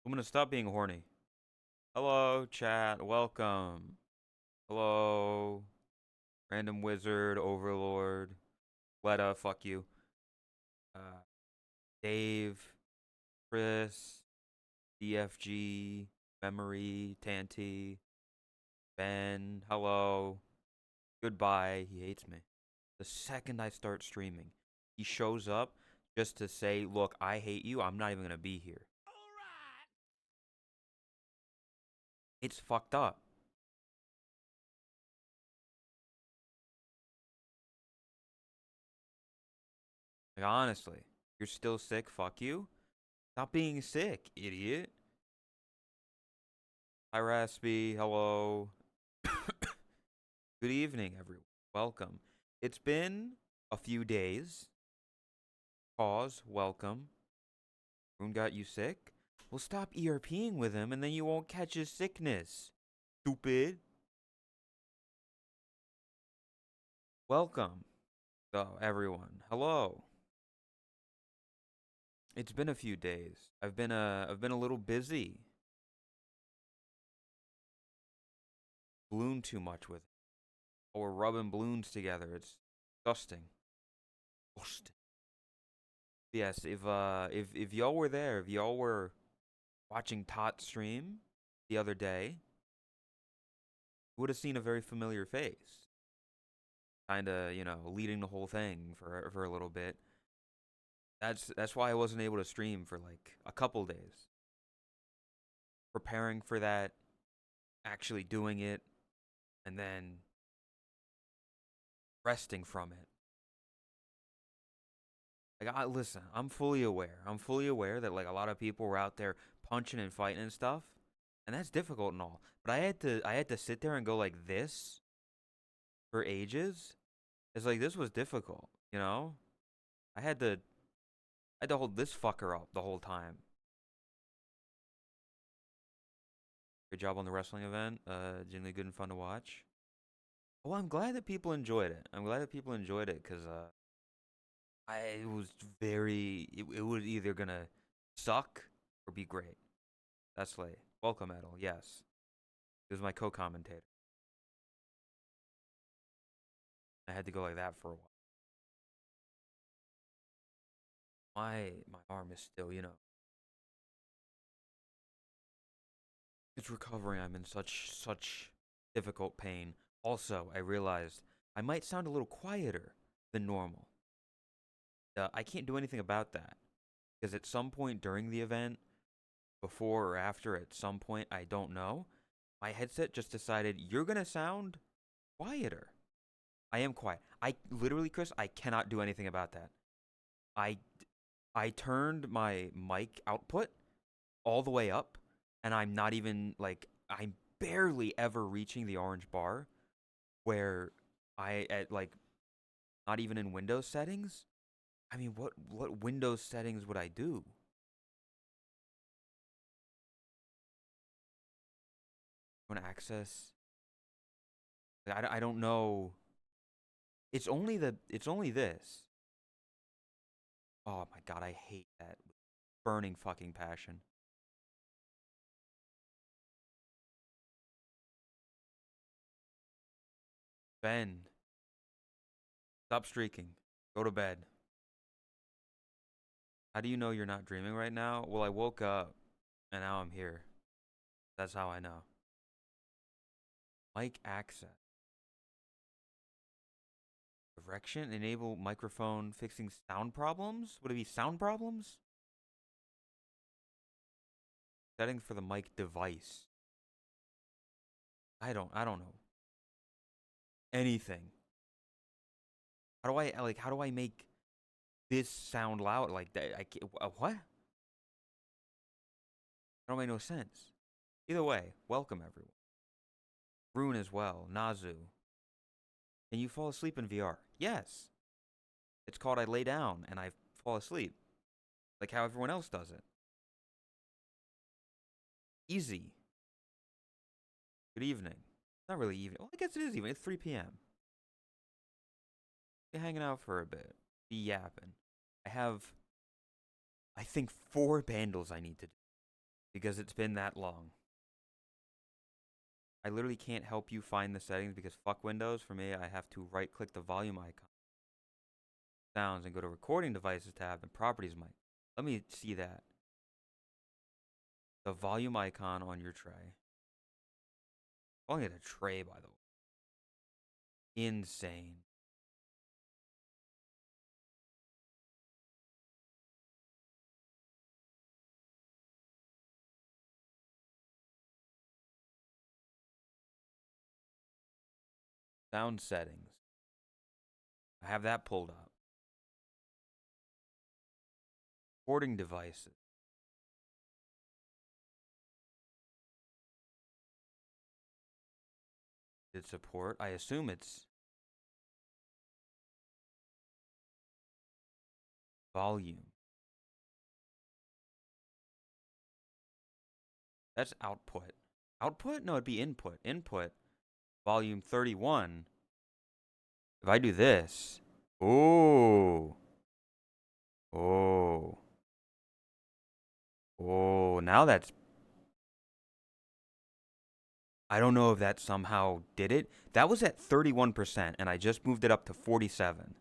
I'm gonna stop being horny. Hello, chat. Welcome. Hello, random wizard, overlord, Letta. Fuck you. Uh, Dave, Chris, DFG, Memory, Tanty, Ben. Hello. Goodbye. He hates me. The second I start streaming, he shows up just to say, "Look, I hate you. I'm not even gonna be here." It's fucked up. Like honestly, you're still sick. Fuck you. Stop being sick, idiot. Hi, Raspy. Hello. Good evening, everyone. Welcome. It's been a few days. Pause. Welcome. Rune got you sick? Well, stop ERPing with him and then you won't catch his sickness. Stupid. Welcome. So, everyone. Hello. It's been a few days. I've been a little busy. Balloon too much with it. Oh, we're rubbing balloons together. It's disgusting. Disgusting. Yes, if y'all were there, if y'all were watching Tot stream the other day, you would have seen a very familiar face. Kinda, leading the whole thing for a little bit. That's why I wasn't able to stream for like a couple days. Preparing for that, actually doing it, and then resting from it. Like I listen, I'm fully aware. I'm fully aware that like a lot of people were out there punching and fighting and stuff, and that's difficult and all. But I had to sit there and go like this for ages. It's like this was difficult, you know? I had to hold this fucker up the whole time. Good job on the wrestling event. Genuinely good and fun to watch. Well, I'm glad that people enjoyed it. I'm glad that people enjoyed it because I was it was either gonna suck or be great. That's like welcome, Edel. Yes, he was my co-commentator. I had to go like that for a while. My arm is still, it's recovering. I'm in such difficult pain. Also, I realized I might sound a little quieter than normal. I can't do anything about that because at some point during the event, before or after, at some point, I don't know, my headset just decided you're gonna sound quieter. I am quiet. I literally, Chris, I cannot do anything about that. I I turned my mic output all the way up, and I'm not even like I'm barely ever reaching the orange bar where I at like not even in Windows settings. I mean, what Windows settings would I do? Want to access? Like, I don't know. It's only this. Oh my god, I hate that with burning fucking passion. Ben, stop streaking. Go to bed. How do you know you're not dreaming right now? Well, I woke up and now I'm here. That's how I know. Mic access. Direction. Enable microphone fixing sound problems? Would it be sound problems? Settings for the mic device. I don't know. Anything. How do I make this sound loud like that? I can't, what? That don't make no sense. Either way, welcome everyone. Rune as well. Nazu. Can you fall asleep in VR? Yes. It's called I lay down and I fall asleep. Like how everyone else does it. Easy. Good evening. Not really evening. Well, I guess it is evening. It's 3 p.m. Be hanging out for a bit. Be yapping. I have, I think, 4 bandles I need to do. because it's been that long. I literally can't help you find the settings because fuck Windows. For me, I have to right click the volume icon, sounds, and go to recording devices tab and properties mic. Let me see that. The volume icon on your tray. Calling it a tray, by the way. Insane. Sound settings. I have that pulled up. Recording devices. Did support? I assume it's volume. That's output. Output? No, it'd be input. Input. Volume 31. If I do this. Oh. Oh. Oh. Now that's. I don't know if that somehow did it. That was at 31%, and I just moved it up to 47.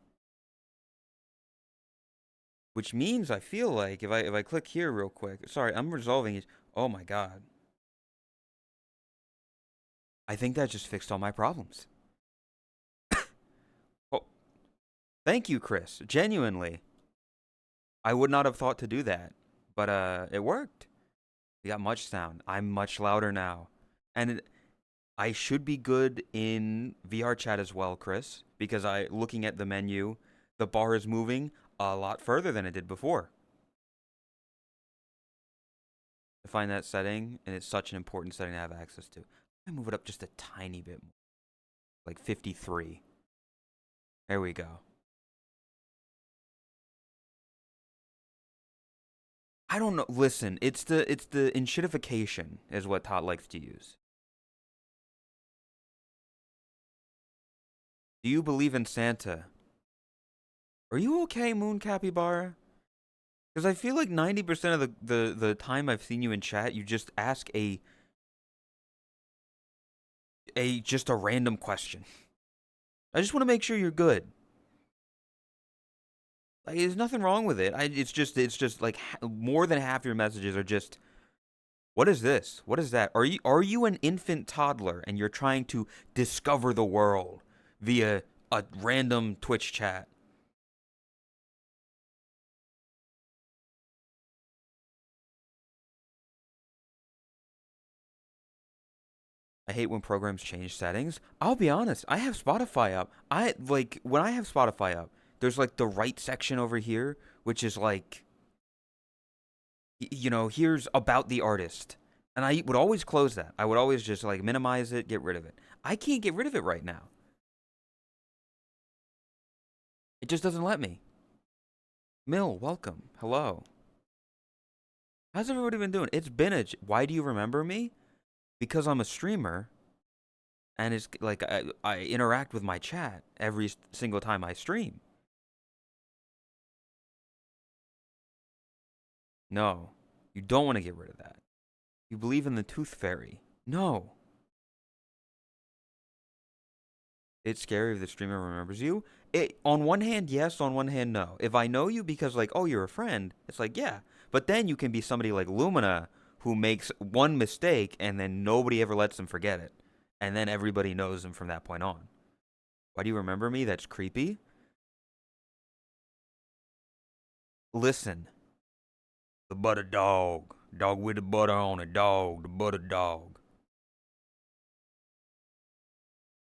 Which means I feel like if I click here real quick. Sorry, I'm resolving it. Oh my god. I think that just fixed all my problems. Oh, thank you, Chris. Genuinely. I would not have thought to do that. But it worked. We got much sound. I'm much louder now. And I should be good in VR chat as well, Chris, because looking at the menu, the bar is moving a lot further than it did before. To find that setting, and it's such an important setting to have access to. I move it up just a tiny bit more. Like 53. There we go. I don't know. Listen, it's the enshittification is what Todd likes to use. Do you believe in Santa? Are you okay, Moon Capybara? Because I feel like 90% of the time I've seen you in chat, you just ask just a random question. I just want to make sure you're good. Like, there's nothing wrong with it. It's just like more than half your messages are just, what is this? What is that? Are you an infant toddler and you're trying to discover the world via a random Twitch chat? I hate when programs change settings. I'll be honest, I have Spotify up. When I have Spotify up, there's like the right section over here, which is like, here's about the artist. And I would always close that. I would always just like minimize it, get rid of it. I can't get rid of it right now. It just doesn't let me. Mill, welcome. Hello. How's everybody been doing? It's been why do you remember me? Because I'm a streamer. And it's like I interact with my chat every single time I stream. No, you don't want to get rid of that. You believe in the tooth fairy. No. It's scary if the streamer remembers you. On one hand, yes. On one hand, no. If I know you because, like, oh, you're a friend, it's like, yeah. But then you can be somebody like Lumina who makes one mistake and then nobody ever lets them forget it. And then everybody knows them from that point on. Why do you remember me? That's creepy. Listen. The butter dog. Dog with the butter on it. Dog. The butter dog.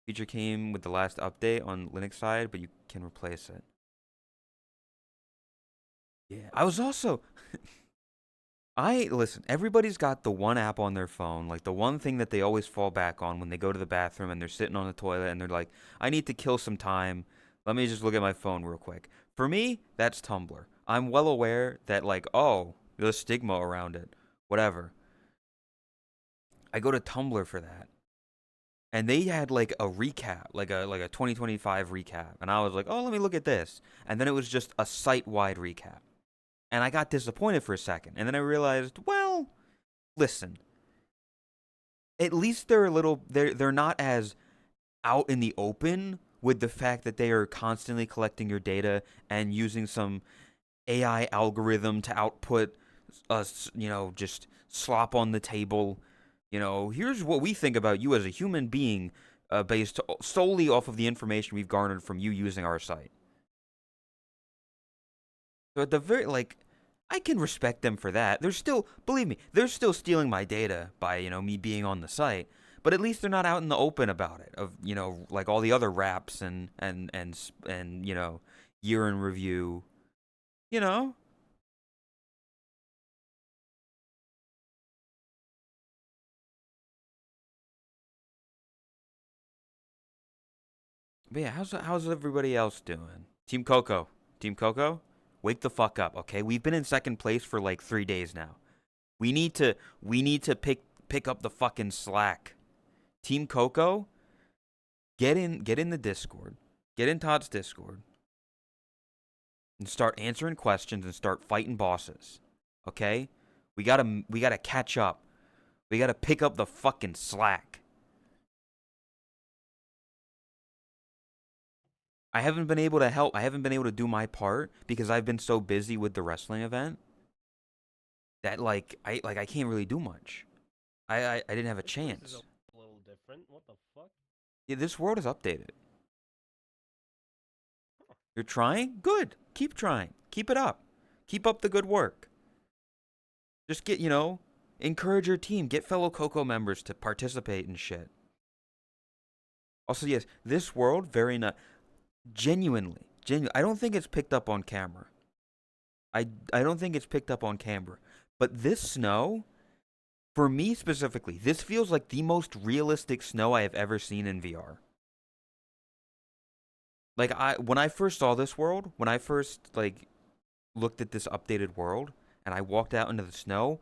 Feature came with the last update on Linux side, but you can replace it. Yeah. I was also... listen, everybody's got the one app on their phone, like the one thing that they always fall back on when they go to the bathroom and they're sitting on the toilet and they're like, I need to kill some time. Let me just look at my phone real quick. For me, that's Tumblr. I'm well aware that, like, oh, there's stigma around it. Whatever. I go to Tumblr for that. And they had like a recap, like a 2025 recap. And I was like, oh, let me look at this. And then it was just a site-wide recap. And I got disappointed for a second. And then I realized, well, listen, at least they're a little they're not as out in the open with the fact that they are constantly collecting your data and using some AI algorithm to output us, just slop on the table. Here's what we think about you as a human being, based solely off of the information we've garnered from you using our site. So at the very I can respect them for that. They're still, believe me, they're still stealing my data by me being on the site. But at least they're not out in the open about it. Of like all the other raps and year in review. You know, but yeah, how's everybody else doing? Team Coco, Team Coco, wake the fuck up, okay? We've been in second place for like 3 days now. We need to pick up the fucking slack. Team Coco, get in the Discord, get in Todd's Discord, and start answering questions and start fighting bosses. Okay? We gotta catch up. We gotta pick up the fucking slack. I haven't been able to help. I haven't been able to do my part because I've been so busy with the wrestling event that I can't really do much. I didn't have a This place is chance. a little different. What the fuck? Yeah, this world is updated. You're trying? Good. Keep trying. Keep it up. Keep up the good work. Just encourage your team. Get fellow Coco members to participate in shit. Also, yes, this world very not genuinely, genuinely. I don't think it's picked up on camera. I don't think it's picked up on camera. But this snow, for me specifically, this feels like the most realistic snow I have ever seen in VR. Like when I first saw this world, when I first looked at this updated world and I walked out into the snow,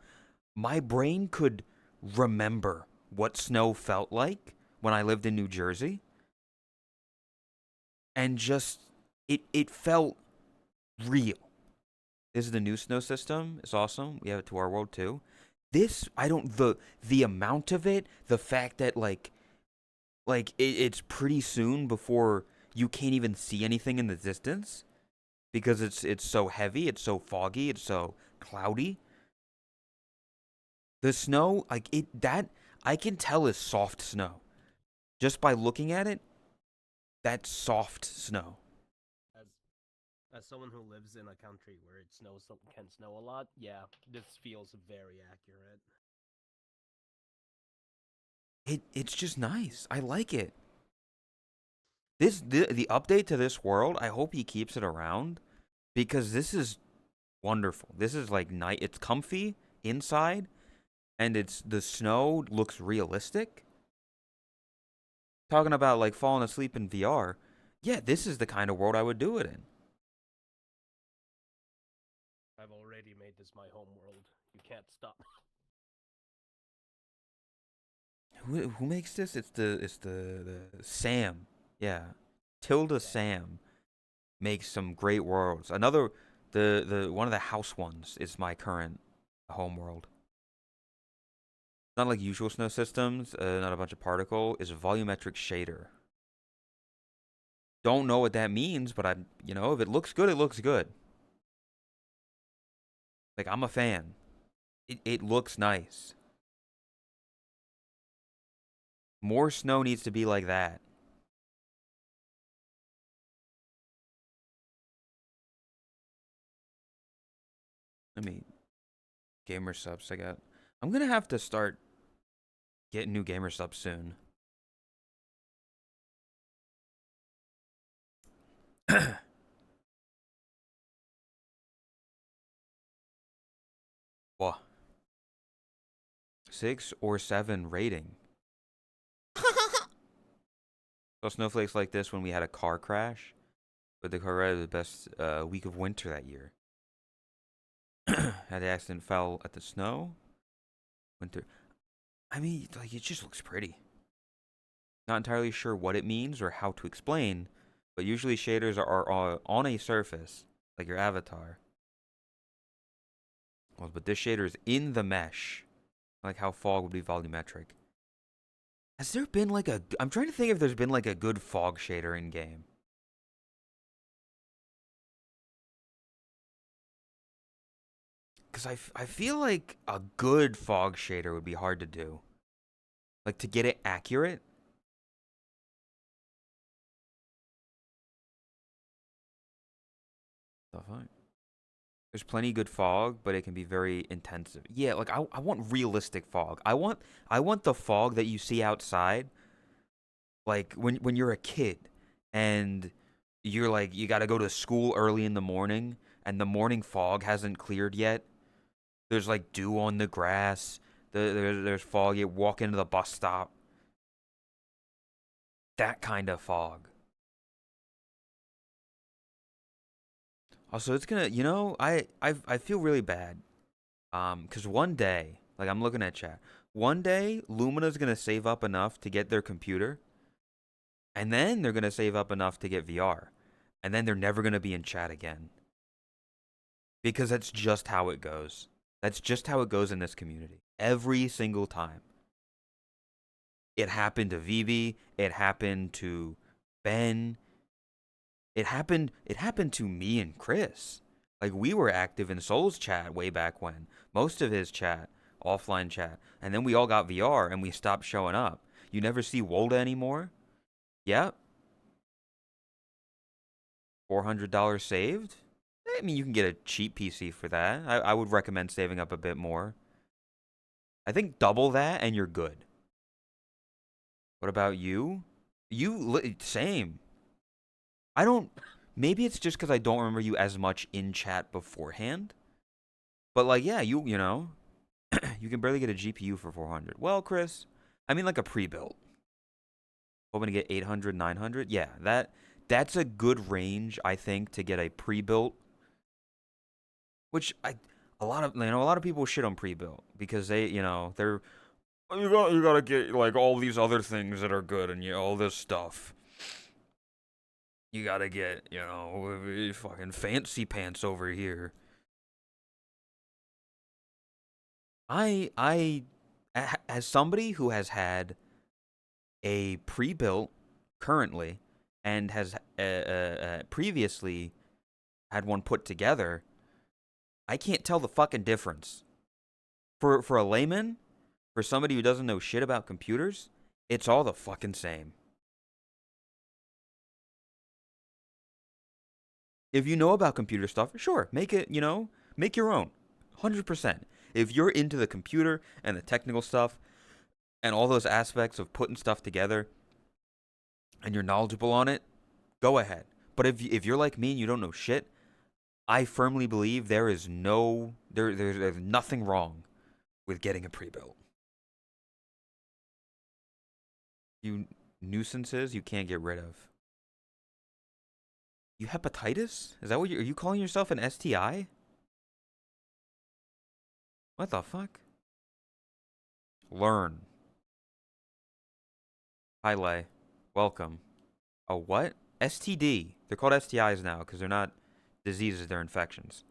my brain could remember what snow felt like when I lived in New Jersey, and just it felt real. This is the new snow system. It's awesome. We have it to our world too. This I don't the amount of it, the fact that it's pretty soon before you can't even see anything in the distance because it's so heavy, it's so foggy, it's so cloudy. The snow, that I can tell is soft snow just by looking at it. That's soft snow. As as someone who lives in a country where it can snow a lot, yeah, this feels very accurate. It's just nice. I like it. The update to this world. I hope he keeps it around because this is wonderful. This is like night. It's comfy inside, and the snow looks realistic. Talking about like falling asleep in VR. Yeah, this is the kind of world I would do it in. I've already made this my home world. You can't stop. Who makes this? It's the Sam. Yeah, Tilda Sam makes some great worlds. Another the one of the house ones is my current home world. Not like usual snow systems, not a bunch of particle. Is a volumetric shader. Don't know what that means, but if it looks good, it looks good. Like I'm a fan. It looks nice. More snow needs to be like that. I mean, gamer subs I got. I'm gonna have to start getting new gamer subs soon. What? 6 or 7 rating. Saw snowflakes like this when we had a car crash, but the car ride was the best week of winter that year. Had the accident fell at the snow. Winter. I mean, like it just looks pretty. Not entirely sure what it means or how to explain, but usually shaders are on a surface, like your avatar. Well, but this shader is in the mesh. Like how fog would be volumetric. Has there been like a? I'm trying to think if there's been like a good fog shader in game. Because I feel like a good fog shader would be hard to do. Like to get it accurate. The fuck? There's plenty good fog, but it can be very intensive. Yeah, like I want realistic fog. I want the fog that you see outside, like when you're a kid and you're like you got to go to school early in the morning and the morning fog hasn't cleared yet. There's like dew on the grass. There's fog. You walk into the bus stop. That kind of fog. Also, it's gonna, I feel really bad. Cause one day, like I'm looking at chat, one day Lumina's gonna save up enough to get their computer, and then they're gonna save up enough to get VR, and then they're never gonna be in chat again. Because that's just how it goes. That's just how it goes in this community. Every single time. It happened to Vivi. It happened to Ben. It happened to me and Chris. Like we were active in Soul's chat way back when. Most of his chat, offline chat. And then we all got VR and we stopped showing up. You never see Wolda anymore? Yep. $400 saved? I mean, you can get a cheap PC for that. I would recommend saving up a bit more. I think double that and you're good. What about you? Same. I don't. Maybe it's just because I don't remember you as much in chat beforehand. But like, yeah, you can barely get a GPU for 400. Well, Chris, I mean like a pre-built. Hoping to get 800, 900. Yeah, that's a good range, I think, to get a pre-built. Which a lot of people shit on pre-built because they're you gotta get like all these other things that are good and all this stuff. You gotta get, fucking fancy pants over here. I, as somebody who has had a pre-built currently and has previously had one put together, I can't tell the fucking difference. For a layman, for somebody who doesn't know shit about computers, it's all the fucking same. If you know about computer stuff, sure, make it, make your own. 100%. If you're into the computer and the technical stuff and all those aspects of putting stuff together and you're knowledgeable on it, go ahead. But if you're like me and you don't know shit, I firmly believe there's nothing wrong with getting a pre-built. You nuisances you can't get rid of. You hepatitis? Is that what are you calling yourself an STI? What the fuck? Learn. Hi, Lay. Welcome. A what? STD. They're called STIs now because they're not diseases, they're infections.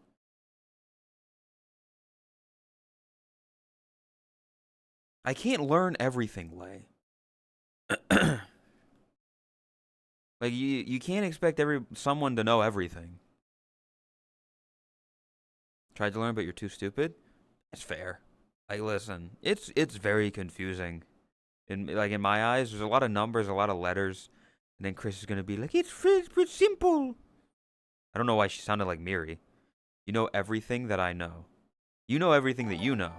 I can't learn everything, Lay. Like you can't expect someone to know everything. Tried to learn, but you're too stupid. It's fair. Like listen, it's very confusing. In my eyes, there's a lot of numbers, a lot of letters, and then Chris is gonna be like, it's simple. I don't know why she sounded like Miri. You know everything that I know. You know everything that you know.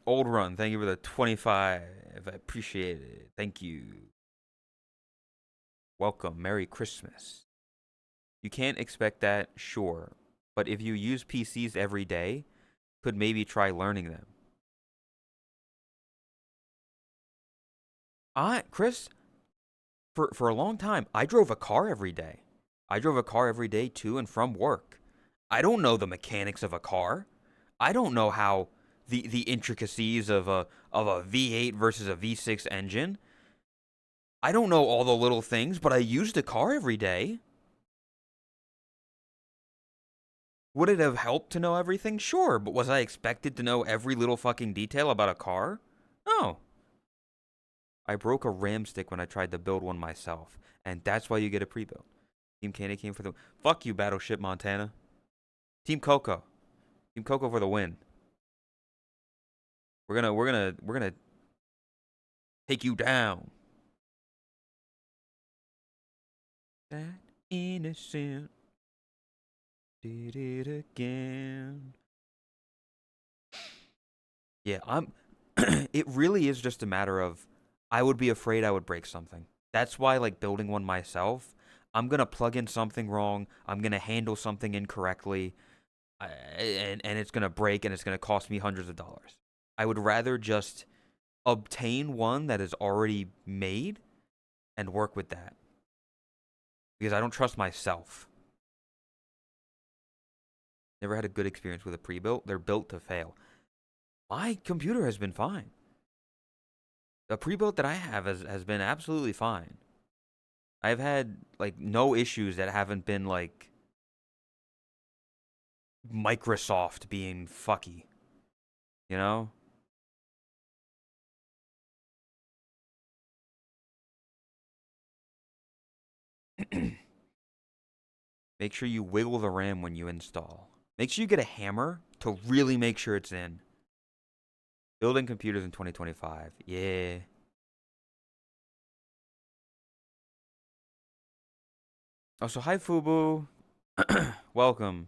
Old Run, thank you for the 25. I appreciate it. Thank you. Welcome. Merry Christmas. You can't expect that, sure. But if you use PCs every day, could maybe try learning them. Chris, for a long time, I drove a car every day. I drove a car every day to and from work. I don't know the mechanics of a car. I don't know how the intricacies of a V8 versus a V6 engine. I don't know all the little things, but I used a car every day. Would it have helped to know everything? Sure, but was I expected to know every little fucking detail about a car? No. I broke a ram stick when I tried to build one myself, and that's why you get a pre-built. Team Candy came for the fuck you, Battleship Montana. Team Coco, Team Coco for the win. We're gonna take you down. That innocent did it again. Yeah, I'm. It really is just a matter of I would be afraid I would break something. That's why, like, building one myself, I'm gonna plug in something wrong. I'm gonna handle something incorrectly, and it's gonna break, and it's gonna cost me hundreds of dollars. I would rather just obtain one that is already made and work with that because I don't trust myself. Never had a good experience with a pre-built. They're built to fail. My computer has been fine. The pre-built that I have has been absolutely fine. I've had like no issues that haven't been like Microsoft being fucky, you know? Make sure you wiggle the RAM when you install. Make sure you get a hammer to really make sure it's in. Building computers in 2025. Yeah. Oh, so hi Fubu. Welcome.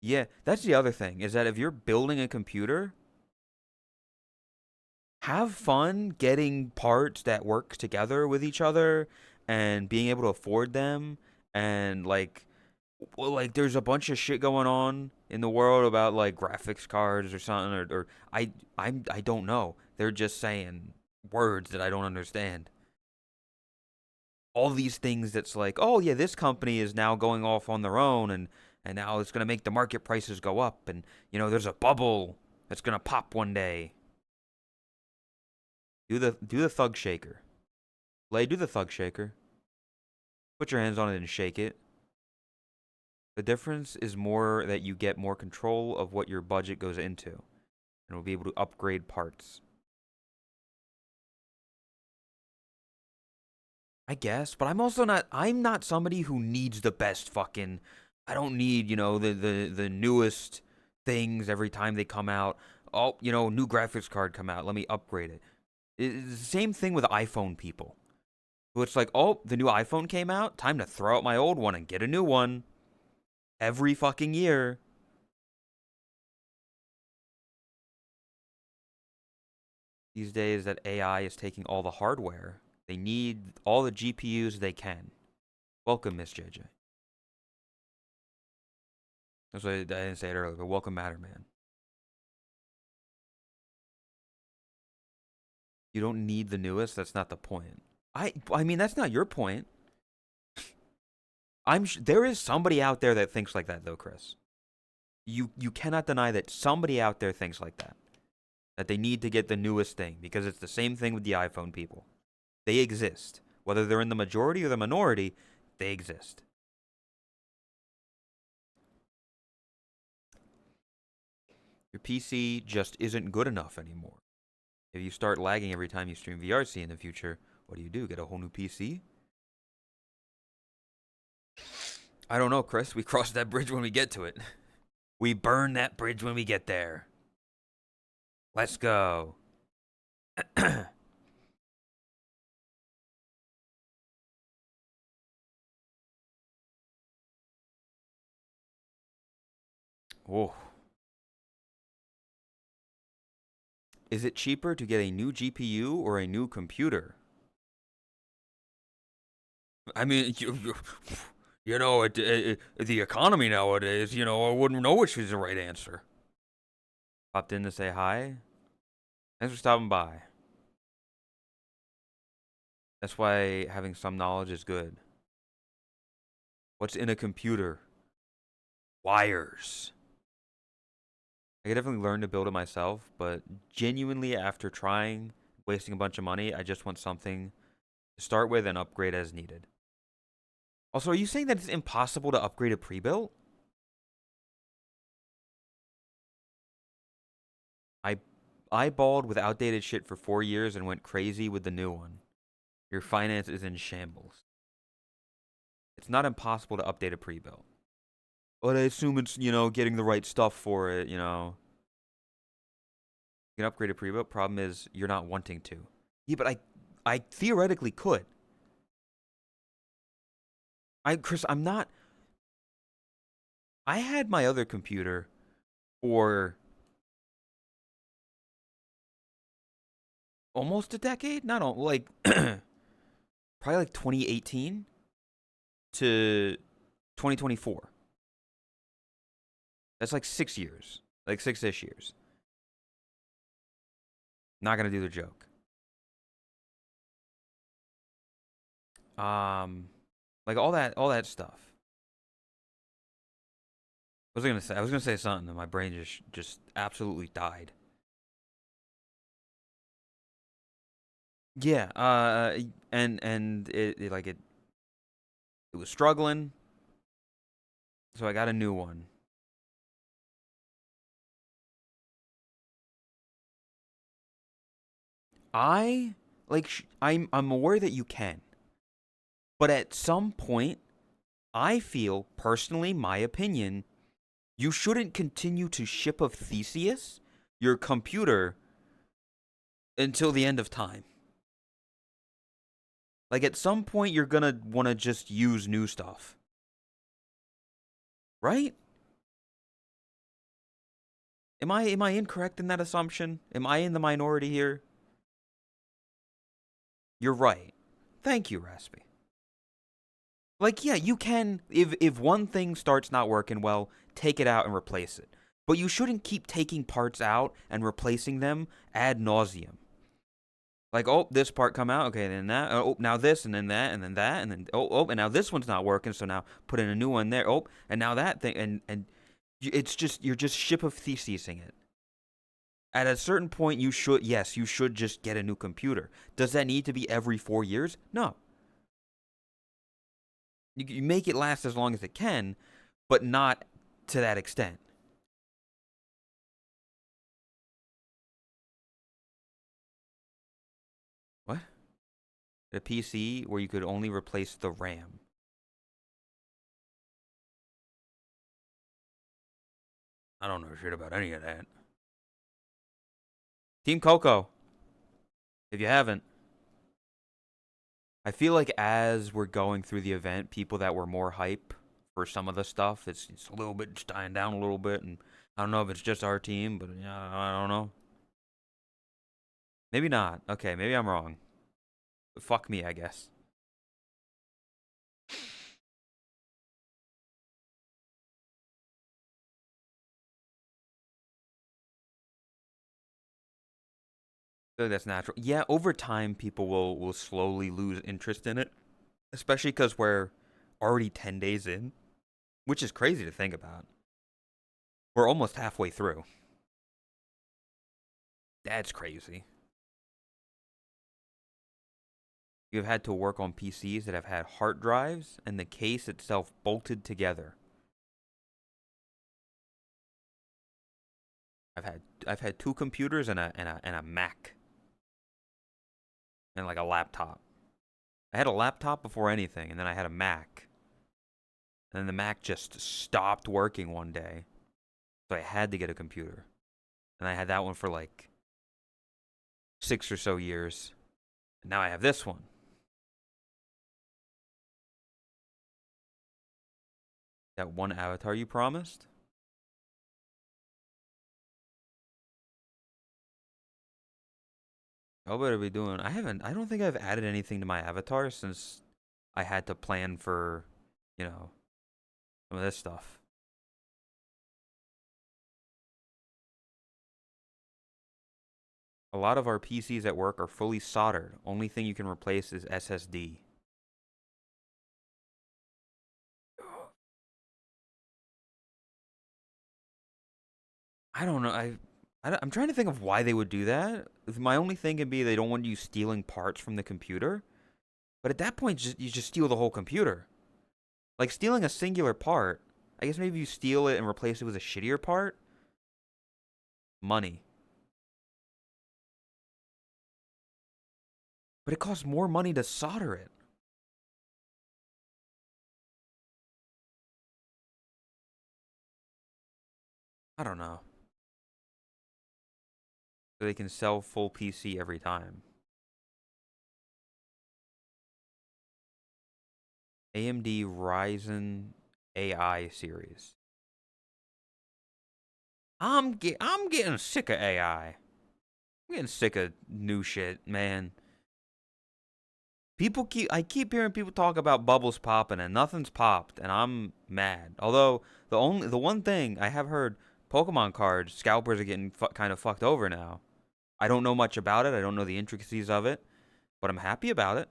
Yeah, that's the other thing is that if you're building a computer, have fun getting parts that work together with each other and being able to afford them and like well, like there's a bunch of shit going on in the world about like graphics cards or something or I don't know. They're just saying words that I don't understand. All these things that's like, "Oh yeah, this company is now going off on their own and now it's going to make the market prices go up and you know, there's a bubble that's going to pop one day." Do the thug shaker. Lay, do the thug shaker. Put your hands on it and shake it. The difference is more that you get more control of what your budget goes into, and will be able to upgrade parts. I guess, but I'm not somebody who needs the best fucking I don't need, you know, the newest things every time they come out. Oh, you know, new graphics card come out, let me upgrade it. It's the same thing with iPhone people. Who it's like, "Oh, the new iPhone came out, time to throw out my old one and get a new one." Every fucking year. These days that AI is taking all the hardware. They need all the GPUs they can. Welcome, Miss JJ. That's why I didn't say it earlier, but welcome, Matterman. You don't need the newest. That's not the point. I mean, that's not your point. There is somebody out there that thinks like that, though, Chris. You cannot deny that somebody out there thinks like that. That they need to get the newest thing because it's the same thing with the iPhone people. They exist. Whether they're in the majority or the minority, they exist. Your PC just isn't good enough anymore. If you start lagging every time you stream VRC in the future, what do? Get a whole new PC? I don't know, Chris. We cross that bridge when we get to it. We burn that bridge when we get there. Let's go. Whoa. Is it cheaper to get a new GPU or a new computer? I mean, you know, the economy nowadays, you know, I wouldn't know which is the right answer. Popped in to say hi. Thanks for stopping by. That's why having some knowledge is good. What's in a computer? Wires. I could definitely learn to build it myself, but genuinely, after trying, wasting a bunch of money, I just want something to start with and upgrade as needed. Also, are you saying that it's impossible to upgrade a pre-built? I eyeballed with outdated shit for 4 years and went crazy with the new one. Your finance is in shambles. It's not impossible to update a pre-built. But I assume it's, getting the right stuff for it, You can upgrade a pre-built. Problem is, you're not wanting to. Yeah, but I theoretically could. Chris, I'm not. I had my other computer for almost a decade. Not all, like, probably like 2018 to 2024. That's like 6 years. Like 6-ish years. Not gonna do the joke. Like all that stuff. What was I gonna say? I was gonna say something, and my brain just absolutely died. Yeah. And it was struggling, so I got a new one. I I'm aware that you can, but at some point, I feel personally, my opinion, you shouldn't continue to ship of Theseus your computer until the end of time. Like at some point, you're gonna want to just use new stuff, right? Am I incorrect in that assumption? Am I in the minority here? You're right. Thank you, Raspy. Like, yeah, you can if one thing starts not working well, take it out and replace it. But you shouldn't keep taking parts out and replacing them ad nauseum. Like, oh, this part come out, okay, then that. Oh, now this, and then that, and then that, and then and now this one's not working, so now put in a new one there. Oh, and now that thing, and it's just you're just ship of thesising it. At a certain point, you should just get a new computer. Does that need to be every 4 years? No. You make it last as long as it can, but not to that extent. What? A PC where you could only replace the RAM. I don't know shit about any of that. Team Coco, if you haven't, I feel like as we're going through the event, people that were more hype for some of the stuff, it's a little bit just dying down a little bit, and I don't know if it's just our team, but yeah, I don't know. Maybe not. Okay, maybe I'm wrong. But fuck me, I guess. I feel like that's natural. Yeah, over time, people will slowly lose interest in it, especially because we're already 10 days in, which is crazy to think about. We're almost halfway through. That's crazy. You've had to work on PCs that have had hard drives and the case itself bolted together. I've had two computers and a Mac and like a laptop. I had a laptop before anything, and then I had a Mac. And then the Mac just stopped working one day. So I had to get a computer. And I had that one for like 6 or so years. And now I have this one. That one avatar you promised? How about we doing? I don't think I've added anything to my avatar since I had to plan for, you know, some of this stuff. A lot of our PCs at work are fully soldered. Only thing you can replace is SSD. I don't know. I'm trying to think of why they would do that. My only thing could be they don't want you stealing parts from the computer. But at that point, you just steal the whole computer. Like stealing a singular part. I guess maybe you steal it and replace it with a shittier part. Money. But it costs more money to solder it. I don't know. So they can sell full PC every time. AMD Ryzen AI series. I'm getting sick of AI. I'm getting sick of new shit, man. I keep hearing people talk about bubbles popping and nothing's popped, and I'm mad. Although the one thing I have heard, Pokemon cards scalpers are getting kind of fucked over now. I don't know much about it. I don't know the intricacies of it, but I'm happy about it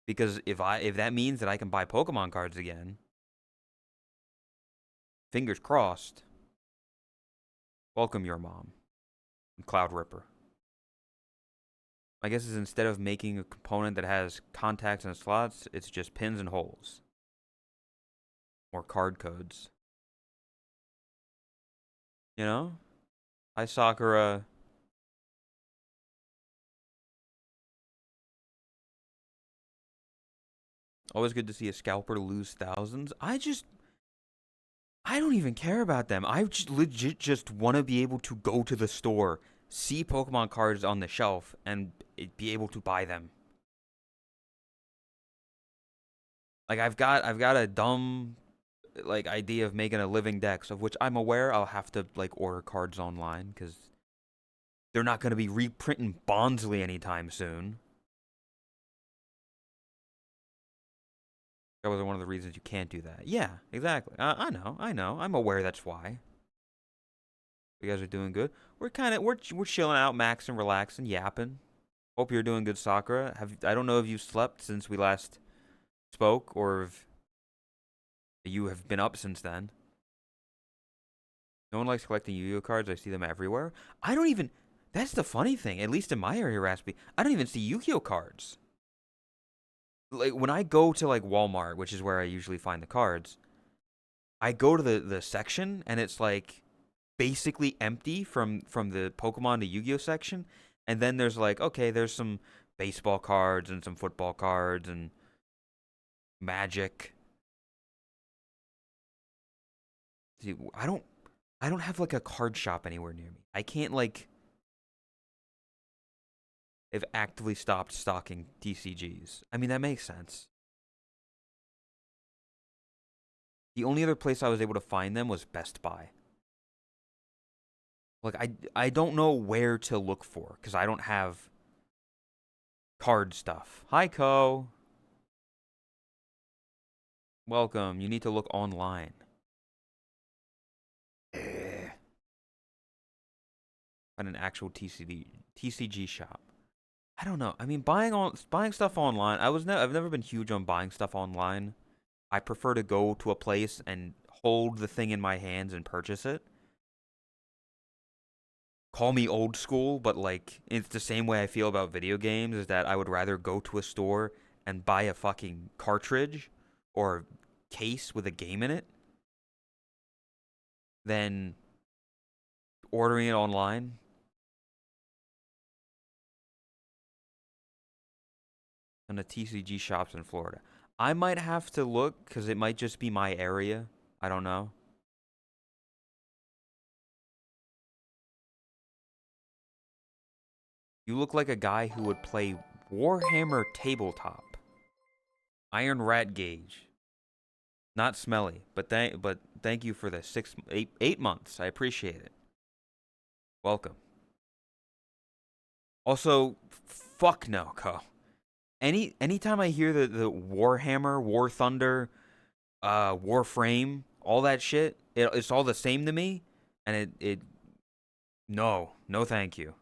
because if that means that I can buy Pokemon cards again, fingers crossed. Welcome your mom, Cloud Ripper. I guess is instead of making a component that has contacts and slots, it's just pins and holes. Or card codes. You know? Hi, Sakura. Always good to see a scalper lose thousands. I don't even care about them. I just legit just want to be able to go to the store, see Pokemon cards on the shelf, and be able to buy them. Like I've got a dumb like idea of making a living dex, of which I'm aware I'll have to like order cards online because they're not going to be reprinting Bondsley anytime soon. That was one of the reasons you can't do that. Yeah, exactly. I know. I'm aware that's why. You guys are doing good. We're chilling out, maxing, relaxing, yapping. Hope you're doing good, Sakura. I don't know if you've slept since we last spoke, or if you have been up since then. No one likes collecting Yu-Gi-Oh cards. I see them everywhere. I don't even. That's the funny thing. At least in my area, Raspy, I don't even see Yu-Gi-Oh cards. Like when I go to like Walmart, which is where I usually find the cards, I go to the section and it's like basically empty from the Pokemon to Yu-Gi-Oh section, and then there's like okay, there's some baseball cards and some football cards and Magic. See, I don't have like a card shop anywhere near me. I can't like have actively stopped stocking TCGs. I mean that makes sense. The only other place I was able to find them was Best Buy. Like I don't know where to look for because I don't have card stuff. Hi, Co. Welcome. You need to look online. Find an actual TCG shop. I don't know. I mean, buying stuff online. I've never been huge on buying stuff online. I prefer to go to a place and hold the thing in my hands and purchase it. Call me old school, but like it's the same way I feel about video games is that I would rather go to a store and buy a fucking cartridge or case with a game in it than ordering it online. And the TCG shops in Florida. I might have to look because it might just be my area. I don't know. You look like a guy who would play Warhammer Tabletop. Iron Rat Gauge. Not smelly, but thank you for the 8 months. I appreciate it. Welcome. Also, fuck no, Co. Anytime I hear the Warhammer, War Thunder, Warframe, all that shit, it's all the same to me, and it no thank you.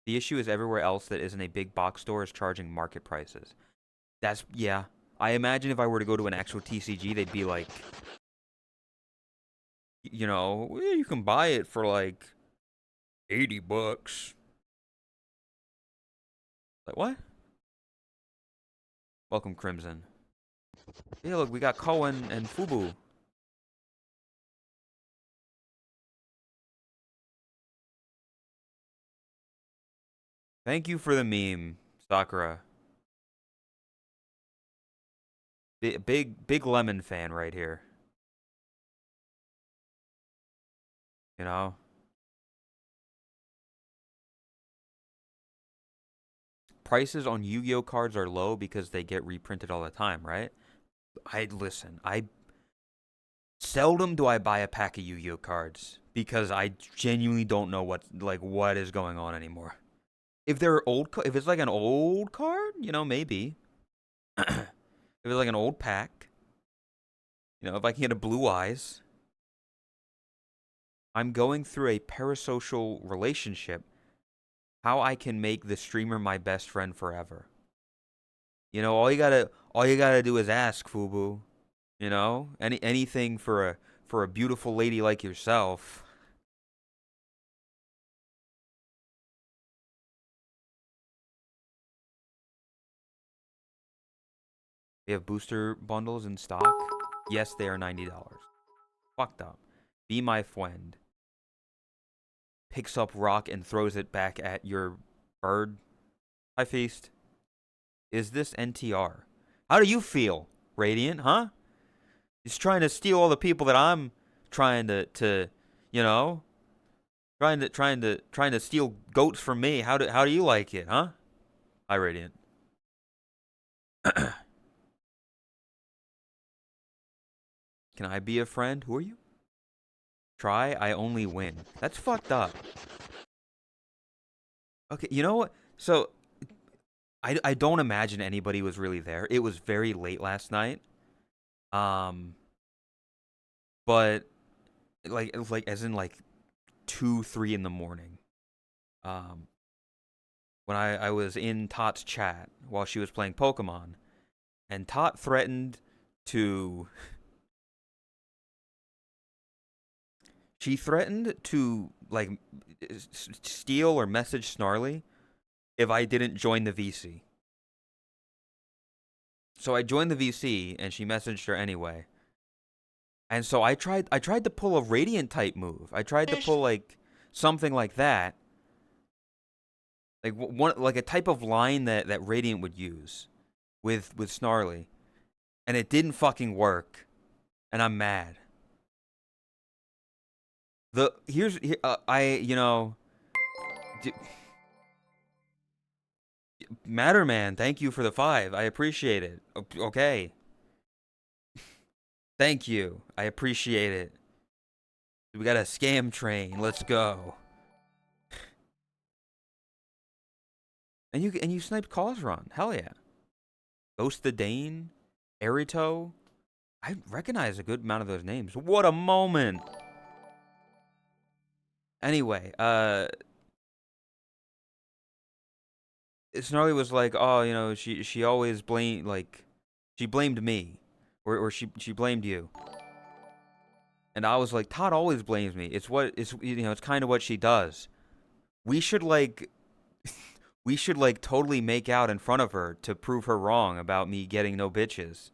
The issue is everywhere else that isn't a big box store is charging market prices. Yeah. I imagine if I were to go to an actual TCG, they'd be like, you can buy it for like $80. Like what? Welcome, Crimson. Yeah, look, we got Cohen and Fubu. Thank you for the meme, Sakura. Big lemon fan right here. You know? Prices on Yu-Gi-Oh cards are low because they get reprinted all the time, right? I seldom do I buy a pack of Yu-Gi-Oh cards because I genuinely don't know what is going on anymore. If they're if it's like an old card, maybe. If it's like an old pack, if I can get a Blue Eyes. I'm going through a parasocial relationship. How I can make the streamer my best friend forever. All you gotta do is ask, Fubu. Anything for a beautiful lady like yourself. They have booster bundles in stock. Yes, they are $90. Fucked up. Be my friend. Picks up rock and throws it back at your bird. Hi, Feast. Is this NTR? How do you feel, Radiant? Huh? He's trying to steal all the people that I'm trying to you know, trying to steal goats from me. How do you like it, huh? Hi, Radiant. Can I be a friend? Who are you? Try, I only win. That's fucked up. Okay, you know what? So, I don't imagine anybody was really there. It was very late last night. Um, but like as in like 2, 3 in the morning. Um, when I was in Tot's chat while she was playing Pokemon, and Tot threatened to. She threatened to like steal or message Snarly if I didn't join the VC. So I joined the VC and she messaged her anyway. And so I tried to pull a Radiant type move. I tried to pull like something like that. Like one like a type of line that Radiant would use with Snarly. And it didn't fucking work. And I'm mad. The here's here, I Matterman, thank you for the 5. I appreciate it. Okay. Thank you. I appreciate it. We got a scam train. Let's go. And you sniped Cosron. Hell yeah. Ghost the Dane, Erito. I recognize a good amount of those names. What a moment. Anyway, Snarly was like, "Oh, she always she blamed me or she blamed you." And I was like, "Todd always blames me. It's kind of what she does. We should like we should like totally make out in front of her to prove her wrong about me getting no bitches."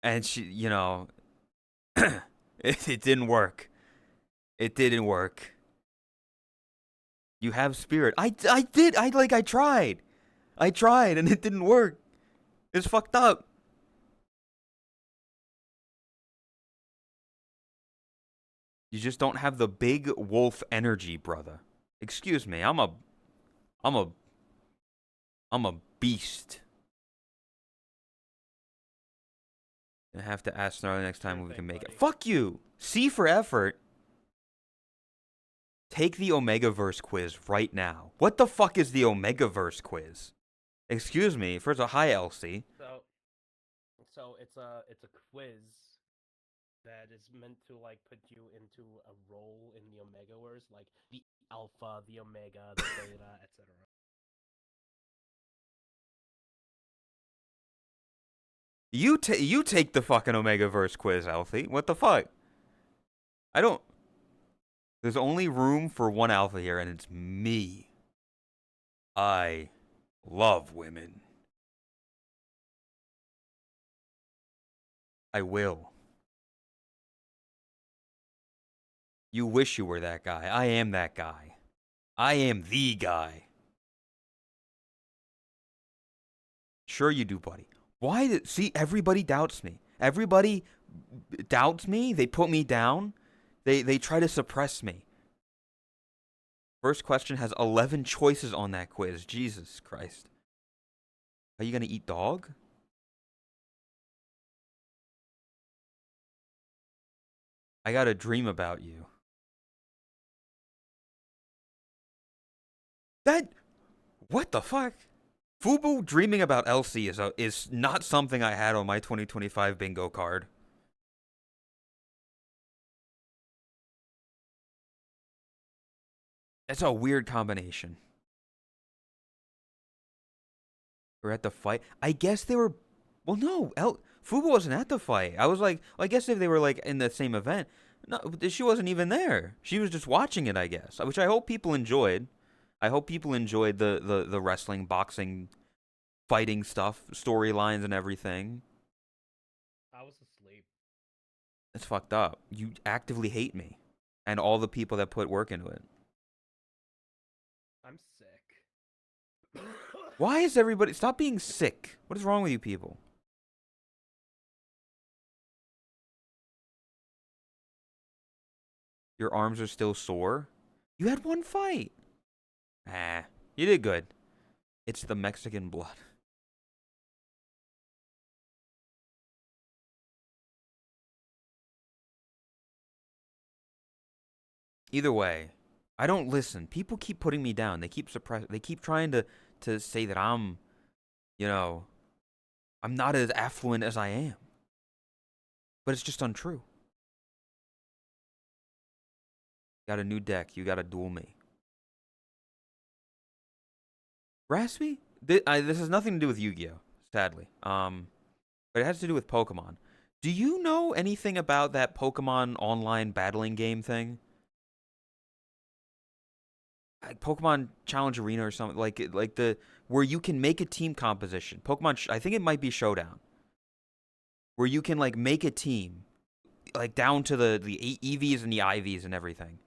And she, it didn't work. It didn't work. You have spirit. I did. I tried. I tried and it didn't work. It's fucked up. You just don't have the big wolf energy, brother. Excuse me. I'm a I'm a beast. I have to ask Snarly next time we can make it. Fuck you. C for effort. Take the Omegaverse quiz right now. What the fuck is the Omegaverse quiz? Excuse me. First of all, hi, Elsie. So it's a quiz that is meant to like put you into a role in the Omegaverse, like the Alpha, the Omega, the Beta, etc. You take the fucking Omegaverse quiz, Alfie. What the fuck? I don't. There's only room for one alpha here, and it's me. I love women. I will. You wish you were that guy. I am that guy. I am the guy. Sure you do, buddy. Why did see everybody doubts me. Everybody doubts me. They put me down. They try to suppress me. First question has 11 choices on that quiz. Jesus Christ. Are you gonna eat dog? I got a dream about you. That what the fuck? Fubu dreaming about Elsie is not something I had on my 2025 bingo card. That's a weird combination. We're at the fight. I guess they were. Well, no, Fubu wasn't at the fight. I was like, well, I guess if they were like in the same event, no, she wasn't even there. She was just watching it, I guess, which I hope people enjoyed. I hope people enjoyed the wrestling, boxing, fighting stuff, storylines, and everything. I was asleep. It's fucked up. You actively hate me and all the people that put work into it. I'm sick. Why is everybody stop being sick? What is wrong with you people? Your arms are still sore? You had one fight. Ah, you did good. It's the Mexican blood. Either way, I don't listen. People keep putting me down. They keep trying to say that you know, I'm not as affluent as I am. But it's just untrue. Got a new deck. You got to duel me. Raspy? This has nothing to do with Yu-Gi-Oh, sadly. But it has to do with Pokemon. Do you know anything about that Pokemon online battling game thing? Like Pokemon Challenge Arena or something like the where you can make a team composition. I think it might be Showdown. Where you can like make a team like down to the EVs and the IVs and everything.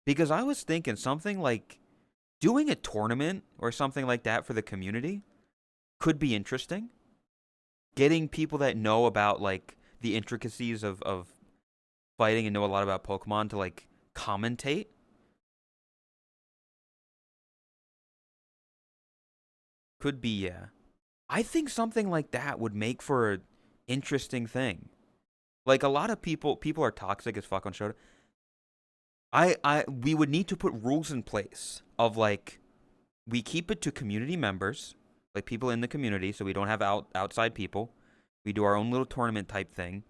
Because I was thinking something like doing a tournament or something like that for the community could be interesting. Getting people that know about like the intricacies of fighting and know a lot about Pokemon to like commentate. Could be, yeah. I think something like that would make for an interesting thing. Like a lot of people are toxic as fuck on Showdown. We would need to put rules in place of like we keep it to community members, like people in the community, so we don't have outside people. We do our own little tournament type thing.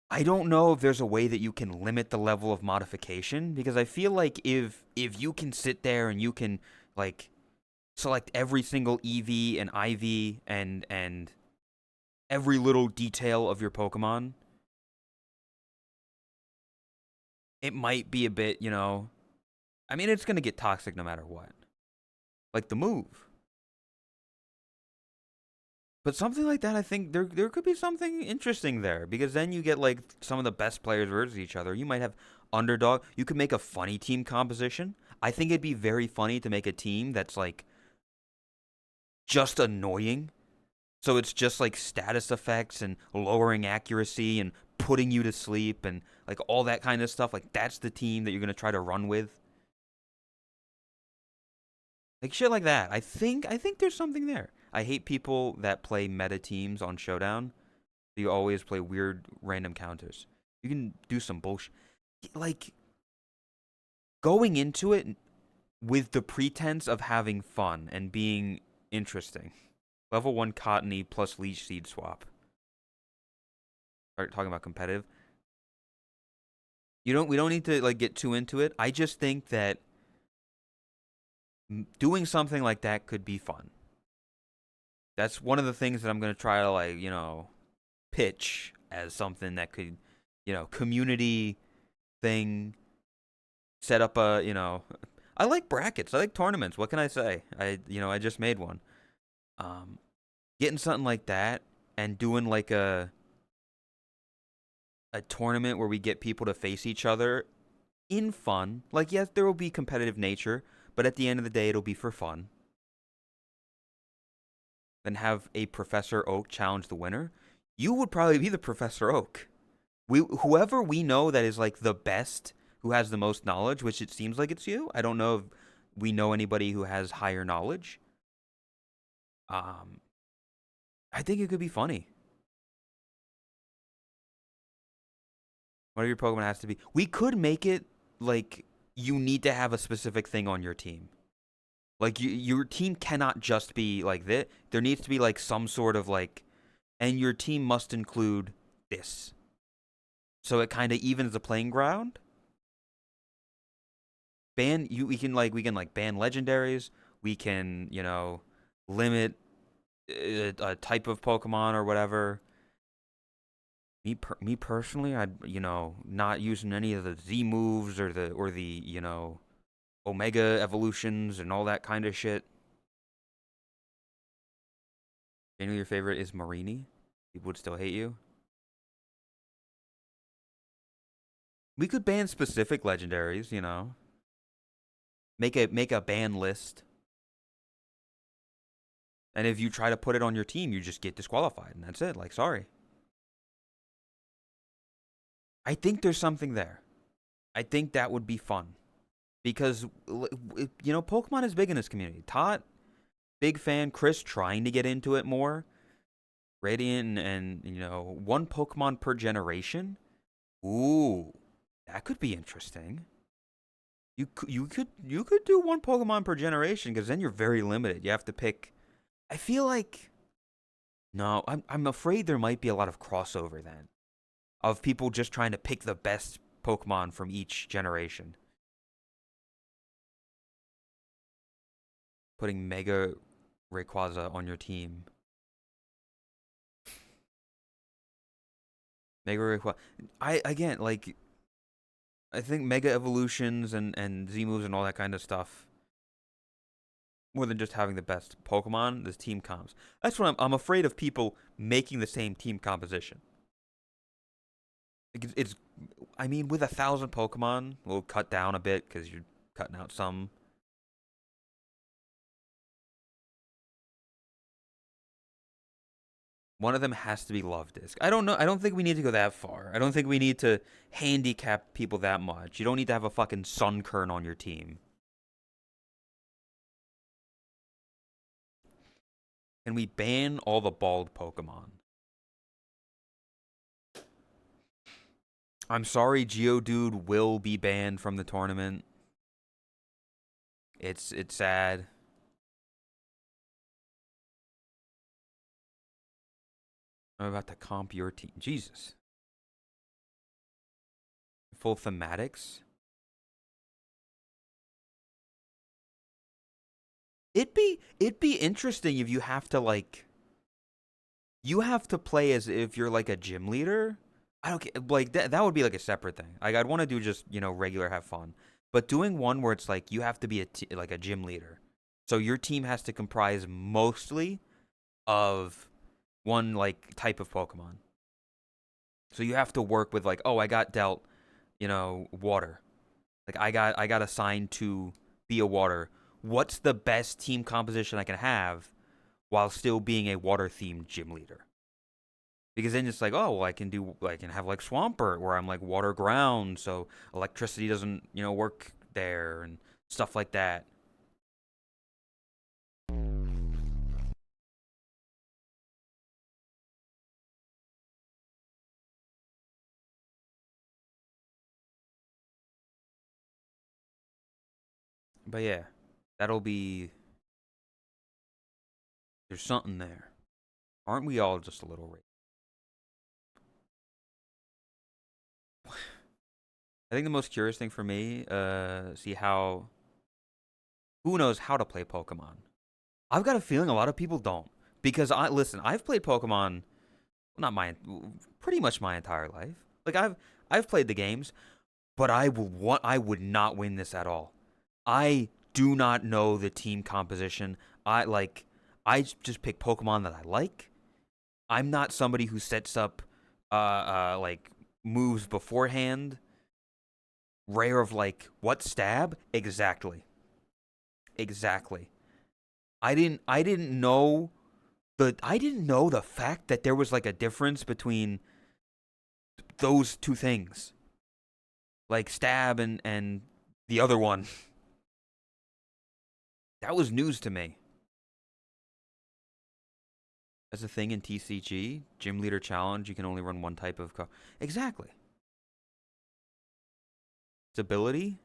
I don't know if there's a way that you can limit the level of modification because I feel like if you can sit there and you can like select every single EV and IV and every little detail of your Pokemon, it might be a bit, I mean, it's going to get toxic no matter what. Like the move. But something like that, I think there could be something interesting there because then you get like some of the best players versus each other. You might have underdog. You could make a funny team composition. I think it'd be very funny to make a team that's like just annoying. So it's just like status effects and lowering accuracy and putting you to sleep and like all that kind of stuff. Like that's the team that you're gonna try to run with. Like shit like that. I think there's something there. I hate people that play meta teams on Showdown. You always play weird random counters. You can do some bullshit. Like going into it with the pretense of having fun and being interesting. Level 1 Cottony plus Leech Seed swap. Start talking about competitive. We don't need to like get too into it. I just think that doing something like that could be fun. That's one of the things that I'm going to try to like, pitch as something that could, community thing, set up I like brackets. I like tournaments. What can I say? I just made one. Getting something like that and doing like a tournament where we get people to face each other in fun. Like, yes, there will be competitive nature, but at the end of the day, it'll be for fun. Then have a Professor Oak challenge the winner. You would probably be the Professor Oak. Whoever we know that is like the best, who has the most knowledge, which it seems like it's you. I don't know if we know anybody who has higher knowledge. Um, I think it could be funny. Whatever your Pokemon has to be. We could make it like you need to have a specific thing on your team. Like your team cannot just be like this. There needs to be like some sort of like, and your team must include this. So it kind of evens the playing ground. We can ban legendaries. We can limit a type of Pokemon or whatever. Me personally, I'd not using any of the Z moves or the Omega evolutions and all that kind of shit. You know your favorite is Marini. People would still hate you. We could ban specific legendaries. Make a ban list. And if you try to put it on your team, you just get disqualified, and that's it. Like, sorry. I think there's something there. I think that would be fun because Pokemon is big in this community. Tot, big fan. Chris trying to get into it more. Radiant and one Pokemon per generation. Ooh, that could be interesting. You could do one Pokemon per generation because then you're very limited. You have to pick. I feel like no. I'm afraid there might be a lot of crossover then of people just trying to pick the best Pokemon from each generation. Putting Mega Rayquaza on your team. Mega Rayquaza. I think Mega Evolutions and Z moves and all that kind of stuff. More than just having the best Pokemon, this team comps. That's what I'm afraid of people making the same team composition. I mean, with 1,000 Pokemon, we'll cut down a bit because you're cutting out some. One of them has to be Love Disc. I don't know. I don't think we need to go that far. I don't think we need to handicap people that much. You don't need to have a fucking Sunkern on your team. Can we ban all the bald Pokemon? I'm sorry, Geodude will be banned from the tournament. It's sad. I'm about to comp your team. Jesus. Full thematics. It'd be interesting if you have to play as if you're like a gym leader. I don't get like that would be like a separate thing. Like I'd want to do just, regular have fun. But doing one where it's like you have to be like a gym leader. So your team has to comprise mostly of one like type of Pokemon. So you have to work with like, oh, I got dealt, water. Like I got assigned to be a water. What's the best team composition I can have while still being a water themed gym leader? Because then it's like, oh, well, I can have like Swampert where I'm like water ground, so electricity doesn't, work there and stuff like that. But yeah, that'll be there's something there. Aren't we all just a little rich? I think the most curious thing for me, see how who knows how to play Pokemon. I've got a feeling a lot of people don't because I've played Pokemon not my pretty much my entire life. Like I've played the games, but I would not win this at all. I do not know the team composition. I just pick Pokemon that I like. I'm not somebody who sets up like moves beforehand. Rare of like what stab? Exactly. Exactly. I didn't know the fact that there was like a difference between those two things. Like stab and the other one. That was news to me. As a thing in TCG, Gym Leader Challenge, you can only run one type of Exactly. Its ability.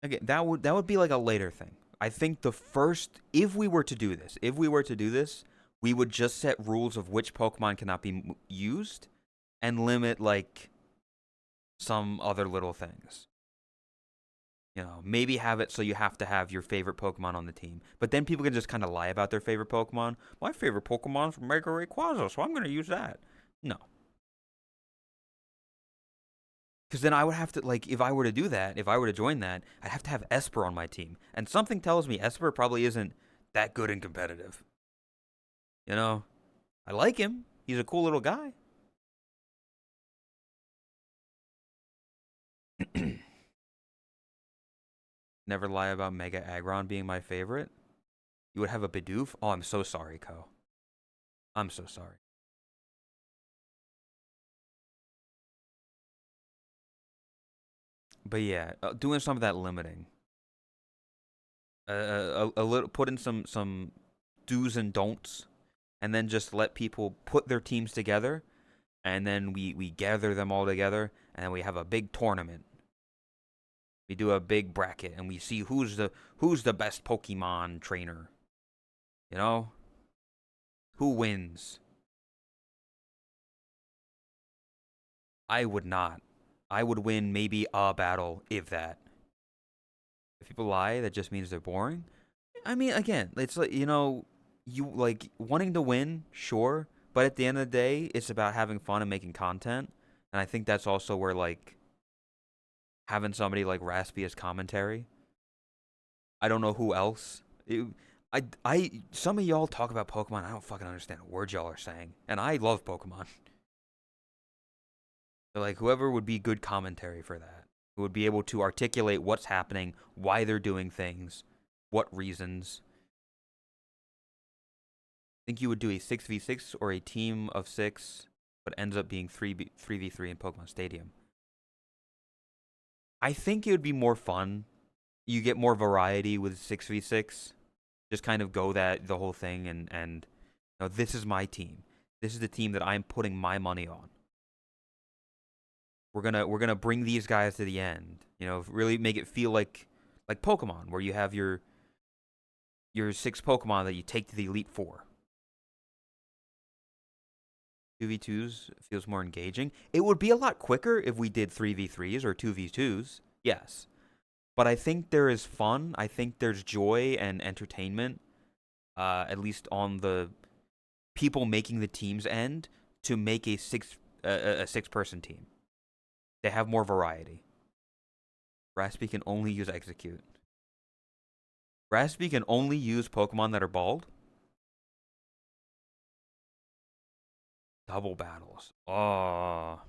Again, that would be like a later thing. I think the first, if we were to do this, we would just set rules of which Pokemon cannot be used and limit like some other little things. You know, maybe have it so you have to have your favorite Pokemon on the team. But then people can just kind of lie about their favorite Pokemon. My favorite Pokemon's Mega Rayquaza, so I'm going to use that. No. Because then I would have to, like, if I were to do that, if I were to join that, I'd have to have Esper on my team. And something tells me Esper probably isn't that good and competitive. You know? I like him. He's a cool little guy. Never lie about Mega Aggron being my favorite. You would have a Bidoof? Oh, I'm so sorry, Ko. I'm so sorry. But yeah, doing some of that limiting. A little, put in some do's and don'ts, and then just let people put their teams together, and then we gather them all together, and then we have a big tournament. We do a big bracket, and we see who's the best Pokemon trainer. You know, who wins? I would not. I would win maybe a battle, if that. If people lie, that just means they're boring. I mean, again, it's like, you like wanting to win, sure, but at the end of the day, it's about having fun and making content. And I think that's also where like having somebody like Raspy as commentary. I don't know who else. Some of y'all talk about Pokemon. I don't fucking understand what words y'all are saying, and I love Pokemon. So like whoever would be good commentary for that, who would be able to articulate what's happening, why they're doing things, what reasons. Think you would do a 6v6 or a team of 6, but ends up being 3v3 in Pokemon Stadium? I think it would be more fun. You get more variety with 6v6. Just kind of go the whole thing and this is my team. This is the team that I'm putting my money on. We're gonna bring these guys to the end. Really make it feel like Pokemon, where you have your 6 Pokemon that you take to the Elite Four. 2v2s feels more engaging. It would be a lot quicker if we did 3v3s or 2v2s. Yes. But I think there is fun. I think there's joy and entertainment, at least on the people making the teams end, to make a 6-person team. They have more variety. Raspy can only use Execute. Raspy can only use Pokemon that are bald. Double battles. Oh.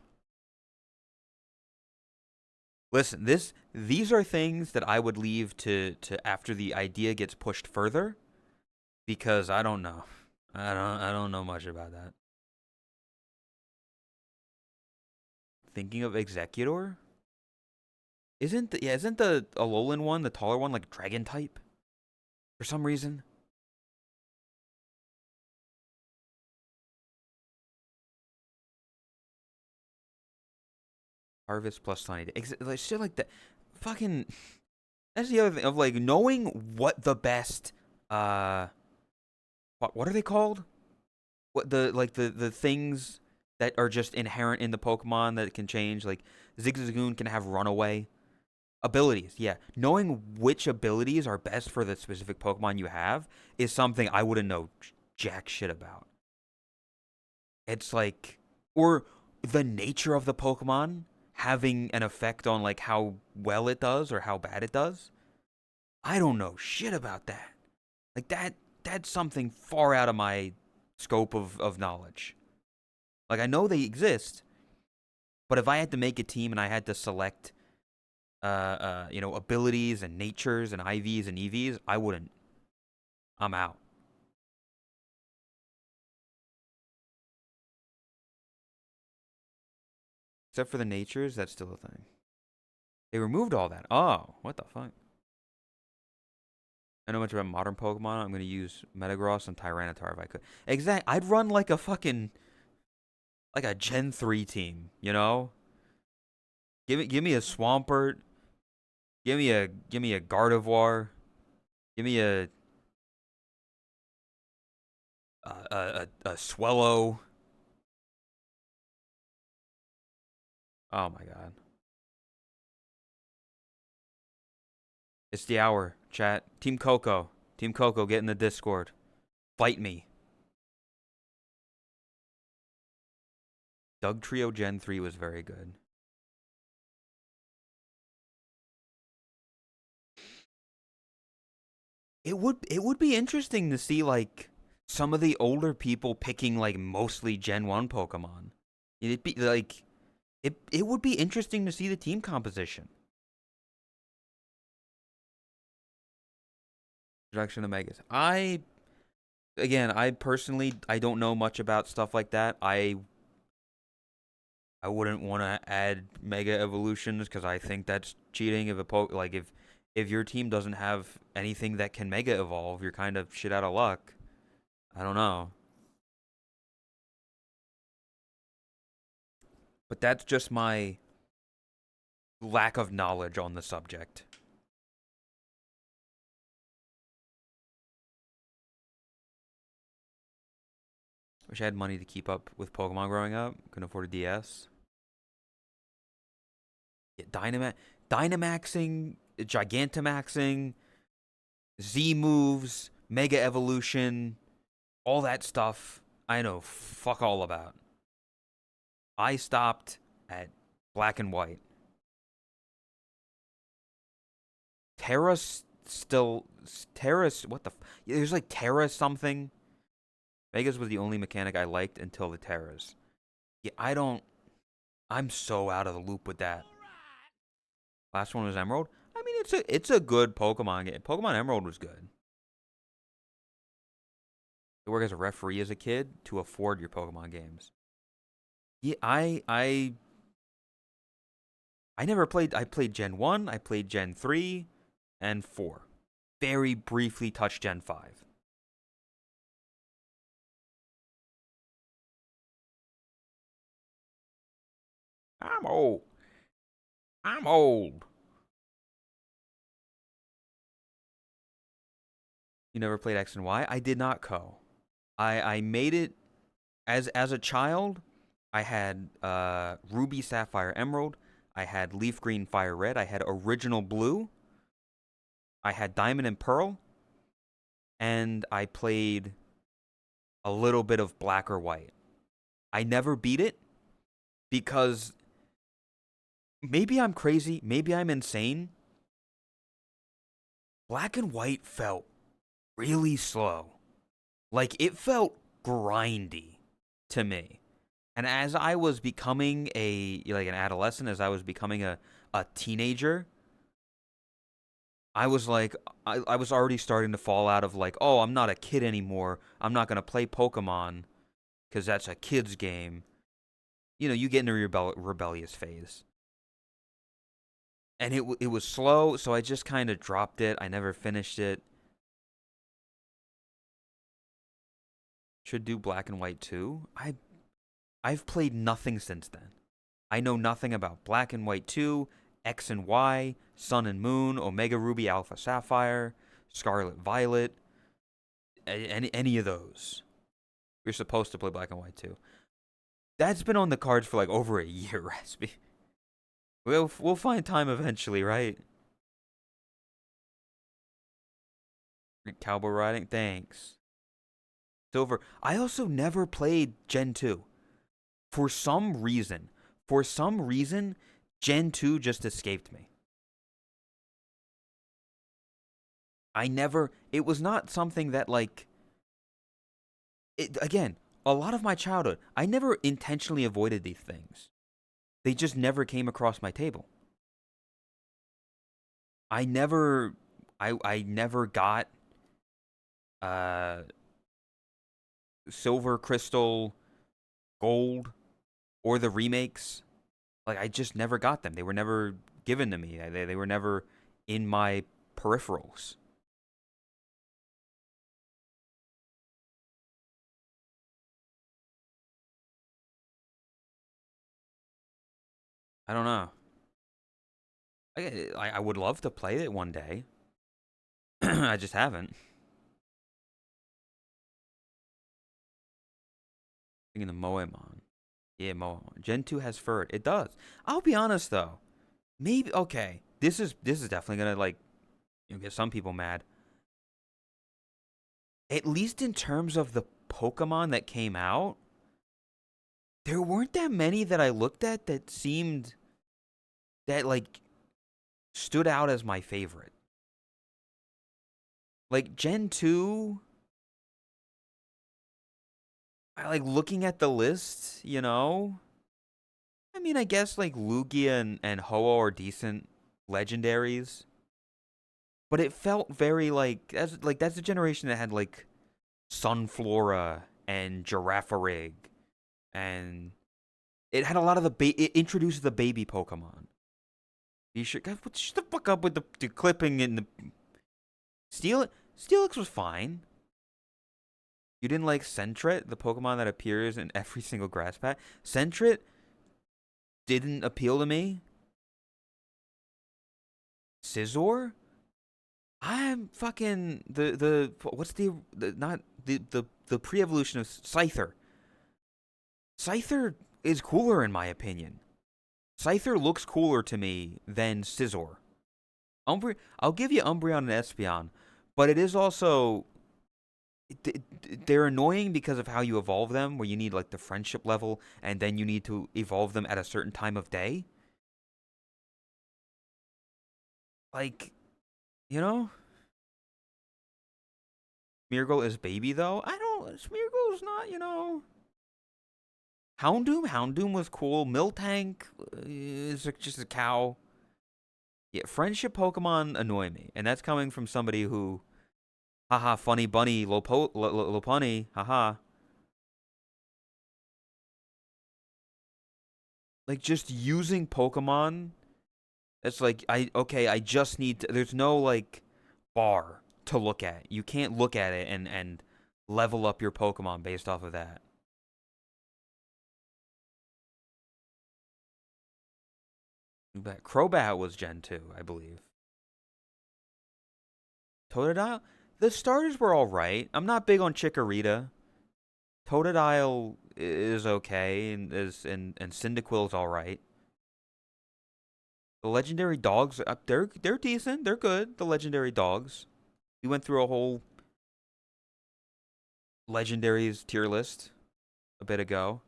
Listen, these are things that I would leave to after the idea gets pushed further, because I don't know. I don't know much about that. Thinking of Executor? Isn't the Alolan one, the taller one, like dragon type? For some reason? Harvest plus Sunny Day. Like shit like that. Fucking that's the other thing of like knowing what the best what are they called? What the things that are just inherent in the Pokemon that can change, like Zigzagoon can have runaway abilities. Yeah, knowing which abilities are best for the specific Pokemon you have is something I wouldn't know jack shit about. It's like, or the nature of the Pokemon having an effect on like how well it does or how bad it does. I don't know shit about that. Like that's something far out of my scope of knowledge. Like I know they exist, but if I had to make a team and I had to select abilities and natures and IVs and EVs, I wouldn't. I'm out. Except for the natures, that's still a thing. They removed all that. Oh, what the fuck? I know much about modern Pokemon. I'm gonna use Metagross and Tyranitar if I could. Exact. I'd run like a fucking like a Gen 3 team, you know? Give me a Swampert. Give me a Gardevoir. Give me a Swellow. Oh my god. It's the hour, chat. Team Coco. Team Coco, get in the Discord. Fight me. Doug Trio Gen 3 was very good. It would be interesting to see like some of the older people picking like mostly Gen 1 Pokemon. It'd be like it would be interesting to see the team composition. Introduction of Megas. I personally I don't know much about stuff like that. I wouldn't want to add Mega Evolutions because I think that's cheating. If your team doesn't have anything that can Mega Evolve, you're kind of shit out of luck. I don't know. But that's just my lack of knowledge on the subject. Wish I had money to keep up with Pokemon growing up. Couldn't afford a DS. Yeah, Dynamaxing, Gigantamaxing, Z moves, Mega Evolution, all that stuff. I know fuck all about. I stopped at black and white. Terra's what the there's like Terra something. Vegas was the only mechanic I liked until the Terras. Yeah, I'm so out of the loop with that. Last one was Emerald. I mean, it's a good Pokemon game. Pokemon Emerald was good. You work as a referee as a kid to afford your Pokemon games. Yeah, I never played. I played Gen 1. I played Gen 3 and 4. Very briefly touched Gen 5. I'm old. I'm old. You never played X and Y? I did not co. I made it as a child. I had Ruby, Sapphire, Emerald. I had Leaf Green, Fire Red. I had Original Blue. I had Diamond and Pearl. And I played a little bit of Black or White. I never beat it because maybe I'm crazy, maybe I'm insane. Black and White felt really slow. Like it felt grindy to me. And as I was becoming an adolescent, as I was becoming a teenager, I was like I was already starting to fall out of like, oh, I'm not a kid anymore. I'm not gonna play Pokemon because that's a kid's game. You know, you get into your rebellious phase. And it was slow, so I just kind of dropped it. I never finished it. Should do Black and White too. I've played nothing since then. I know nothing about Black and White 2, X and Y, Sun and Moon, Omega Ruby, Alpha Sapphire, Scarlet Violet, any of those. You're supposed to play Black and White 2. That's been on the cards for like over a year, Raspy. We'll find time eventually, right? Cowboy riding, thanks. Silver. I also never played Gen 2. For some reason, Gen 2 just escaped me. I never. It was not something that like. Again, a lot of my childhood, I never intentionally avoided these things. They just never came across my table. I never. I never got uh silver, crystal, gold, or the remakes. Like I just never got them. They were never given to me. They were never in my peripherals. I don't know. I would love to play it one day. I just haven't. Thinking the Moemon. Yeah, Moemon. Gen 2 has fur. It does. I'll be honest though. Maybe okay. This is definitely gonna like get some people mad. At least in terms of the Pokemon that came out, there weren't that many that I looked at that seemed that like stood out as my favorite. Like Gen 2, I like looking at the list, you know? I mean, I guess like Lugia and Ho-Oh are decent legendaries, but it felt very that's a generation that had like Sunflora and Girafarig, and it had a lot of it introduced the baby Pokemon. You should shut the fuck up with the clipping and the Steel Steelix was fine. You didn't like Sentret, the Pokemon that appears in every single grass patch. Sentret didn't appeal to me. Scizor? I'm fucking the what's the not the pre-evolution of Scyther. Scyther is cooler in my opinion. Scyther looks cooler to me than Scizor. I'll give you Umbreon and Espeon, but it is also they're annoying because of how you evolve them, where you need like the friendship level, and then you need to evolve them at a certain time of day. Like, you know, Smeargle is baby though. I don't. Smeargle's not. Houndoom was cool. Miltank is just a cow. Yeah, friendship Pokemon annoy me, and that's coming from somebody who, haha, funny bunny, Lopunny, haha. Like just using Pokemon. It's like I just need to, there's no like bar to look at. You can't look at it and level up your Pokemon based off of that. But Crobat was Gen 2, I believe. Totodile? The starters were alright. I'm not big on Chikorita. Totodile is okay and Cyndaquil's alright. The legendary dogs, they're decent. They're good. The legendary dogs. We went through a whole legendaries tier list a bit ago.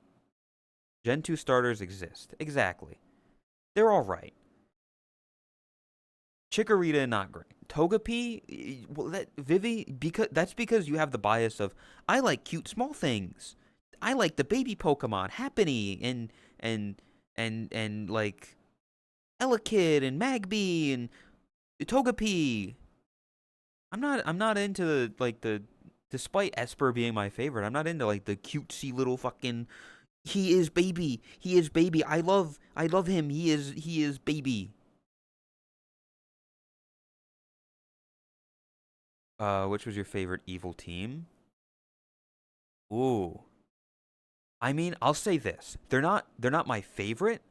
Gen 2 starters exist. Exactly. They're all right. Chikorita, not great. Togepi, well, Vivi, because you have the bias of I like cute small things. I like the baby Pokemon, Happiny and and like Elekid and Magby and Togepi. I'm not into the despite Esper being my favorite. I'm not into like the cutesy little fucking he is baby. He is baby. I love him. He is baby. Which was your favorite evil team? Ooh. I mean, I'll say this. They're not my favorite,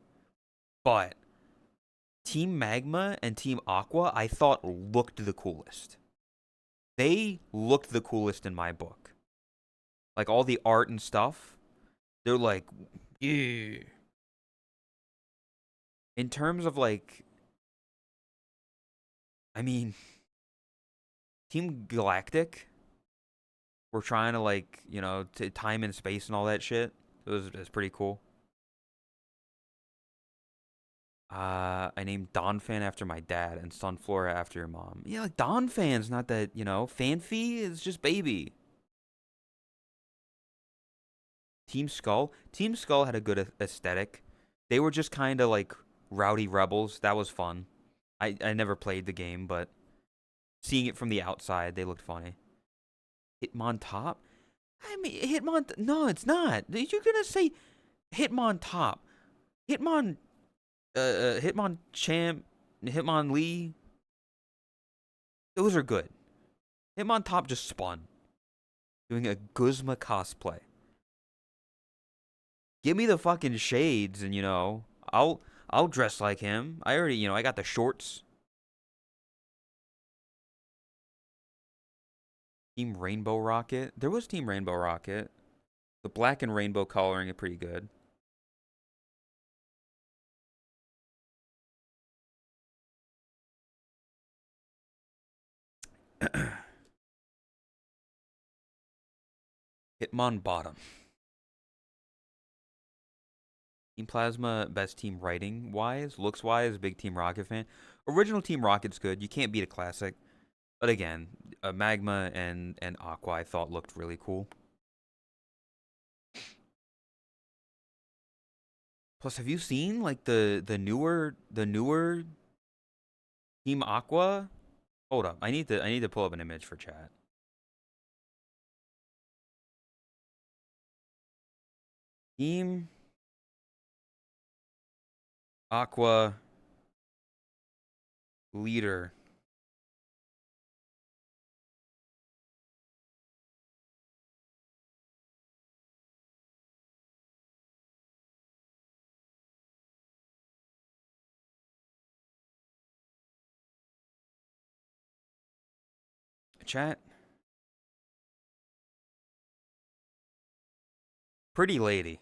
but Team Magma and Team Aqua I thought looked the coolest. They looked the coolest in my book. Like all the art and stuff, they're like yeah. In terms of like I mean, Team Galactic, we're trying to like, to time and space and all that shit. It was pretty cool. I named Donphan after my dad and Sunflora after your mom. Yeah, like Donphan's not that, Fanfi is just baby. Team Skull. Team Skull had a good aesthetic. They were just kind of like rowdy rebels. That was fun. I never played the game, but seeing it from the outside, they looked funny. Hitmontop? I mean, No, it's not. You're gonna say Hitmontop. Hitmon. Hitmonchan. Hitmonlee. Those are good. Hitmontop just spun. Doing a Guzma cosplay. Give me the fucking shades and I'll dress like him. I already, I got the shorts. Team Rainbow Rocket. There was Team Rainbow Rocket. The black and rainbow coloring is pretty good. Hitmon Bottom. Team Plasma, best team writing wise, looks wise, big Team Rocket fan. Original Team Rocket's good. You can't beat a classic. But again, Magma and Aqua I thought looked really cool. Plus, have you seen like the newer Team Aqua? Hold up, I need to pull up an image for chat. Team Aqua leader. Chat. Pretty lady.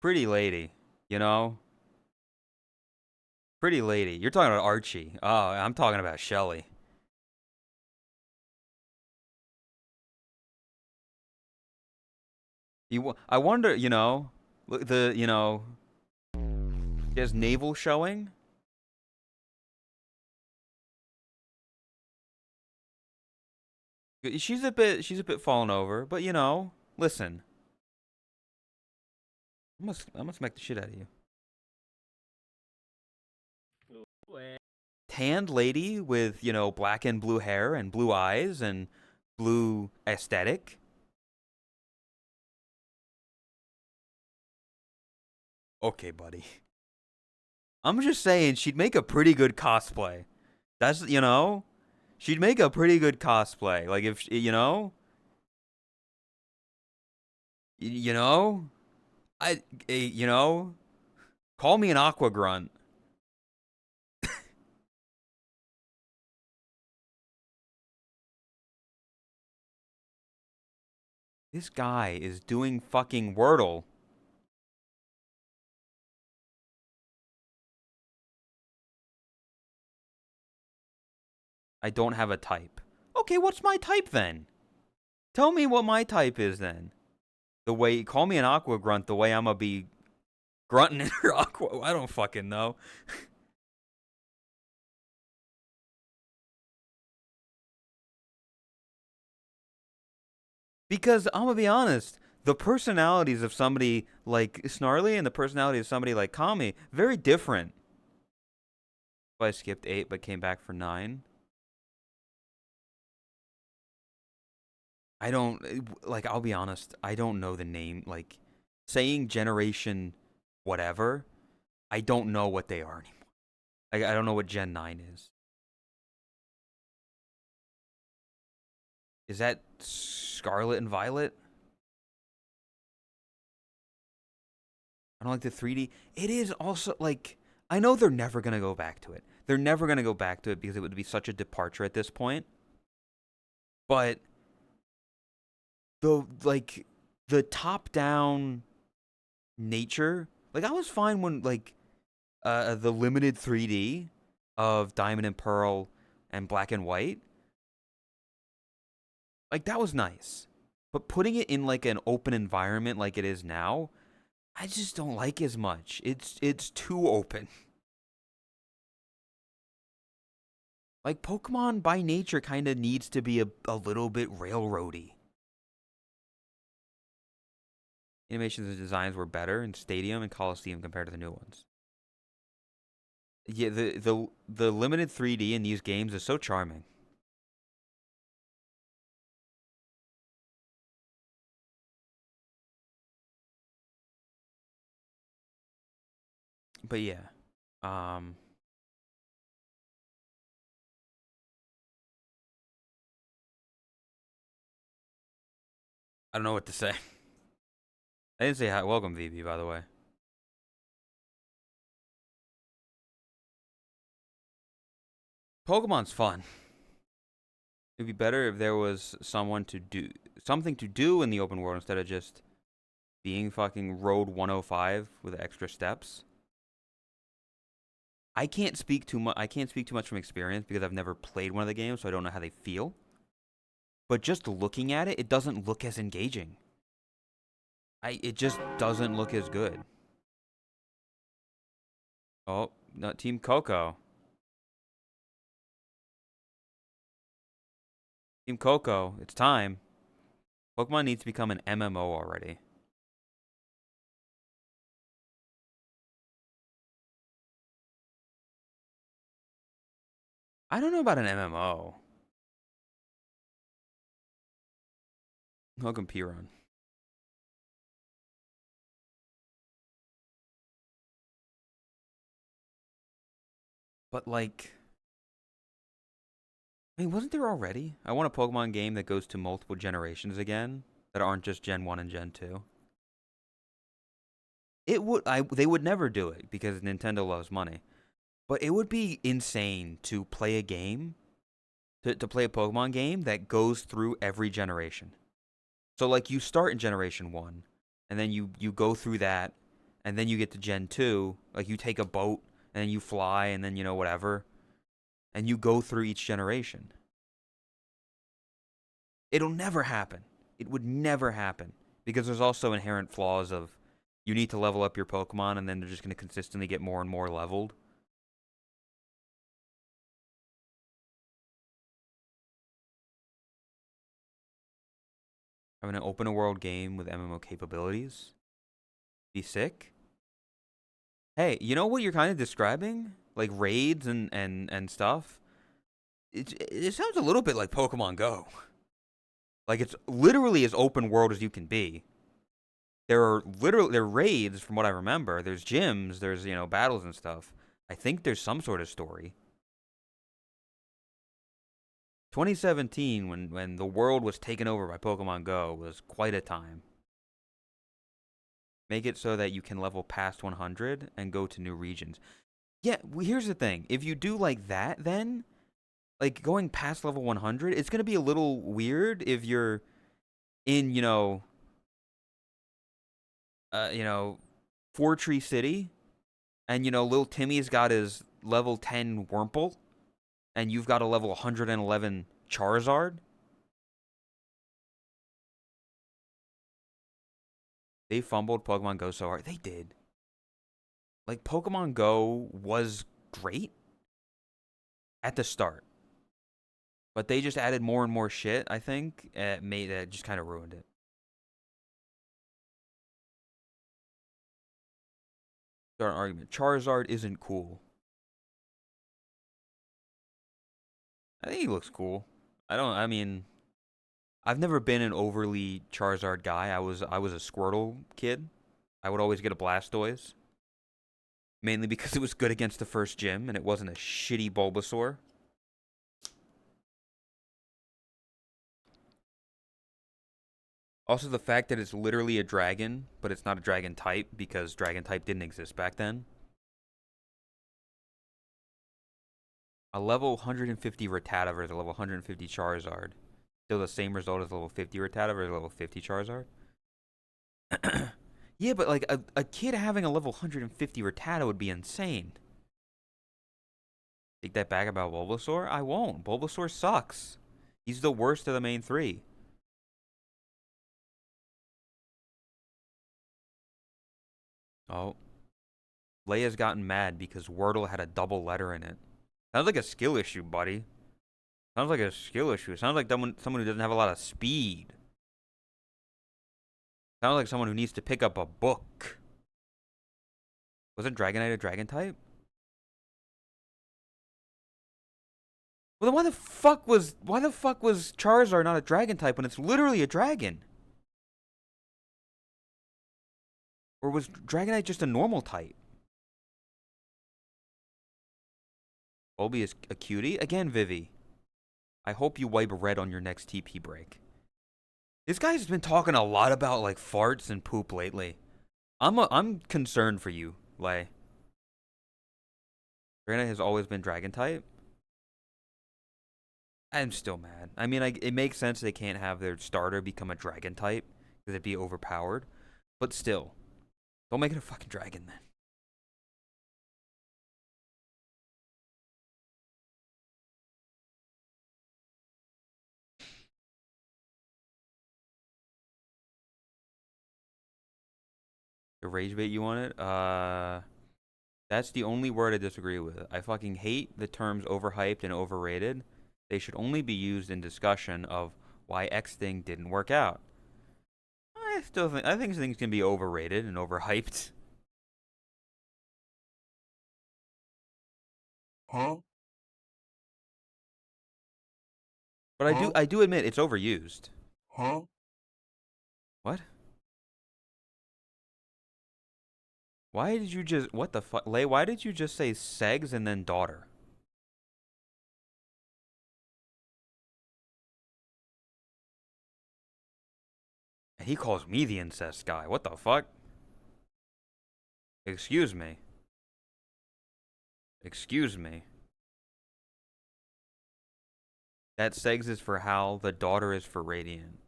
Pretty lady. You know? Pretty lady. You're talking about Archie. Oh, I'm talking about Shelly. I wonder, look, she has navel showing. She's a bit fallen over, but listen, I'm gonna smack the shit out of you. Tanned lady with, black and blue hair and blue eyes and blue aesthetic. Okay, buddy. I'm just saying she'd make a pretty good cosplay. That's, she'd make a pretty good cosplay. Like if, you know, I, call me an aqua grunt. This guy is doing fucking Wordle. I don't have a type. Okay, what's my type then? Tell me what my type is then. Call me an aqua grunt the way I'm gonna be grunting in her aqua. I don't fucking know. Because I'm gonna be honest, the personalities of somebody like Snarly and the personality of somebody like Kami, very different. I skipped 8 but came back for 9. I don't I'll be honest, I don't know the name. Like saying generation whatever, I don't know what they are anymore. I don't know what Gen 9 is. Is that Scarlet and Violet? I don't like the 3D. It is also like I know they're never gonna go back to it. They're never gonna go back to it because it would be such a departure at this point. But the top down nature, like I was fine when the limited 3D of Diamond and Pearl and Black and White, like that was nice. But putting it in like an open environment like it is now, I just don't like as much. It's too open. Like Pokemon by nature kind of needs to be a little bit railroady. Animations and designs were better in Stadium and Coliseum compared to the new ones. Yeah, the limited 3D in these games is so charming. But yeah, um, I don't know what to say. I didn't say hi. Welcome, VB, by the way. Pokemon's fun. It'd be better if there was someone to do something to do in the open world instead of just being fucking Road 105 with extra steps. I can't speak too much. I can't speak too much from experience because I've never played one of the games, so I don't know how they feel. But just looking at it, it doesn't look as engaging. It just doesn't look as good. Oh, not Team Coco. Team Coco, it's time. Pokemon needs to become an MMO already. I don't know about an MMO. Welcome, Piron. But like, I mean, wasn't there already? I want a Pokemon game that goes to multiple generations again that aren't just Gen 1 and Gen 2. They would never do it because Nintendo loves money. But it would be insane to play a game to play a Pokemon game that goes through every generation. So like you start in generation 1 and then you go through that and then you get to Gen 2, like you take a boat and then you fly and then whatever and you go through each generation. It'll never happen. It would never happen because there's also inherent flaws of you need to level up your Pokemon and then they're just going to consistently get more and more leveled. Having an open world game with MMO capabilities. Be sick. Hey, you know what you're kind of describing? Like raids and stuff. It sounds a little bit like Pokemon Go. Like it's literally as open world as you can be. There are raids from what I remember. There's gyms, there's battles and stuff. I think there's some sort of story. 2017 when the world was taken over by Pokemon Go was quite a time. Make it so that you can level past 100 and go to new regions. Yeah, here's the thing. If you do like that, then like going past level 100, it's gonna be a little weird if you're in uh, you know, Fortree City, and little Timmy's got his level 10 Wurmple, and you've got a level 111 Charizard. They fumbled Pokemon Go so hard. They did. Like Pokemon Go was great at the start, but they just added more and more shit. I think it made that just kind of ruined it. Start an argument. Charizard isn't cool. I think he looks cool. I don't. I mean, I've never been an overly Charizard guy. I was a Squirtle kid. I would always get a Blastoise, mainly because it was good against the first gym and it wasn't a shitty Bulbasaur. Also, the fact that it's literally a dragon, but it's not a dragon type because dragon type didn't exist back then. A level 150 Rattata versus a level 150 Charizard. Still the same result as level 50 Rattata versus level 50 Charizard. Yeah, but like a kid having a level 150 Rattata would be insane. Take that back about Bulbasaur? I won't. Bulbasaur sucks. He's the worst of the main three. Oh, Leia's gotten mad because Wordle had a double letter in it. Sounds like a skill issue, buddy. Sounds like a skill issue. Sounds like someone who doesn't have a lot of speed. Sounds like someone who needs to pick up a book. Wasn't Dragonite a dragon type? Well, then why the fuck was Charizard not a dragon type when it's literally a dragon? Or was Dragonite just a normal type? Volby is a cutie? Again, Vivi. I hope you wipe red on your next TP break. This guy's been talking a lot about like farts and poop lately. I'm concerned for you, Lay. Dragonite has always been dragon type. I'm still mad. I mean, it makes sense they can't have their starter become a dragon type because it'd be overpowered. But still, don't make it a fucking dragon then. The rage bait you want it? That's the only word I disagree with. I fucking hate the terms overhyped and overrated. They should only be used in discussion of why X thing didn't work out. I think things can be overrated and overhyped. Huh? But Huh? I do admit it's overused. Huh? What? Why did you just what the fuck, Lay? Why did you just say segs and then daughter? He calls me the incest guy. What the fuck? Excuse me. Excuse me. That segs is for Hal. The daughter is for Radiant.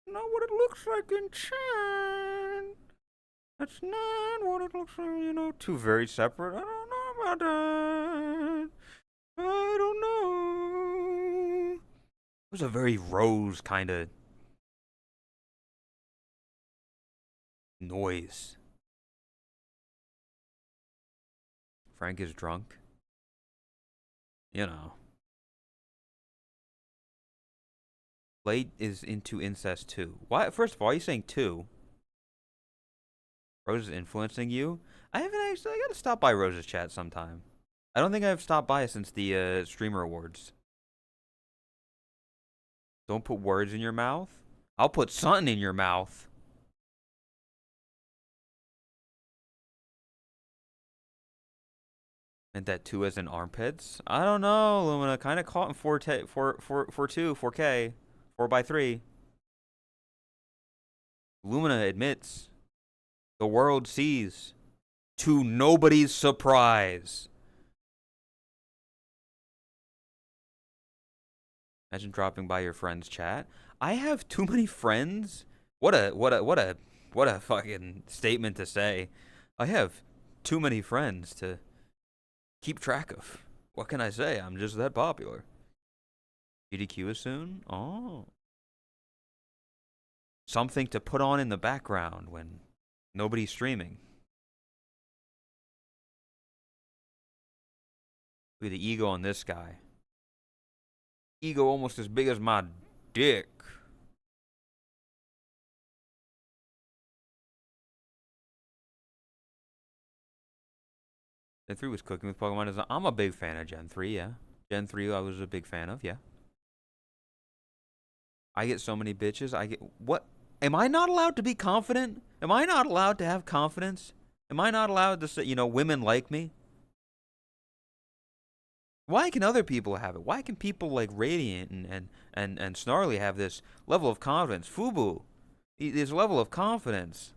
Not what it looks like in chat. That's not what it looks like. You know, two very separate. I don't know about that. I don't know. It was a very Rose kind of noise. Frank is drunk. You know. Blade is into incest too. Why? First of all, why are you saying two? Rose is influencing you? I haven't actually. I gotta stop by Rose's chat sometime. I don't think I've stopped by since the streamer awards. Don't put words in your mouth. I'll put something in your mouth. And that two as in armpits? I don't know, Lumina. Kind of caught in 4K, 4x3. Lumina admits the world sees, to nobody's surprise. Imagine dropping by your friend's chat. I have too many friends. What a fucking statement to say. I have too many friends to keep track of. What can I say? I'm just that popular. GDQ is soon? Oh. Something to put on in the background when nobody's streaming. Look at the ego on this guy. Ego almost as big as my dick. Gen 3 was cooking with Pokemon design. I'm a big fan of Gen 3, yeah. Gen 3 I was a big fan of, yeah. I get so many bitches. What? Am I not allowed to be confident? Am I not allowed to have confidence? Am I not allowed to say, women like me? Why can other people have it? Why can people like Radiant and Snarly have this level of confidence? Fubu, this level of confidence.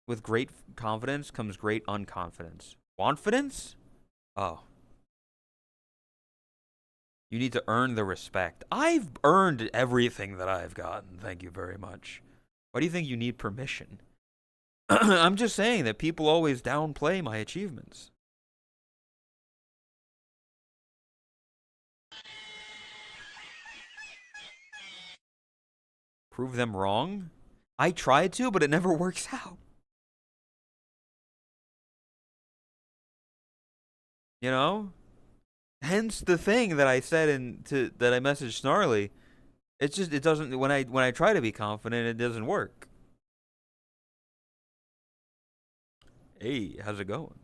With great confidence comes great unconfidence. Confidence? Oh. You need to earn the respect. I've earned everything that I've gotten. Thank you very much. Why do you think you need permission? I'm just saying that people always downplay my achievements. Prove them wrong? I tried to, but it never works out. You know? Hence the thing that I said that I messaged Snarly. It's just it doesn't when I try to be confident, it doesn't work. Hey, how's it going?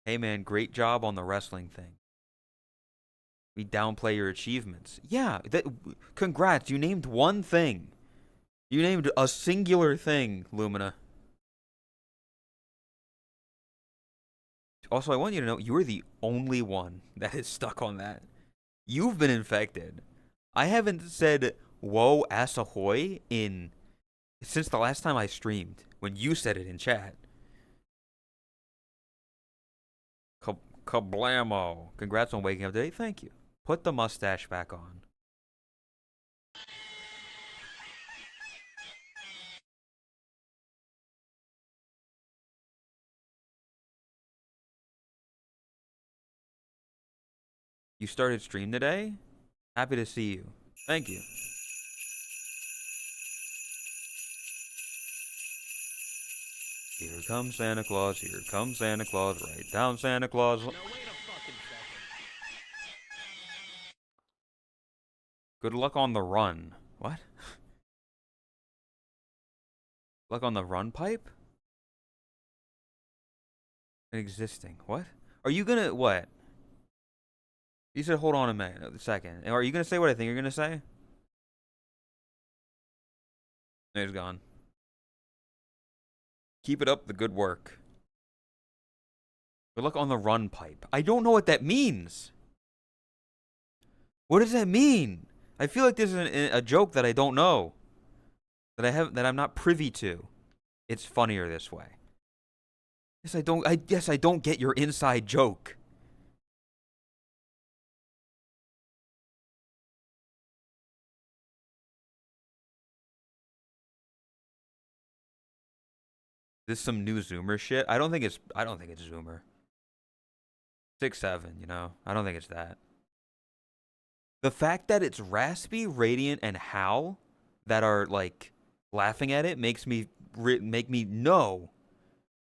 Hey man, great job on the wrestling thing. We downplay your achievements. Yeah, congrats, you named one thing. You named a singular thing, Lumina. Also, I want you to know you are the only one that is stuck on that. You've been infected. I haven't said whoa ass ahoy in since the last time I streamed when you said it in chat. Kablamo. Congrats on waking up today. Thank you. Put the mustache back on. You started stream today? Happy to see you. Thank you. Here comes Santa Claus, here comes Santa Claus, right down Santa Claus. No, wait a fucking second. Good luck on the run. What? Luck on the run pipe? Existing. What? Are you gonna, what? You said hold on a second. Are you gonna say what I think you're gonna say? He's gone. Keep it up, the good work. Good luck on the run pipe. I don't know what that means. What does that mean? I feel like this is a joke that I don't know. That I'm not privy to. It's funnier this way. Yes, I don't get your inside joke. This some new Zoomer shit? I don't think it's Zoomer. 6'7", you know? I don't think it's that. The fact that it's Raspy, Radiant, and Hal that are like laughing at it makes me know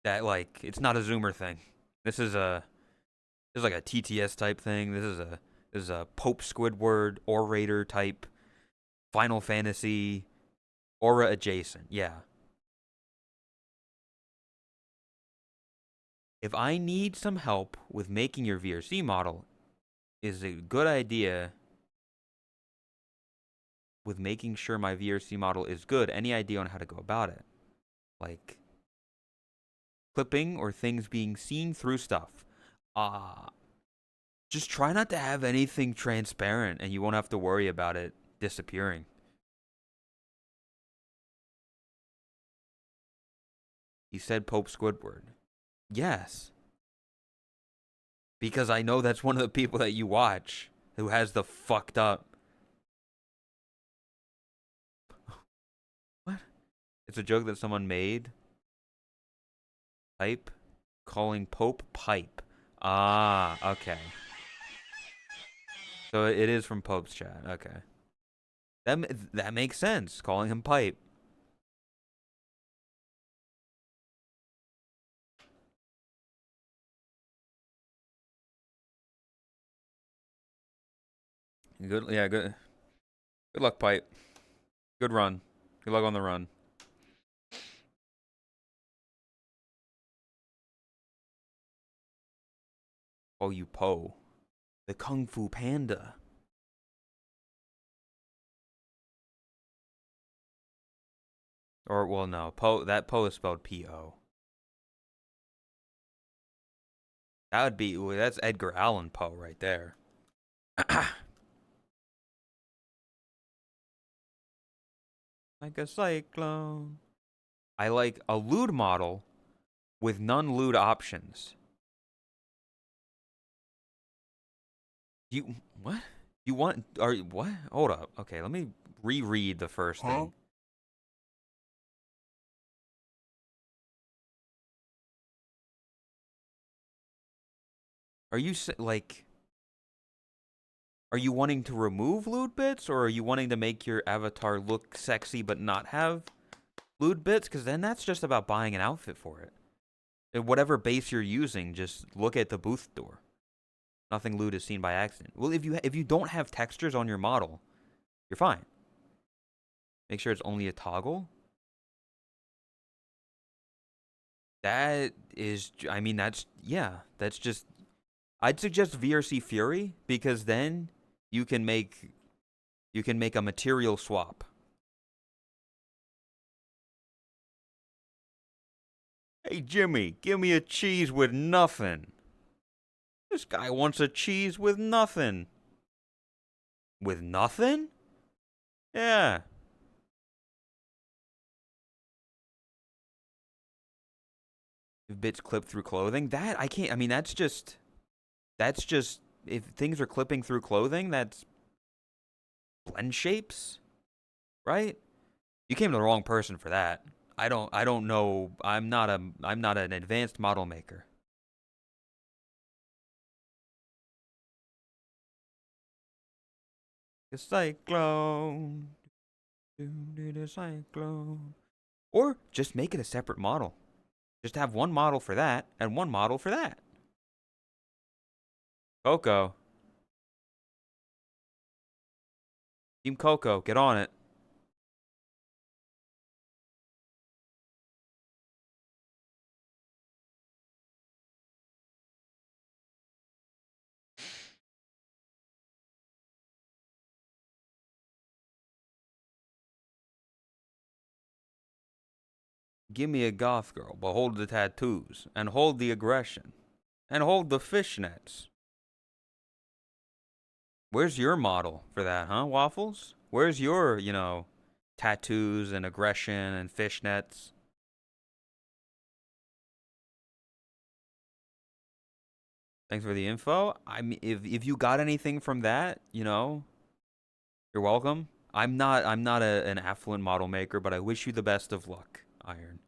that like it's not a Zoomer thing. This is like a TTS type thing. This is a Pope Squidward orator type Final Fantasy aura adjacent. Yeah. If I need some help with making your VRC model, is a good idea with making sure my VRC model is good. Any idea on how to go about it? Like clipping or things being seen through stuff. Just try not to have anything transparent and you won't have to worry about it disappearing. He said Pope Squidward. Yes. Because I know that's one of the people that you watch who has the fucked up. What? It's a joke that someone made. Pipe? Calling Pope Pipe. Ah, okay. So it is from Pope's chat. Okay. That makes sense. Calling him Pipe. Good, yeah, good. Good luck, Pipe. Good run. Good luck on the run. Oh, you Po. The Kung Fu Panda. Or, well, no. That Po is spelled P-O. That would be, ooh, that's Edgar Allan Poe right there. Like a cyclone. I like a lewd model with non-lewd options. What? What? Hold up. Okay, let me reread the first thing. Are you, like, Are you wanting to remove lewd bits, or are you wanting to make your avatar look sexy but not have lewd bits? Because then that's just about buying an outfit for it. And whatever base you're using, just look at the booth door. Nothing lewd is seen by accident. Well, if you don't have textures on your model, you're fine. Make sure it's only a toggle. That is, I mean, that's just. I'd suggest VRC Fury because then you can make a material swap. Hey Jimmy, give me a cheese with nothing. This guy wants a cheese with nothing. With nothing? Yeah. If bits clip through clothing, that I can't. I mean, that's just if things are clipping through clothing, that's blend shapes, right? You came to the wrong person for that. I don't know. I'm not an advanced model maker. A cyclone. A cyclone. Or just make it a separate model. Just have one model for that and one model for that. Coco. Team Coco, get on it. Give me a goth girl, but hold the tattoos, and hold the aggression, and hold the fishnets. Where's your model for that, huh, Waffles? Where's your, tattoos and aggression and fishnets? Thanks for the info. I mean, if you got anything from that, you're welcome. I'm not an affluent model maker, but I wish you the best of luck, Iron.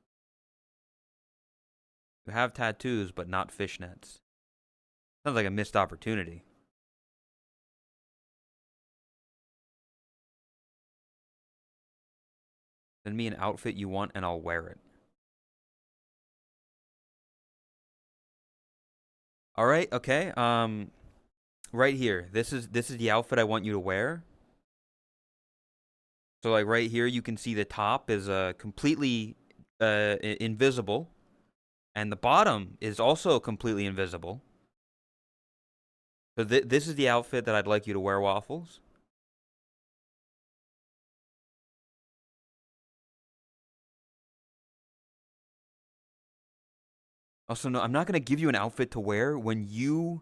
You have tattoos, but not fishnets. Sounds like a missed opportunity. Send me an outfit you want and I'll wear it. All right, okay. Right here. This is the outfit I want you to wear. So like right here you can see the top is completely invisible and the bottom is also completely invisible. So this is the outfit that I'd like you to wear, Waffles. Also, no, I'm not gonna give you an outfit to wear when you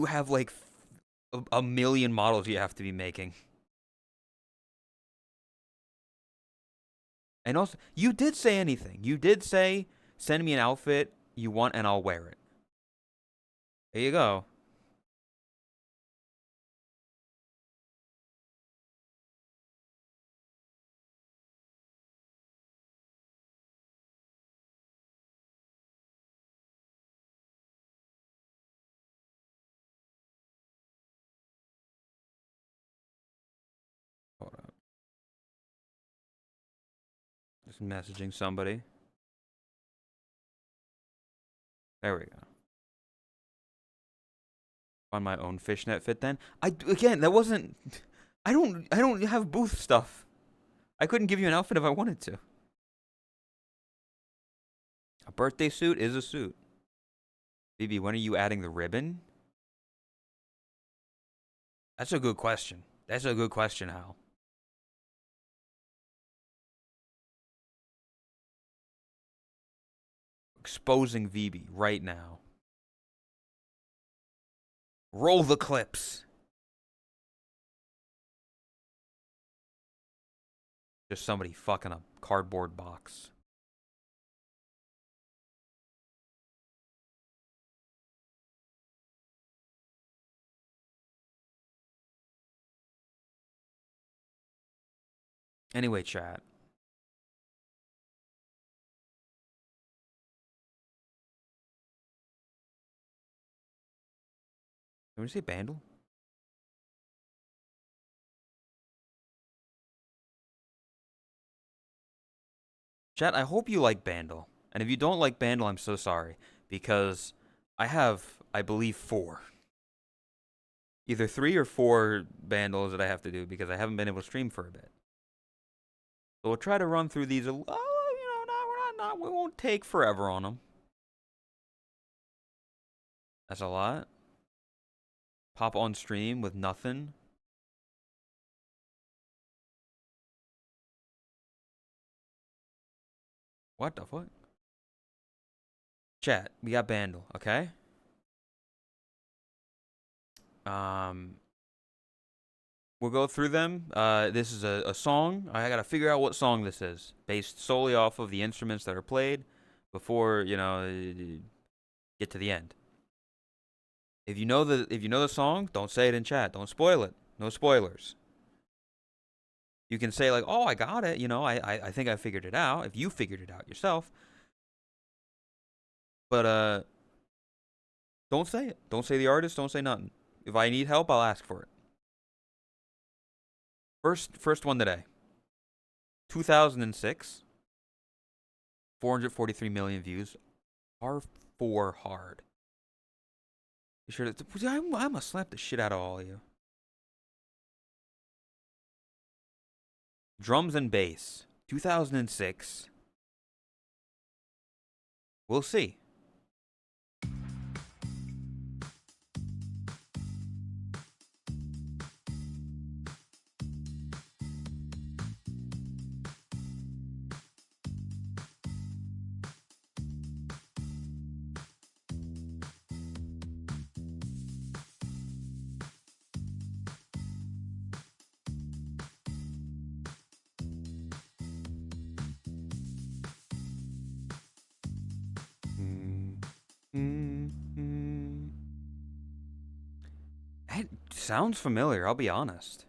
have like a million models you have to be making. And also, you did say anything. You did say send me an outfit you want and I'll wear it. There you go. Hold up. Just messaging somebody. There we go. On my own fishnet fit then. Again, that wasn't I don't have booth stuff. I couldn't give you an outfit if I wanted to. A birthday suit is a suit. Phoebe, when are you adding the ribbon? That's a good question. That's a good question, Hal. Exposing VB right now. Roll the clips. Just somebody fucking a cardboard box. Anyway, chat. Can we say Bandle? Chat, I hope you like Bandle. And if you don't like Bandle, I'm so sorry. Because I have, I believe, 4. Either 3 or 4 Bandles that I have to do because I haven't been able to stream for a bit. So we'll try to run through these. We won't take forever on them. That's a lot. Pop on stream with nothing. What the fuck? Chat, we got Bandle, okay? We'll go through them. This is a song. I gotta figure out what song this is, based solely off of the instruments that are played before, get to the end. If you know the song, don't say it in chat. Don't spoil it. No spoilers. You can say like, "Oh, I got it." I think I figured it out. If you figured it out yourself, but don't say it. Don't say the artist. Don't say nothing. If I need help, I'll ask for it. First one today. 2006. 443 million views. R4 hard. You sure? I must slap the shit out of all of you. Drums and bass. 2006. We'll see. It sounds familiar, I'll be honest.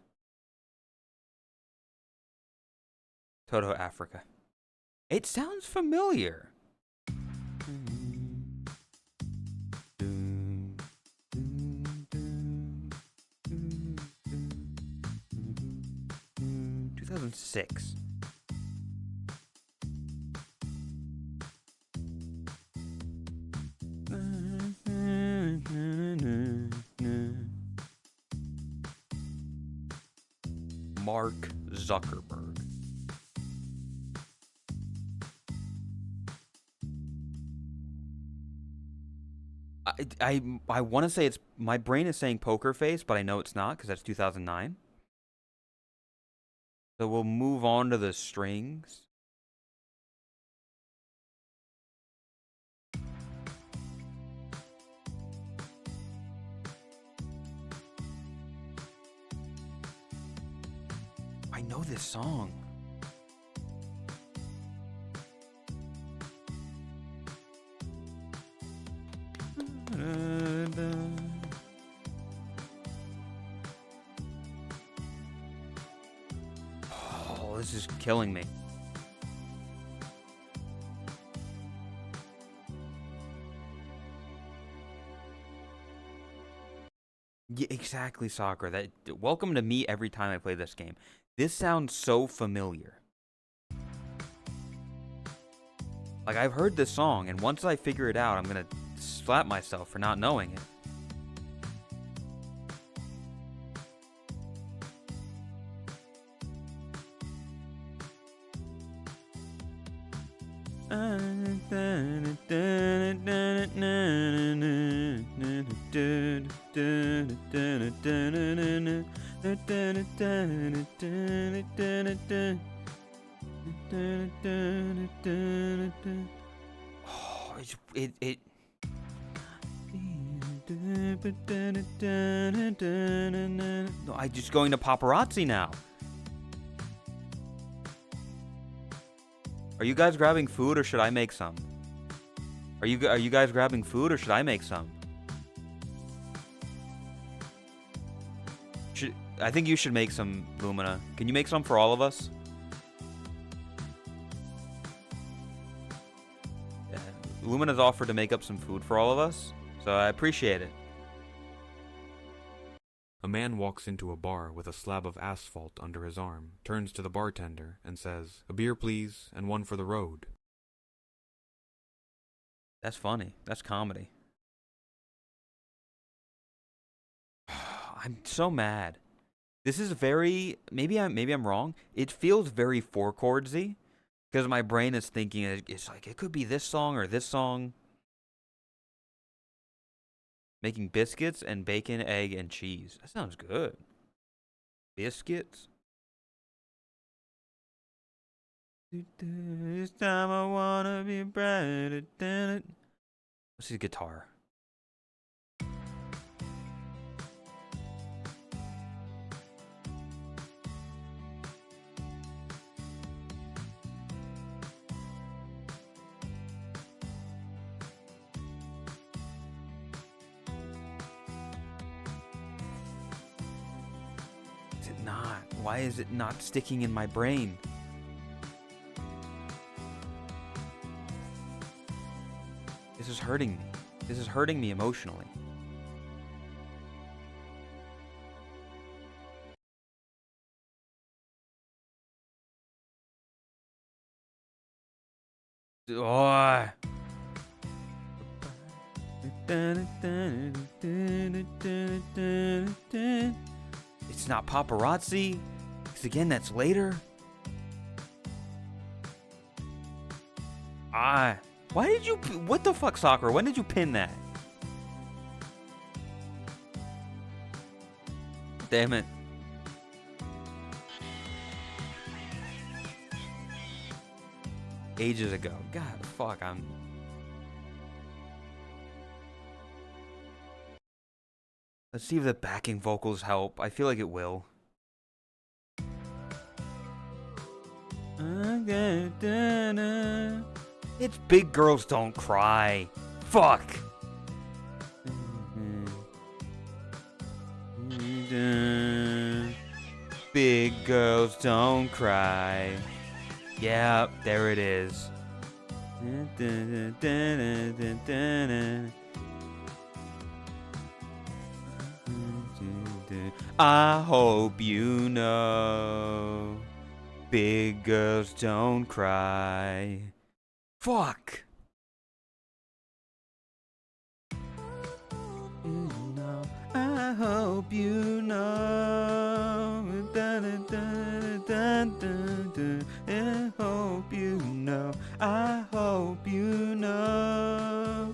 Toto Africa. It sounds familiar. 2006. Mark Zuckerberg. I want to say it's, my brain is saying Poker Face, but I know it's not because that's 2009. So we'll move on to the strings. I know this song. Oh, this is killing me. Yeah, exactly, Soccer. That welcome to me every time I play this game. This sounds so familiar. Like, I've heard this song, and once I figure it out, I'm gonna slap myself for not knowing it. Oh, it. No, I'm just going to paparazzi now. Are you guys grabbing food or should I make some? Are you guys grabbing food or should I make some? I think you should make some, Lumina. Can you make some for all of us? Yeah. Lumina's offered to make up some food for all of us, so I appreciate it. A man walks into a bar with a slab of asphalt under his arm, turns to the bartender, and says, "A beer, please, and one for the road." That's funny. That's comedy. I'm so mad. This is very maybe I'm wrong. It feels very four chordsy because my brain is thinking it's like it could be this song or this song. Making biscuits and bacon, egg, and cheese. That sounds good. Biscuits. This time I wanna be brighter than it. What's his guitar? Is it not? Why is it not sticking in my brain? This is hurting me. This is hurting me emotionally. Oh. It's not paparazzi. Because again, that's later. Why did you... What the fuck, Sakura? When did you pin that? Damn it. Ages ago. God, fuck, Let's see if the backing vocals help. I feel like it will. It's Big Girls Don't Cry. Fuck. Big Girls Don't Cry. Yeah, there it is. I hope you know, big girls don't cry. Fuck. I hope you know. I hope you know. I hope you know.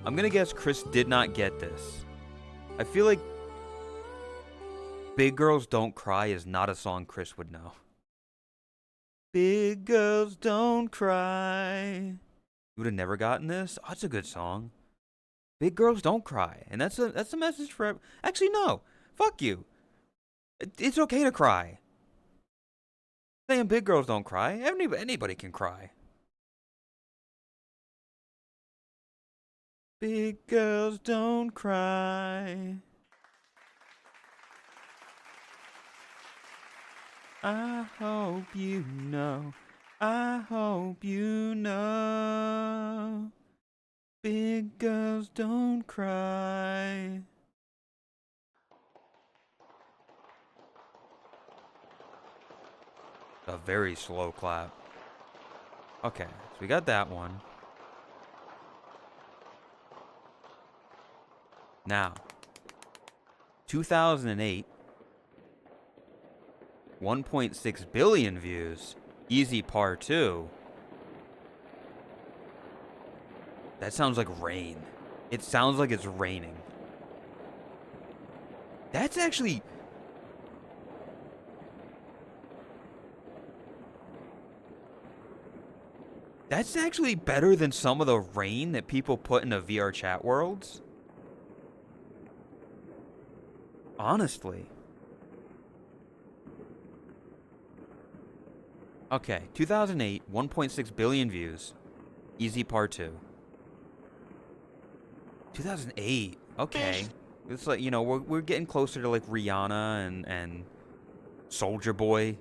I'm gonna guess Chris did not get this. I feel like Big Girls Don't Cry is not a song Chris would know. Big Girls Don't Cry. You would have never gotten this? Oh, that's a good song. Big Girls Don't Cry. And that's a message for... Actually, no. Fuck you. It's okay to cry. Saying big girls don't cry. Anybody can cry. Big girls don't cry. I hope you know. I hope you know. Big girls don't cry. A very slow clap. Okay, so we got that one. Now, 2008, 1.6 billion views. Easy Part 2. That sounds like rain. It sounds like it's raining. That's actually... That's actually better than some of the rain that people put into VR chat worlds. Honestly. Okay, 2008, 1.6 billion views. Easy Part 2. 2008, okay. It's like, you know, we're getting closer to like Rihanna and Soldier Boy.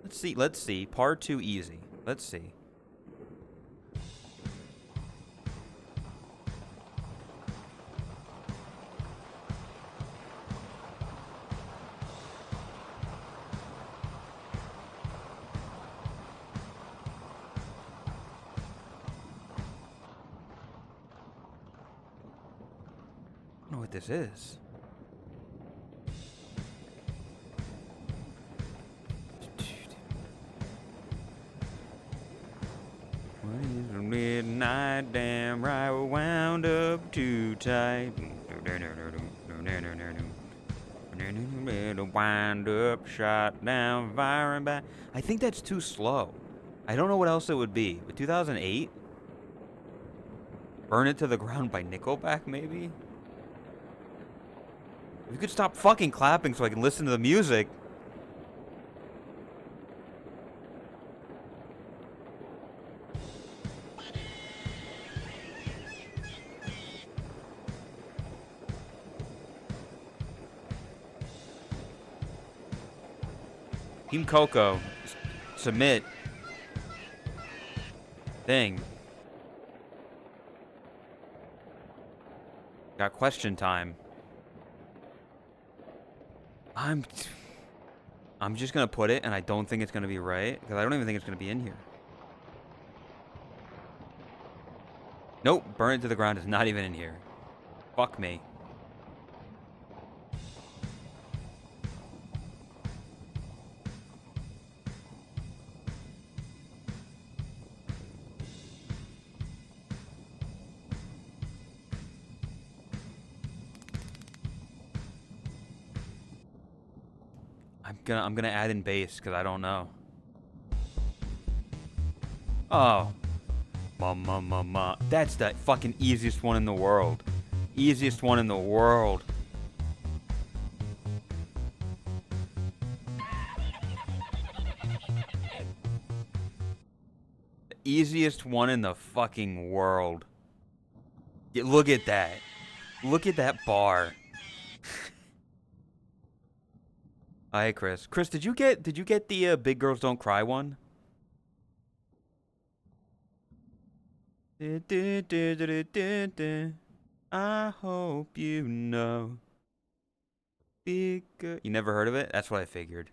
Let's see. Part 2 easy. Let's see. I don't know what this is. Midnight, damn right, we're wound up too tight. Wind up, shot down, firing back. I think that's too slow. I don't know what else it would be. But 2008? Burn It to the Ground by Nickelback, maybe? If you could stop fucking clapping so I can listen to the music. Team Coco. Submit. Thing. Got question time. I'm just gonna put it, and I don't think it's gonna be right, because I don't even think it's gonna be in here. Nope, Burn It to the Ground is not even in here. Fuck me. I'm gonna add in bass because I don't know. Oh, ma. That's the fucking easiest one in the world. Easiest one in the world. The easiest one in the fucking world. Yeah, look at that. Look at that bar. Hi, Chris. Chris, did you get the Big Girls Don't Cry one? I hope you know. Big girl. You never heard of it? That's what I figured.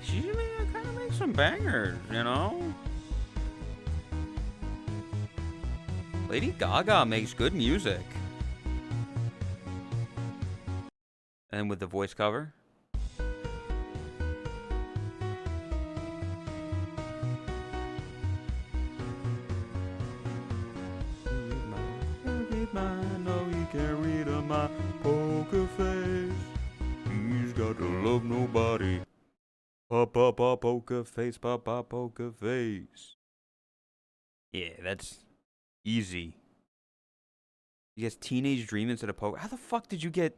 She kind of makes some bangers, you know? Lady Gaga makes good music. And with the voice cover. No, you can't read on my poker face. He's got to love nobody. Poker face, poker face. Yeah, that's easy. You guess Teenage Dream instead of poker. How the fuck did you get?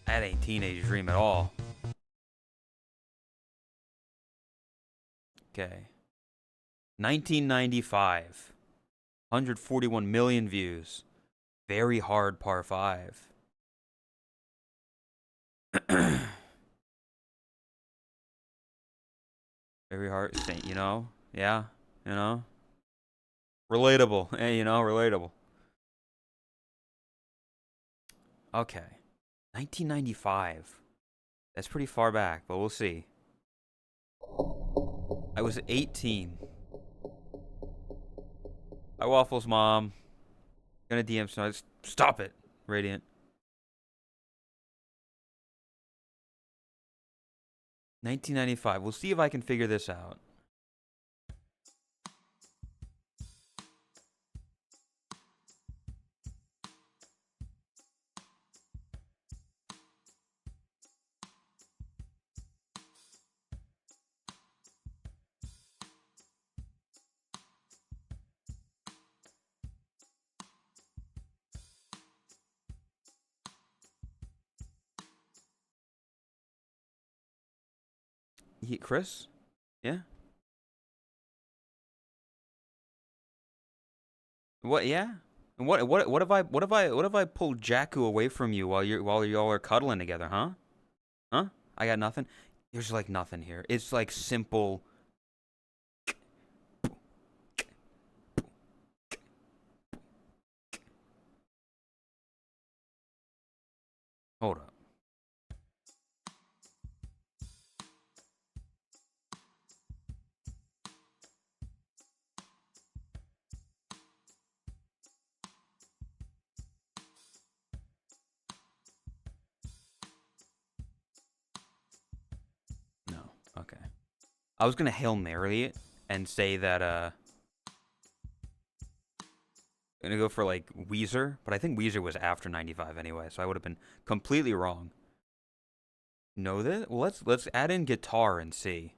That ain't Teenage Dream at all. Okay. 1995. 141 million views. Very hard par 5. Very hard, you know? Yeah, you know? Relatable. You know, relatable. Okay. 1995. That's pretty far back, but we'll see. I was 18. Hi, Waffles Mom. Gonna DM Snow. Stop it, Radiant. 1995. We'll see if I can figure this out. Chris? Yeah? What, yeah? And what if I pulled Jakku away from you while y'all are cuddling together, huh? Huh? I got nothing. There's like nothing here. It's like simple. Hold up. No. Okay. I was gonna Hail Mary it and say that gonna go for like Weezer, but I think Weezer was after 95 anyway, so I would have been completely wrong. Know this? Well, let's add in guitar and see.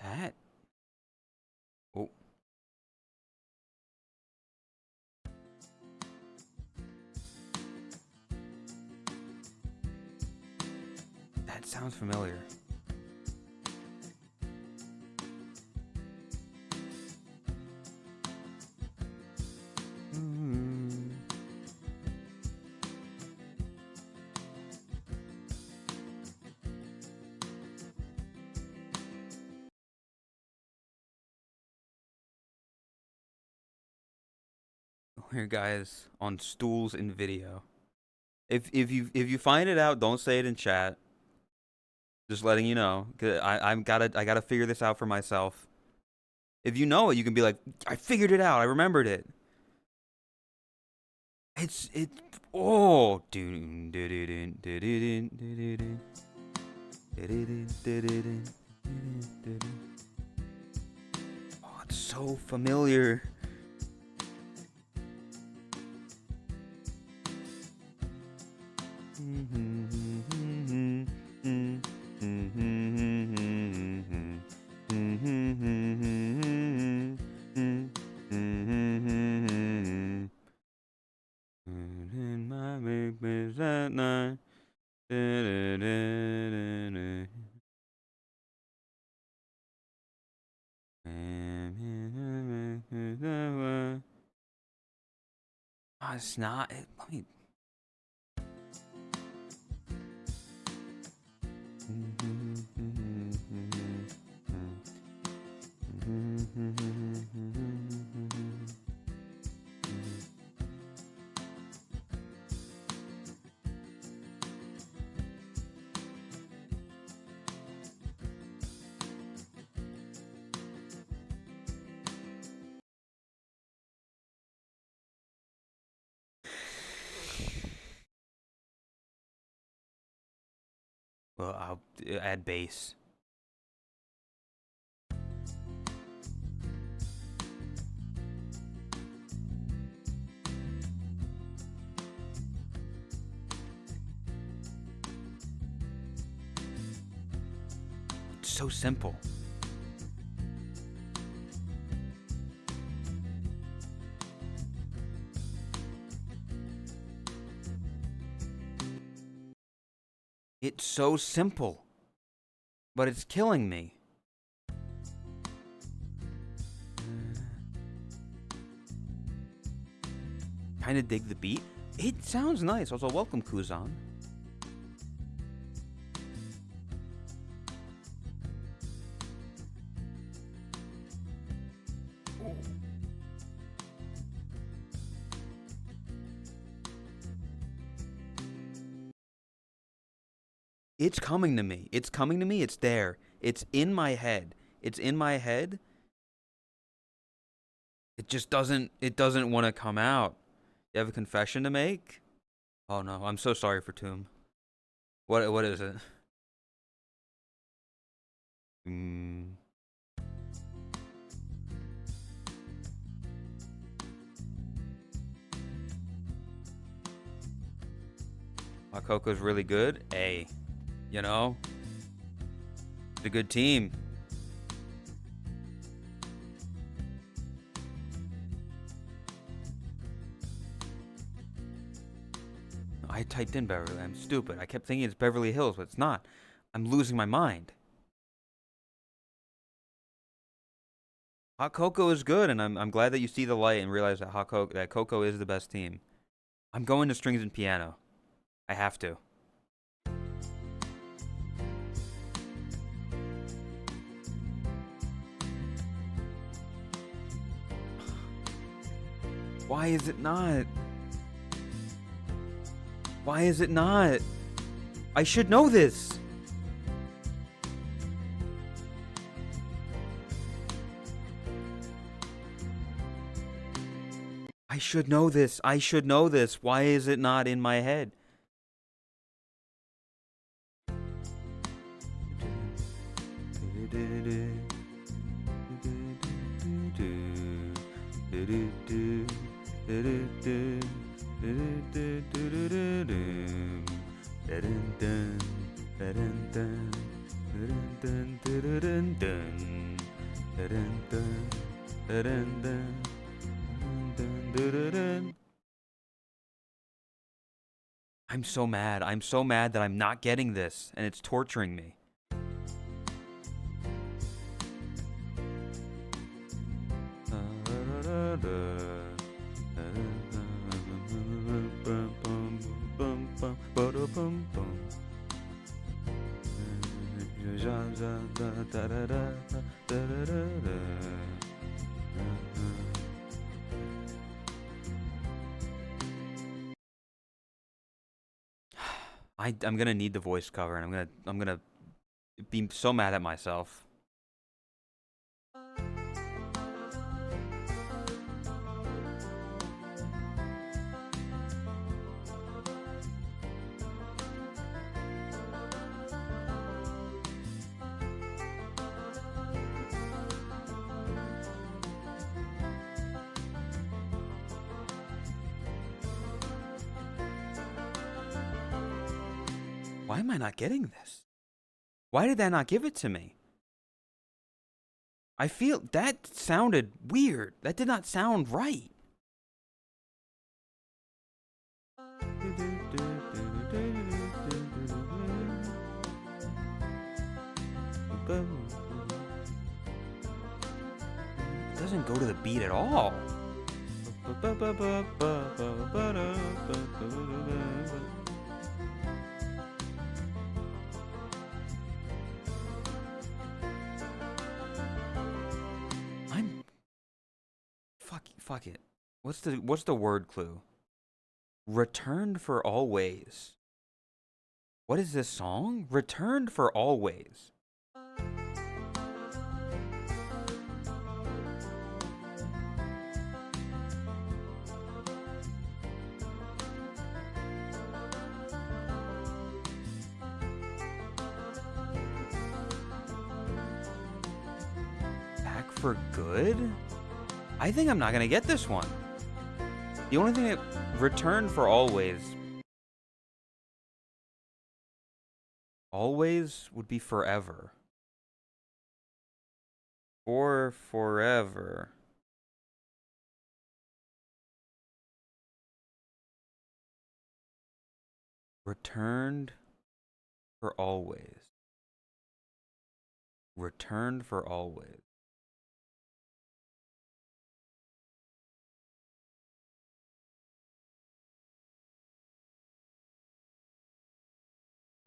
That. Oh. That sounds familiar. Mm. Here, guys, on stools in video. If you find it out, don't say it in chat. Just letting you know. 'Cause I gotta figure this out for myself. If you know it, you can be like, I figured it out. I remembered it. It. Oh, oh, it's so familiar. Oh, it's not. Let me. Well, I'll add bass. It's so simple. It's so simple. But it's killing me. Kind of dig the beat. It sounds nice. Also, welcome, Kuzan. It's coming to me. It's coming to me. It's there. It's in my head. It's in my head. It just doesn't. It doesn't want to come out. You have a confession to make? Oh no, I'm so sorry for Tomb. What is it? Coco's really good. A, you know, it's a good team. I typed in Beverly. I'm stupid. I kept thinking it's Beverly Hills, but it's not. I'm losing my mind. Hot Cocoa is good, and I'm glad that you see the light and realize that Cocoa is the best team. I'm going to strings and piano. I have to. Why is it not? Why is it not? I should know this. I should know this. I should know this. Why is it not in my head? I'm so mad. I'm so mad that I'm not getting this, and it's torturing me. I'm gonna need the voice cover, and I'm gonna be so mad at myself. Why am I not getting this? Why did that not give it to me? I feel that sounded weird. That did not sound right. It doesn't go to the beat at all. Fuck it. What's the word clue? Returned for always. What is this song? Returned for always. Back for good? I think I'm not gonna get this one. The only thing that returned for always. Always would be forever. Or forever. Returned for always. Returned for always.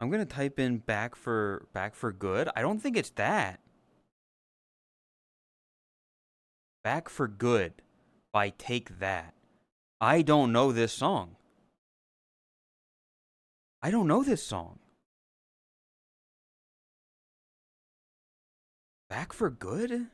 I'm gonna type in back for good. I don't think it's that. Back for Good by Take That. I don't know this song. I don't know this song. Back for Good?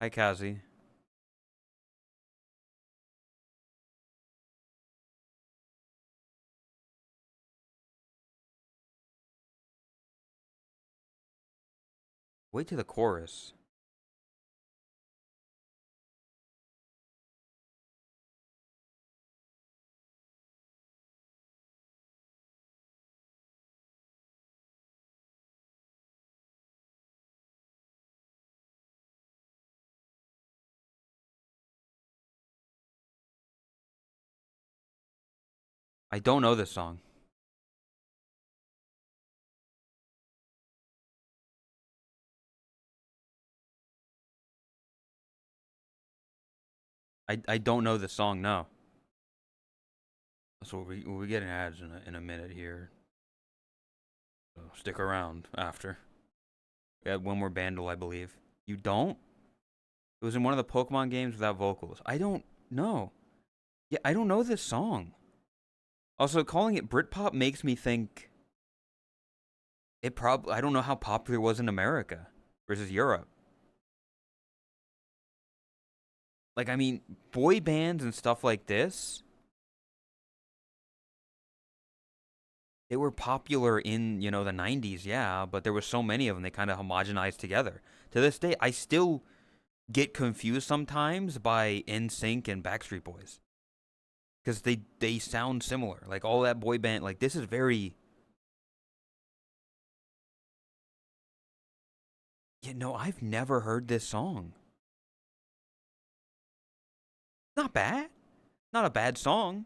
Hi, Kazi. Wait to the chorus. I don't know this song. I don't know this song, no. So we'll be getting ads in a minute here. So stick around after. We had one more Bandle, I believe. You don't? It was in one of the Pokemon games without vocals. I don't know. Yeah, I don't know this song. Also, calling it Britpop makes me think it probably. I don't know how popular it was in America versus Europe. Like, I mean, boy bands and stuff like this, they were popular in, the 90s, yeah, but there were so many of them, they kind of homogenized together. To this day, I still get confused sometimes by NSYNC and Backstreet Boys. Because they sound similar. Like, all that boy band, like, this is very... Yeah, no, I've never heard this song. Not bad. Not a bad song.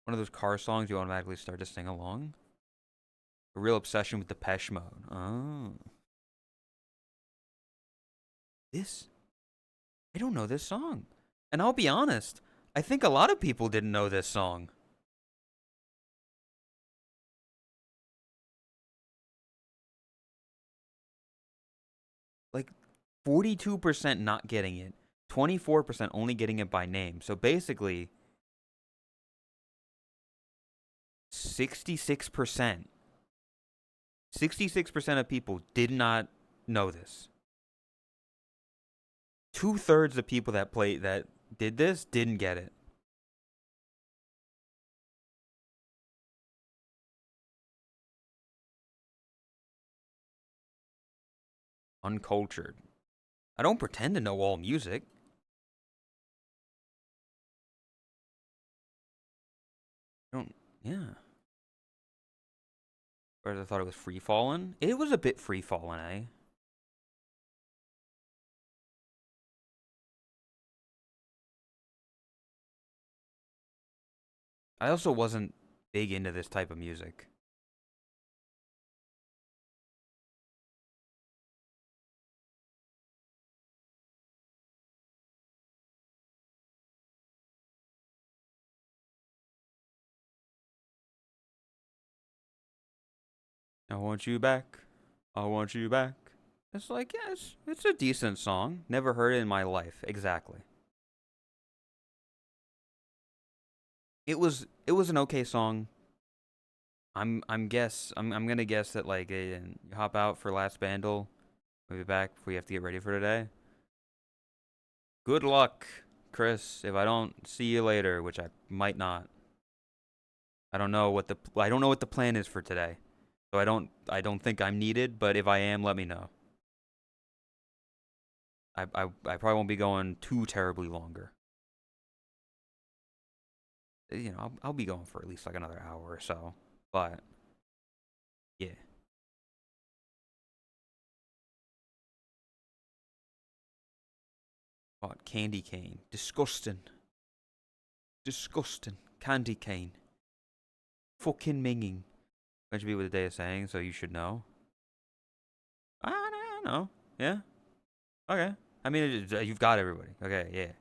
One of those car songs you automatically start to sing along. A real obsession with Depeche Mode. Oh. This? I don't know this song. And I'll be honest, I think a lot of people didn't know this song. Like, 42% not getting it. 24% only getting it by name. So basically, 66%. 66% of people did not know this. 2/3 of people that did this didn't get it. Uncultured. I don't pretend to know all music. I don't. Yeah. Whereas I thought it was free falling. It was a bit free falling, eh? I also wasn't big into this type of music. I want you back. I want you back. It's like, yeah, it's a decent song. Never heard it in my life. Exactly. It was an okay song. I'm gonna guess that like you hop out for last bandle. We'll be back if we have to get ready for today. Good luck, Chris. If I don't see you later, which I might not. I don't know what the plan is for today. So I don't think I'm needed, but if I am, let me know. I probably won't be going too terribly longer. I'll be going for at least like another hour or so. But yeah. Oh, candy cane. Disgusting. Disgusting. Candy cane. Fucking minging. That should be what the day is saying, so you should know. I don't know. Yeah. Okay. I mean, you've got everybody. Okay, yeah.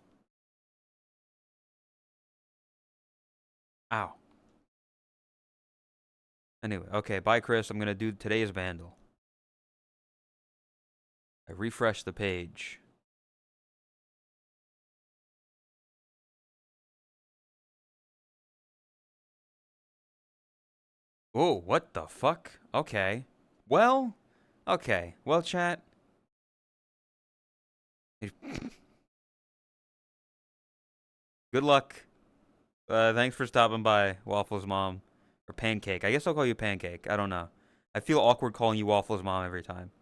Ow. Anyway, okay, bye, Chris. I'm gonna do today's vandal. I refresh the page. Oh, what the fuck? Okay. Well, okay. Well, chat. Good luck. Thanks for stopping by, Waffles Mom. Or Pancake. I guess I'll call you Pancake. I don't know. I feel awkward calling you Waffles Mom every time.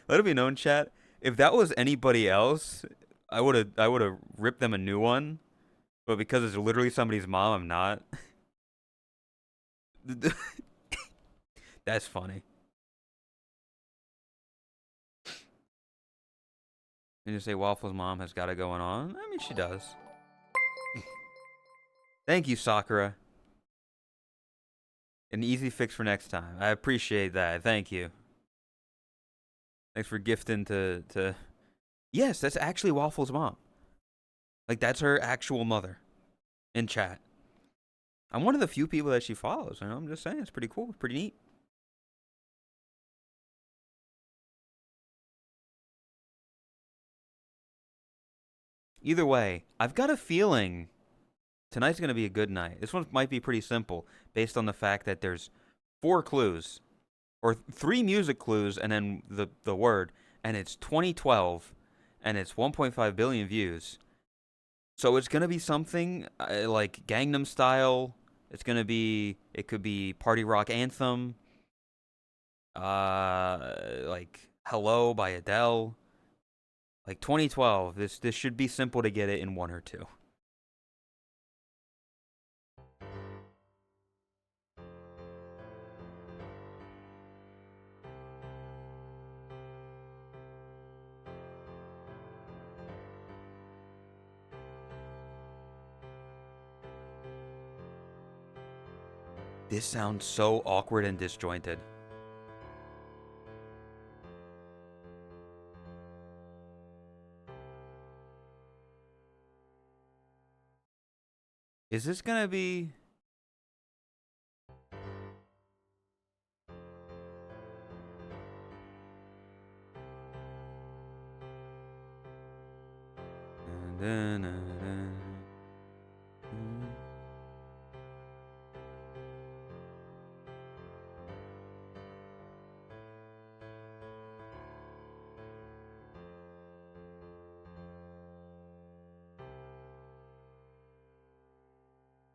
Let it be known, chat. If that was anybody else, I would have ripped them a new one. But because it's literally somebody's mom, I'm not. That's funny. And you say Waffles' mom has got it going on? I mean, she does. Thank you, Sakura. An easy fix for next time. I appreciate that. Thank you. Thanks for gifting to... Yes, that's actually Waffles' mom. Like, that's her actual mother. In chat. I'm one of the few people that she follows. You know, I'm just saying. It's pretty cool. Pretty neat. Either way, I've got a feeling tonight's going to be a good night. This one might be pretty simple based on the fact that there's 4 clues. Or 3 music clues and then the word. And it's 2012. And it's 1.5 billion views. So it's going to be something like Gangnam Style. It's going to be... It could be Party Rock Anthem. Like Hello by Adele. Like 2012. This should be simple to get it in 1 or 2. This sounds so awkward and disjointed. Is this gonna be...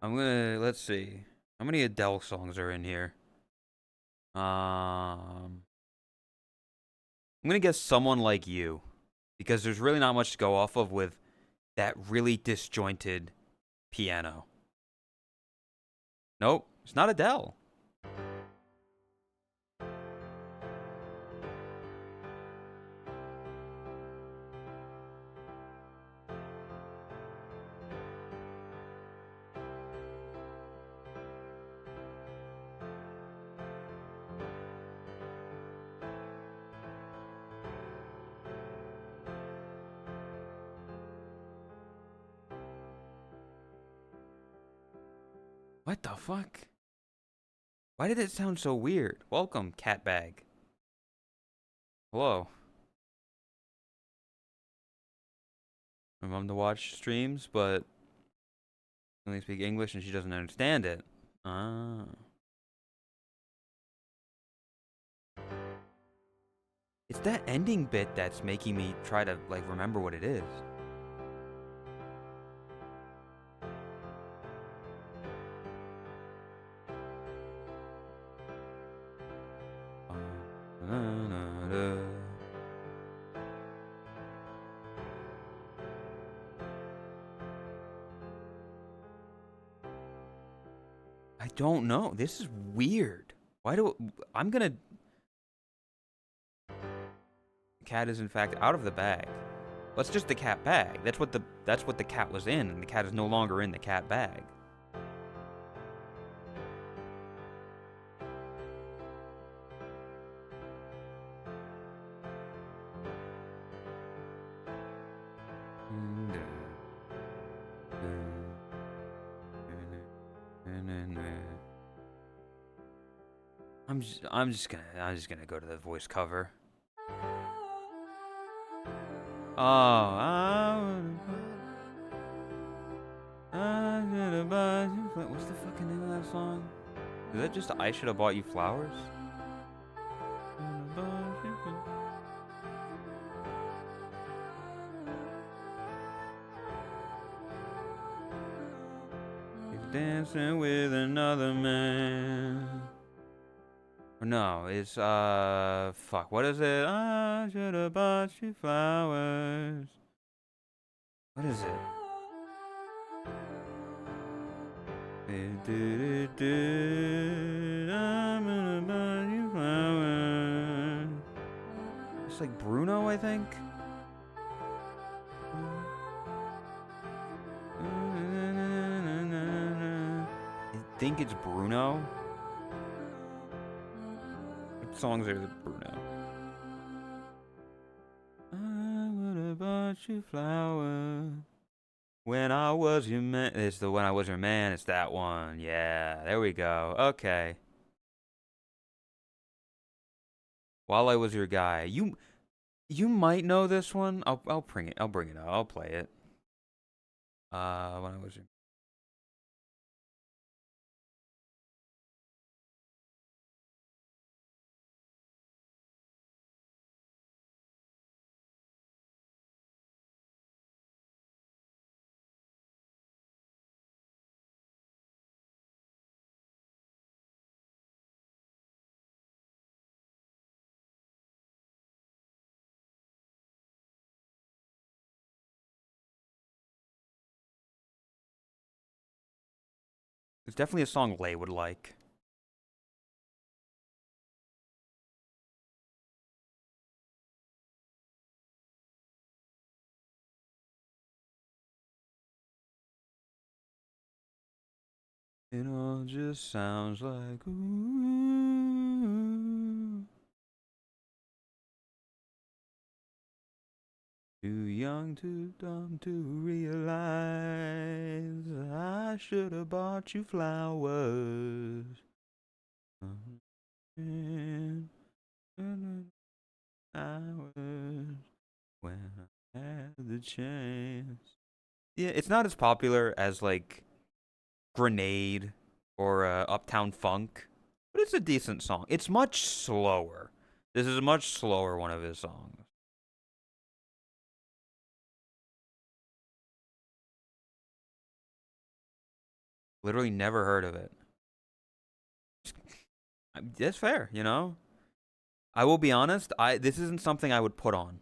I'm gonna... Let's see. How many Adele songs are in here? I'm gonna guess Someone Like You. Because there's really not much to go off of with that really disjointed piano. Nope, it's not Adele. What the fuck? Why did it sound so weird? Welcome, Catbag. Hello. My mom to watch streams, but I only speak English and she doesn't understand it. Ah. It's that ending bit that's making me try to, like, remember what it is. I don't know. This is weird. Why do... I'm gonna... Cat is in fact out of the bag. What's just the cat bag? That's what the cat was in, and the cat is no longer in the cat bag. I'm just gonna go to the voice cover. Oh, What's the fucking name of that song? Is that just I Should Have Bought You Flowers? He's dancing with another man. No, it's fuck. What is it? I should have bought you flowers. What is it? I'm gonna buy you flowers. It's like Bruno, I think. I think it's Bruno. What songs are the Bruno? I would have bought you flowers when I was your man. It's the When I Was Your Man. It's that one. Yeah, there we go. Okay. While I Was Your Guy. You might know this one. I'll bring it. I'll bring it up. I'll play it. When I Was Your. It's definitely a song Lay would like. It all just sounds like ooh. Too young, too dumb to realize I should have bought you flowers. Flowers when I had the chance. Yeah, it's not as popular as like Grenade or Uptown Funk, but it's a decent song. It's much slower. This is a much slower one of his songs. Literally never heard of it. That's fair, you know? I will be honest, this isn't something I would put on.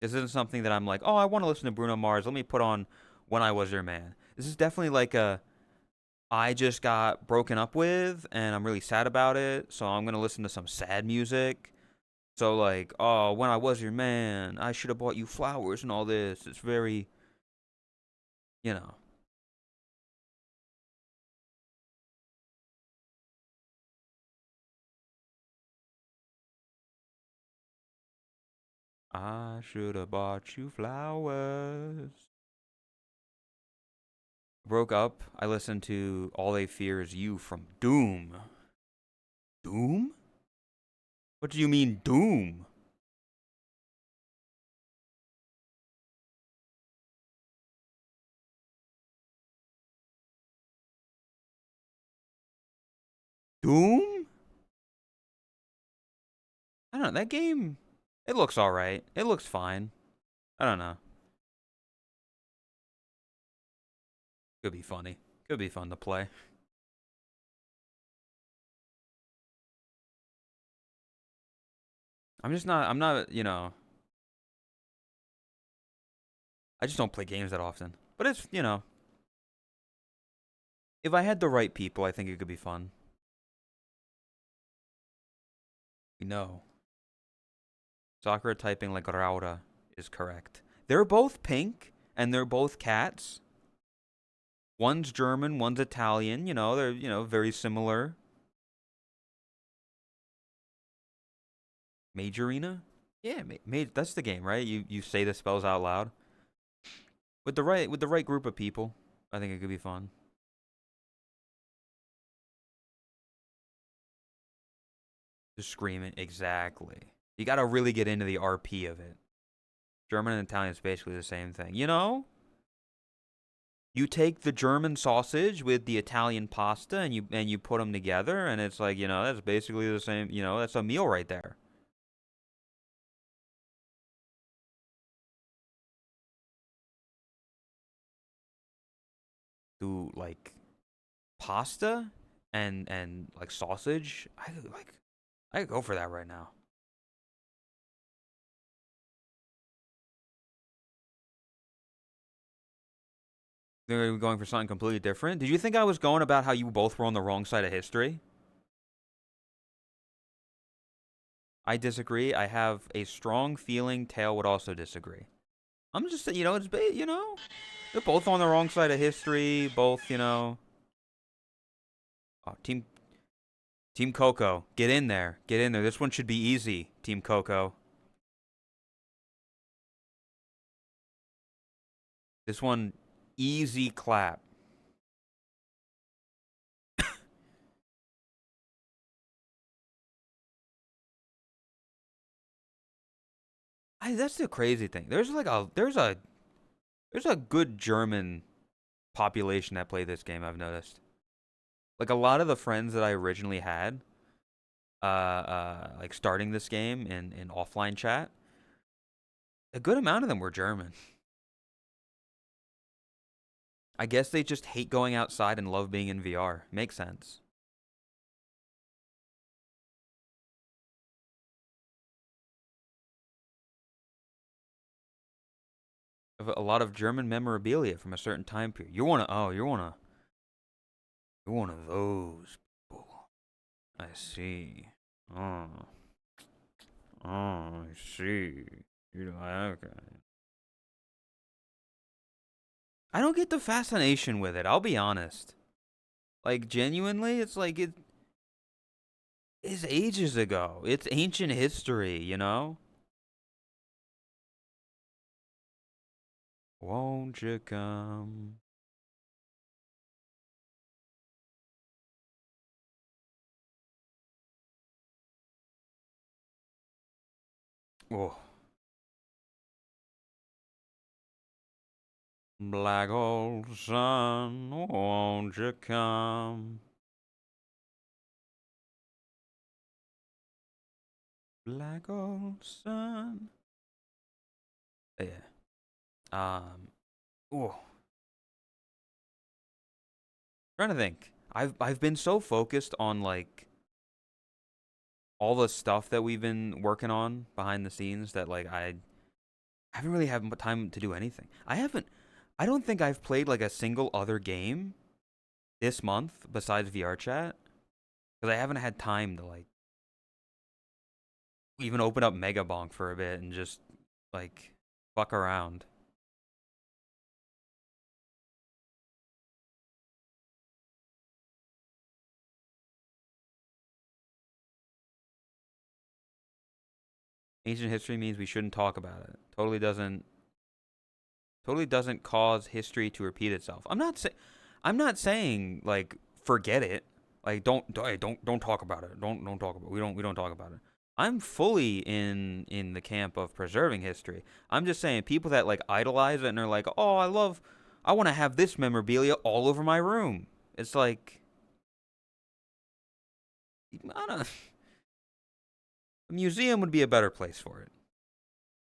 This isn't something that I'm like, oh, I want to listen to Bruno Mars. Let me put on When I Was Your Man. This is definitely like I just got broken up with and I'm really sad about it, so I'm gonna listen to some sad music. So like, oh, When I Was Your Man, I should have bought you flowers and all this. It's very, you know. I should have bought you flowers. Broke up. I listened to All They Fear Is You from Doom. Doom? What do you mean, Doom? Doom? I don't know. That game, it looks alright. It looks fine. I don't know. Could be funny. Could be fun to play. I'm not, you know, I just don't play games that often. But it's, you know, if I had the right people, I think it could be fun. We know. Sakura typing like Raura is correct. They're both pink, and they're both cats. One's German, one's Italian. You know, they're, you know, very similar. Majorina? Yeah, that's the game, right? You say the spells out loud. With the right group of people, I think it could be fun. Just screaming, exactly. You gotta really get into the RP of it. German and Italian is basically the same thing, you know? You take the German sausage with the Italian pasta and you put them together, and it's like, that's basically the same, that's a meal right there. Do like pasta and like sausage. I could go for that right now. They're going for something completely different. Did you think I was going about how you both were on the wrong side of history? I disagree. I have a strong feeling Tail would also disagree. I'm just saying, they're both on the wrong side of history. Both, oh, Team Coco, get in there. Get in there. This one should be easy, Team Coco. This one, easy clap. That's the crazy thing. There's a good German population that play this game, I've noticed. Like a lot of the friends that I originally had, like starting this game in offline chat, a good amount of them were German. I guess they just hate going outside and love being in VR. Makes sense. A lot of German memorabilia from a certain time period. You're one of those people. I see. Oh, I see. You know, okay. I don't get the fascination with it. I'll be honest. Like genuinely, it's like it is ages ago. It's ancient history, you know? Won't you come? Oh. Black old sun, won't you come? Black old sun. Yeah. Oh. Trying to think. I've been so focused on like all the stuff that we've been working on behind the scenes that like I haven't really had time to do anything. I don't think I've played like a single other game this month besides VR chat because I haven't had time to like even open up Mega Bonk for a bit and just like fuck around. Ancient history means we shouldn't talk about it. Totally doesn't cause history to repeat itself. I'm not saying like forget it. Like don't talk about it. Don't talk about it. We don't talk about it. I'm fully in the camp of preserving history. I'm just saying people that like idolize it and are like, "Oh, I want to have this memorabilia all over my room." It's like I don't a museum would be a better place for it.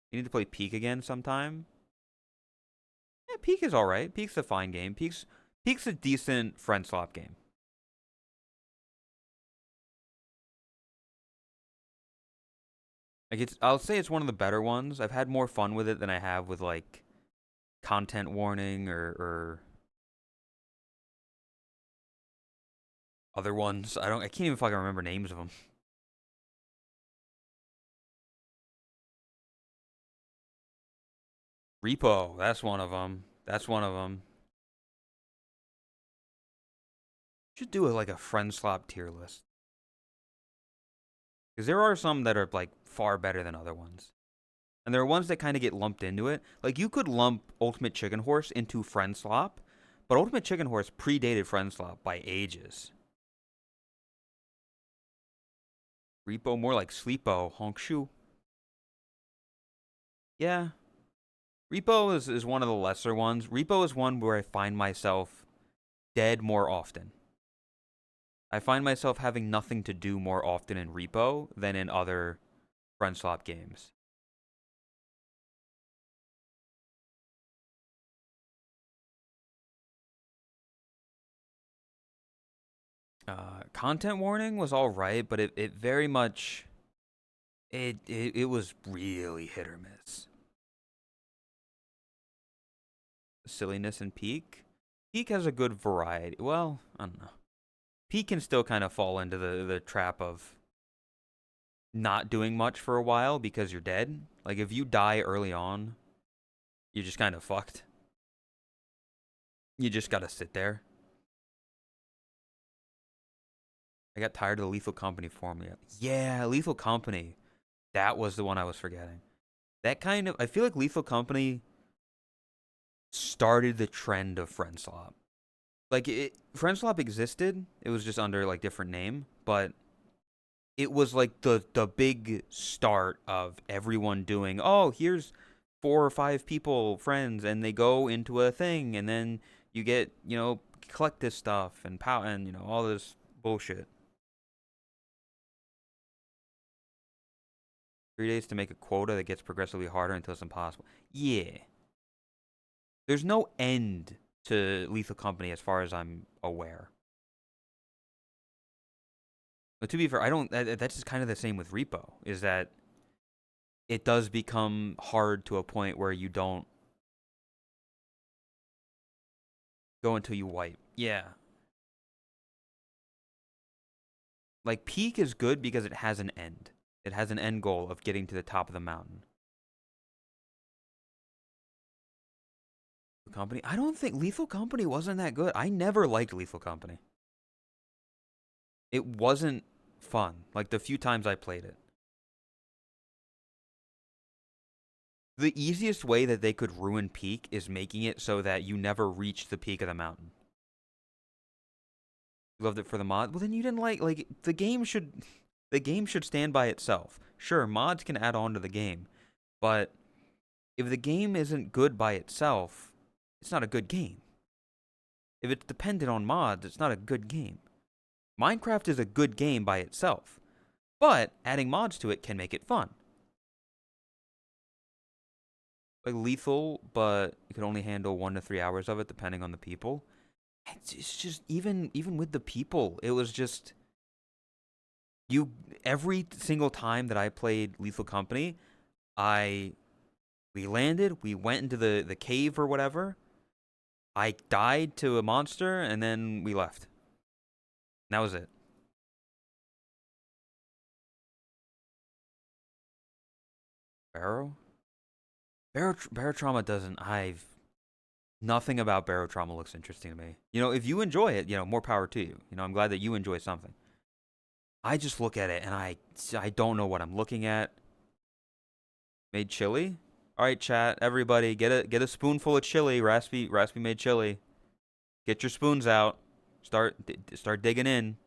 You need to play Peak again sometime. Yeah, Peak is all right. Peak's a fine game. Peak's a decent friend swap game. Like I'll say it's one of the better ones. I've had more fun with it than I have with like content warning or other ones. I can't even fucking remember names of them. Repo, that's one of them. That's one of them. Should do like a friend swap tier list. Because there are some that are like far better than other ones. And there are ones that kind of get lumped into it. Like you could lump Ultimate Chicken Horse into Friend Slop, but Ultimate Chicken Horse predated Friend Slop by ages. Repo more like Sleepo, Honk Shoe. Yeah. Repo is one of the lesser ones. Repo is one where I find myself dead more often. I find myself having nothing to do more often in Repo than in other friend swap games. Content warning was all right, but it very much it was really hit or miss. Silliness and Peak. Peak has a good variety. Well, I don't know. Peak can still kind of fall into the trap of not doing much for a while because you're dead. Like if you die early on, you're just kind of fucked. You just gotta sit there. I got tired of the Lethal Company formula. Yeah, Lethal Company. That was the one I was forgetting. That kind of, I feel like Lethal Company started the trend of friend swap. Like friend swap existed. It was just under like different name, but it was like the big start of everyone doing, oh, here's 4 or 5 people, friends, and they go into a thing, and then you get, collect this stuff and and all this bullshit. 3 days to make a quota that gets progressively harder until it's impossible. Yeah. There's no end to Lethal Company as far as I'm aware. But to be fair, that's just kind of the same with Repo, is that it does become hard to a point where you don't go until you wipe. Yeah. Like, Peak is good because it has an end. It has an end goal of getting to the top of the mountain. Company? I don't think Lethal Company wasn't that good. I never liked Lethal Company. It wasn't fun, like the few times I played it. The easiest way that they could ruin Peak is making it so that you never reach the peak of the mountain. You loved it for the mod? Well, then you didn't like the game should stand by itself. Sure, mods can add on to the game, but if the game isn't good by itself, it's not a good game. If it's dependent on mods, it's not a good game. Minecraft is a good game by itself, but adding mods to it can make it fun. Like Lethal, but you could only handle 1 to 3 hours of it depending on the people. It's just even with the people, it was just every single time that I played Lethal Company, we landed, we went into the cave or whatever. I died to a monster and then we left. And that was it. Barrow? Barotrauma doesn't. Nothing about Barotrauma looks interesting to me. If you enjoy it, more power to you. I'm glad that you enjoy something. I just look at it and I don't know what I'm looking at. Made chili? All right, chat, everybody, get a spoonful of chili. Raspy made chili. Get your spoons out. Start digging in.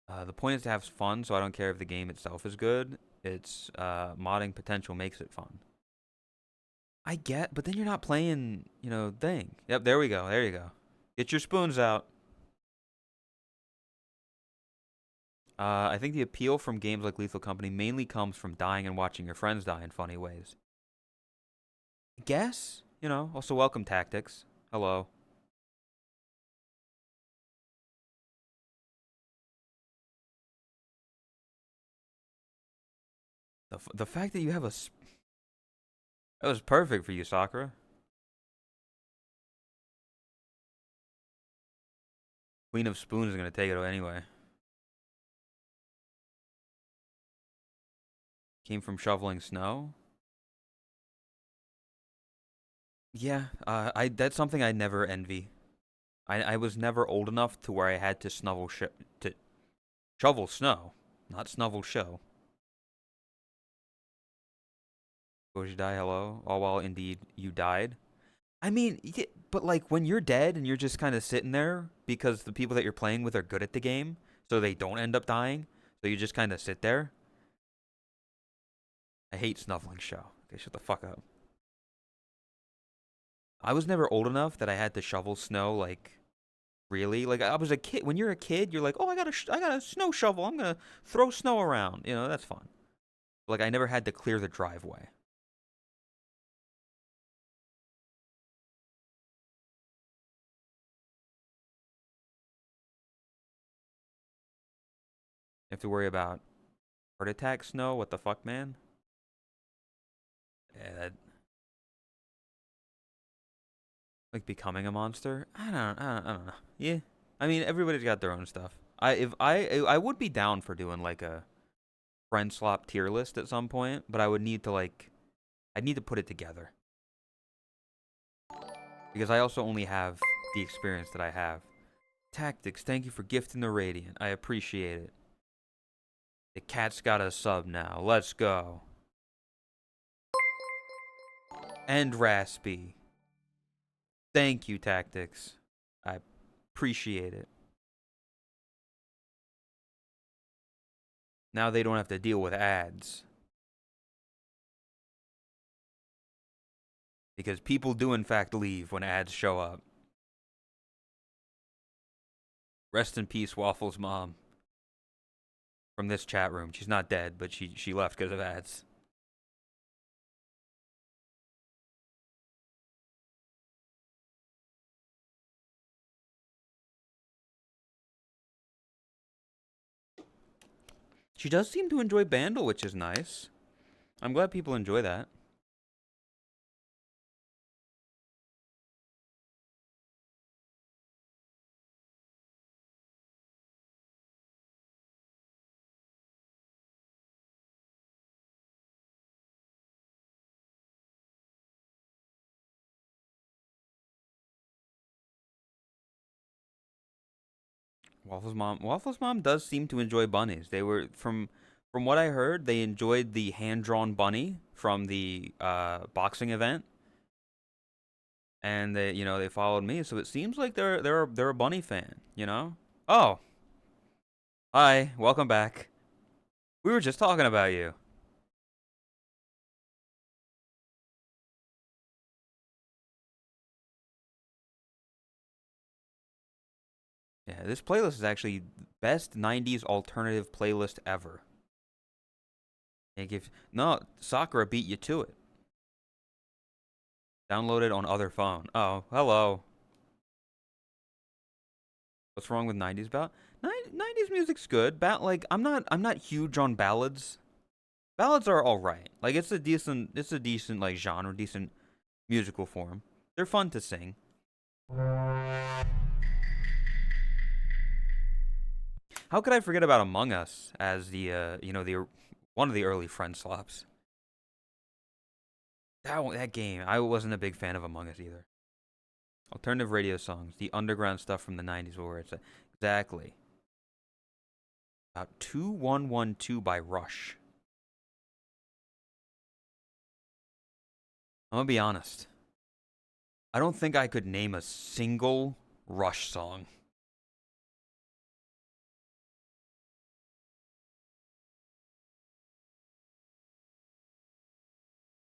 The point is to have fun, so I don't care if the game itself is good. It's modding potential makes it fun. I get, but then you're not playing, thing. Yep, there we go. There you go. Get your spoons out. I think the appeal from games like Lethal Company mainly comes from dying and watching your friends die in funny ways. I guess, also welcome tactics. Hello. The fact that you have that was perfect for you, Sakura. Queen of Spoons is gonna take it anyway. Came from shoveling snow. Yeah, that's something I never envy. I was never old enough to where I had to to shovel snow, not snovel show. Goji die, hello. All while indeed you died. I mean, but like when you're dead and you're just kind of sitting there because the people that you're playing with are good at the game, so they don't end up dying, so you just kind of sit there. I hate Snuffling Show. Okay, shut the fuck up. I was never old enough that I had to shovel snow, like, really. Like, I was a kid. When you're a kid, you're like, oh, I got a snow shovel. I'm gonna throw snow around. You know, that's fun. Like, I never had to clear the driveway. You have to worry about heart attack snow. What the fuck, man? Yeah, that, like becoming a monster. I don't know. Yeah, I mean, everybody's got their own stuff. I would be down for doing like a friend swap tier list at some point, but I would need to like, I'd need to put it together because I also only have the experience that I have. Tactics, thank you for gifting the Radiant. I appreciate it. The cat's got a sub now. Let's go. And Raspy. Thank you, Tactics. I appreciate it. Now they don't have to deal with ads. Because people do in fact leave when ads show up. Rest in peace, Waffle's mom. From this chat room. She's not dead, but she left because of ads. She does seem to enjoy Bandle, which is nice. I'm glad people enjoy that. Waffle's mom does seem to enjoy bunnies. They were from what I heard, they enjoyed the hand-drawn bunny from the boxing event. And they followed me, so it seems like they're a bunny fan, you know? Oh, hi, welcome back. We were just talking about you. Yeah, this playlist is actually best 90s alternative playlist ever. No, Sakura beat you to it. Download it on other phone. Oh, hello. What's wrong with 90s ballad? 90s music's good. I'm not huge on ballads. Ballads are all right. Like it's a decent like genre, decent musical form. They're fun to sing. How could I forget about Among Us as the the one of the early friend slops? That game, I wasn't a big fan of Among Us either. Alternative radio songs, the underground stuff from the 90s where it's exactly. About 2112 by Rush. I'm gonna be honest. I don't think I could name a single Rush song.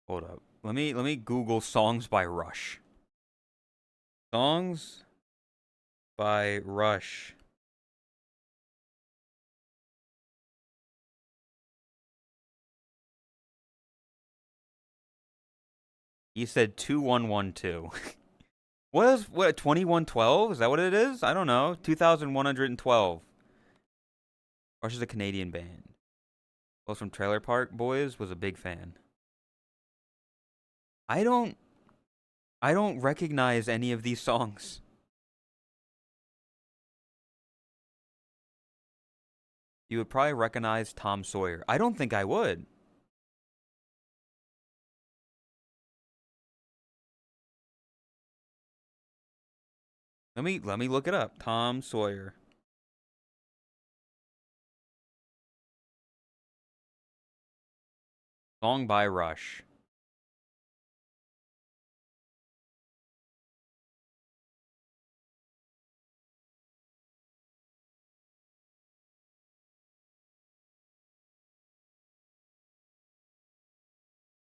Hold up. Let me Google songs by Rush. Songs by Rush. He said 2112. What 2112? Is that what it is? I don't know. 2112. Rush is a Canadian band. Was from Trailer Park Boys, was a big fan. I don't recognize any of these songs. You would probably recognize Tom Sawyer. I don't think I would. Let me look it up. Tom Sawyer. Song by Rush.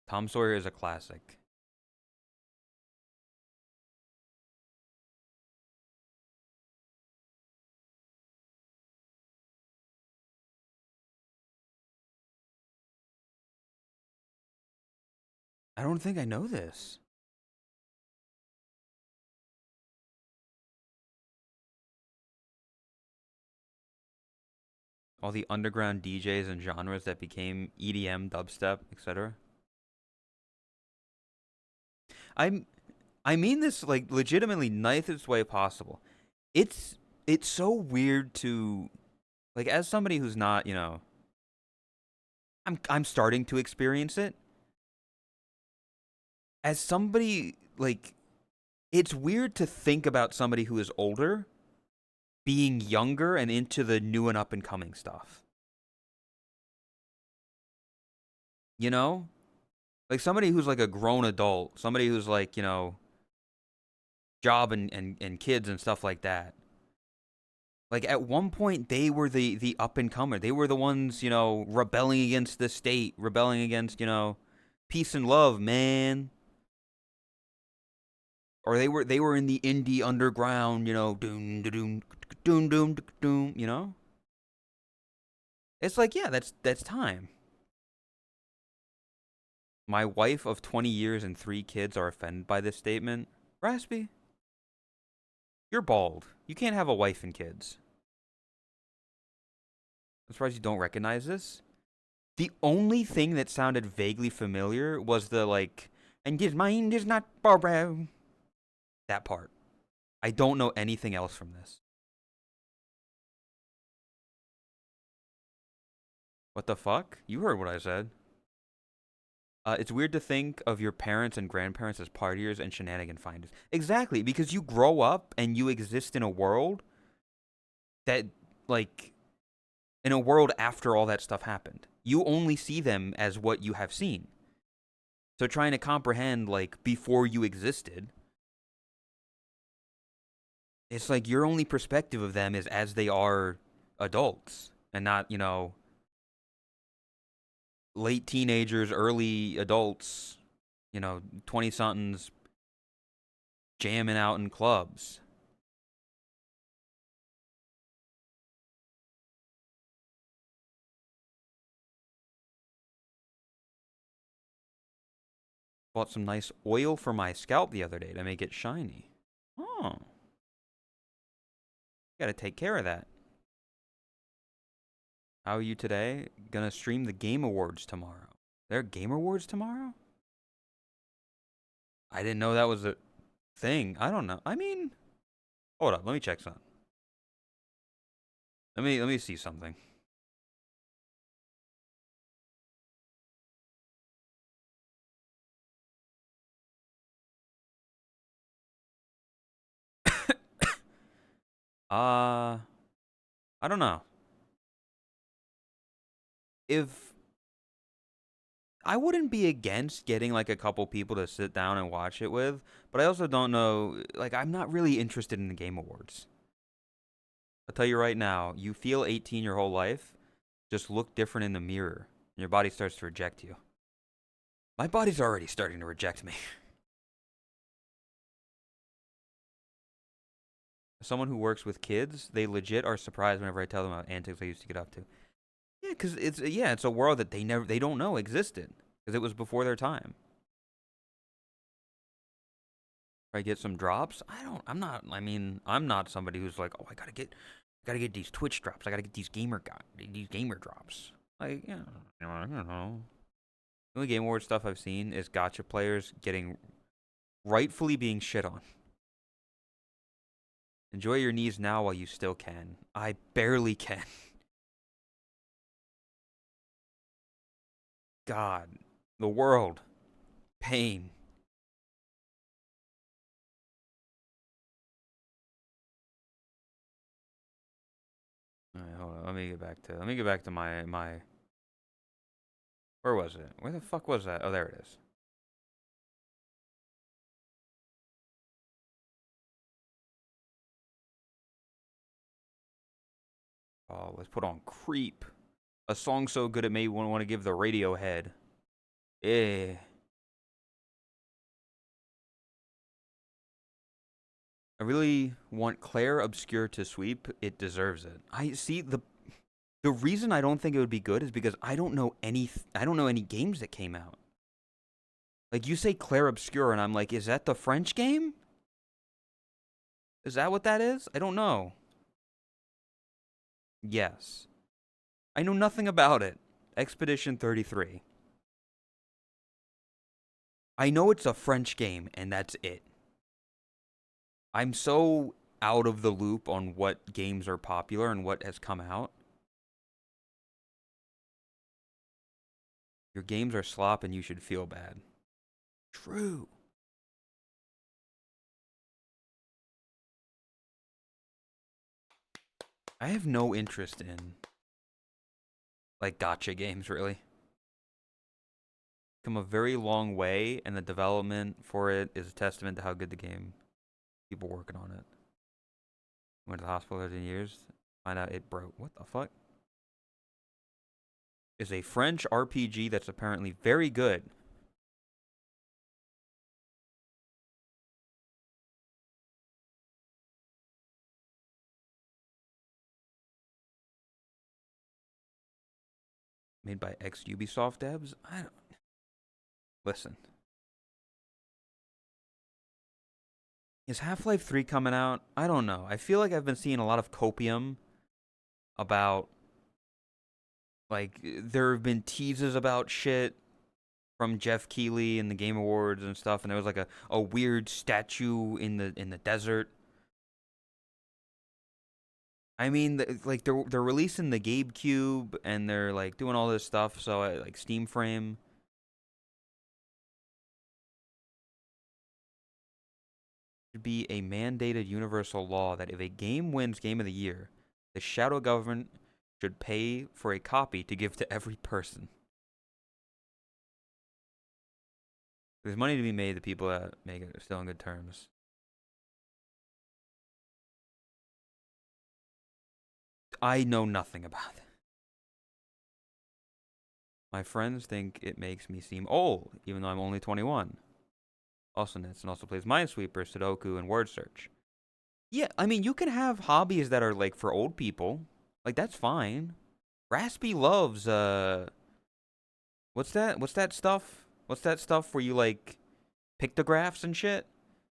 Tom Sawyer is a classic. I don't think I know this. All the underground DJs and genres that became EDM, dubstep, etc. I'm I mean this like legitimately nicest way possible. It's it's so weird to like as somebody who's not, you know, I'm starting to experience it. As somebody like it's weird to think about somebody who is older being younger and into the new and up and coming stuff. You know? Like somebody who's like a grown adult, somebody who's like, you know, job and kids and stuff like that. Like at one point they were the up and comer. They were the ones, you know, rebelling against the state, rebelling against, you know, peace and love, man. Or they were in the indie underground, you know, doom doom doom doom doom, you know? It's like, yeah, that's time. My wife of 20 years and 3 kids are offended by this statement. Raspy, you're bald. You can't have a wife and kids. I'm surprised you don't recognize this. The only thing that sounded vaguely familiar was the like, and his mind is not borrowed. That part. I don't know anything else from this. What the fuck? You heard what I said. It's weird to think of your parents and grandparents as partiers and shenanigan finders. Exactly, because you grow up and you exist in a world that, like, in a world after all that stuff happened. You only see them as what you have seen. So trying to comprehend, like, before you existed, it's like your only perspective of them is as they are adults and not, you know, late teenagers, early adults, you know, 20 somethings jamming out in clubs. Bought some nice oil for my scalp the other day to make it shiny. Oh, gotta take care of that. How are you today? Gonna stream the Game Awards tomorrow. There are Game Awards tomorrow? I didn't know that was a thing. I don't know. I mean, hold up. Let me check something. Let me see something. I don't know. If I wouldn't be against getting like a couple people to sit down and watch it with, but I also don't know, like I'm not really interested in the Game Awards. I'll tell you right now, you feel 18 your whole life, just look different in the mirror, and your body starts to reject you. My body's already starting to reject me. Someone who works with kids, they legit are surprised whenever I tell them about antics I used to get up to. Yeah, because it's a world that they don't know existed because it was before their time. I get some drops. I'm not. I mean, I'm not somebody who's like, oh, I gotta get these Twitch drops. I gotta get these gamer drops. Like, yeah, I don't know. The only Game Award stuff I've seen is gotcha players getting rightfully being shit on. Enjoy your knees now while you still can. I barely can. God, the world, pain. All right, hold on. Let me get back to my. Where was it? Where the fuck was that? Oh, there it is. Oh, let's put on Creep. A song so good it made me want to give the radio head. Eh. really want Claire Obscure to sweep. It deserves it. I see the reason I don't think it would be good is because I don't know any games that came out. Like you say Claire Obscure and I'm like, is that the French game? Is that what that is? I don't know. Yes. I know nothing about it. Expedition 33. I know it's a French game and that's it. I'm so out of the loop on what games are popular and what has come out. Your games are slop and you should feel bad. True. I have no interest in like gacha games really. Come a very long way and the development for it is a testament to how good the game people working on it. Went to the hospital 13 years. Find out it broke. What the fuck? Is a French RPG that's apparently very good. Made by ex-Ubisoft devs? I don't... Listen. Is Half-Life 3 coming out? I don't know. I feel like I've been seeing a lot of copium about... Like, there have been teases about shit from Jeff Keighley and the Game Awards and stuff, and there was like a weird statue in the desert. I mean, like they're releasing the GameCube and they're like doing all this stuff. So like Steam Frame should be a mandated universal law that if a game wins Game of the Year, the shadow government should pay for a copy to give to every person. There's money to be made. The people that make it are still on good terms. I know nothing about it. My friends think it makes me seem old, even though I'm only 21. Also knits and also plays Minesweeper, Sudoku, and word search. Yeah, I mean, you can have hobbies that are, like, for old people. Like, that's fine. Raspy loves, What's that? What's that stuff? What's that stuff where you, like, pictographs and shit?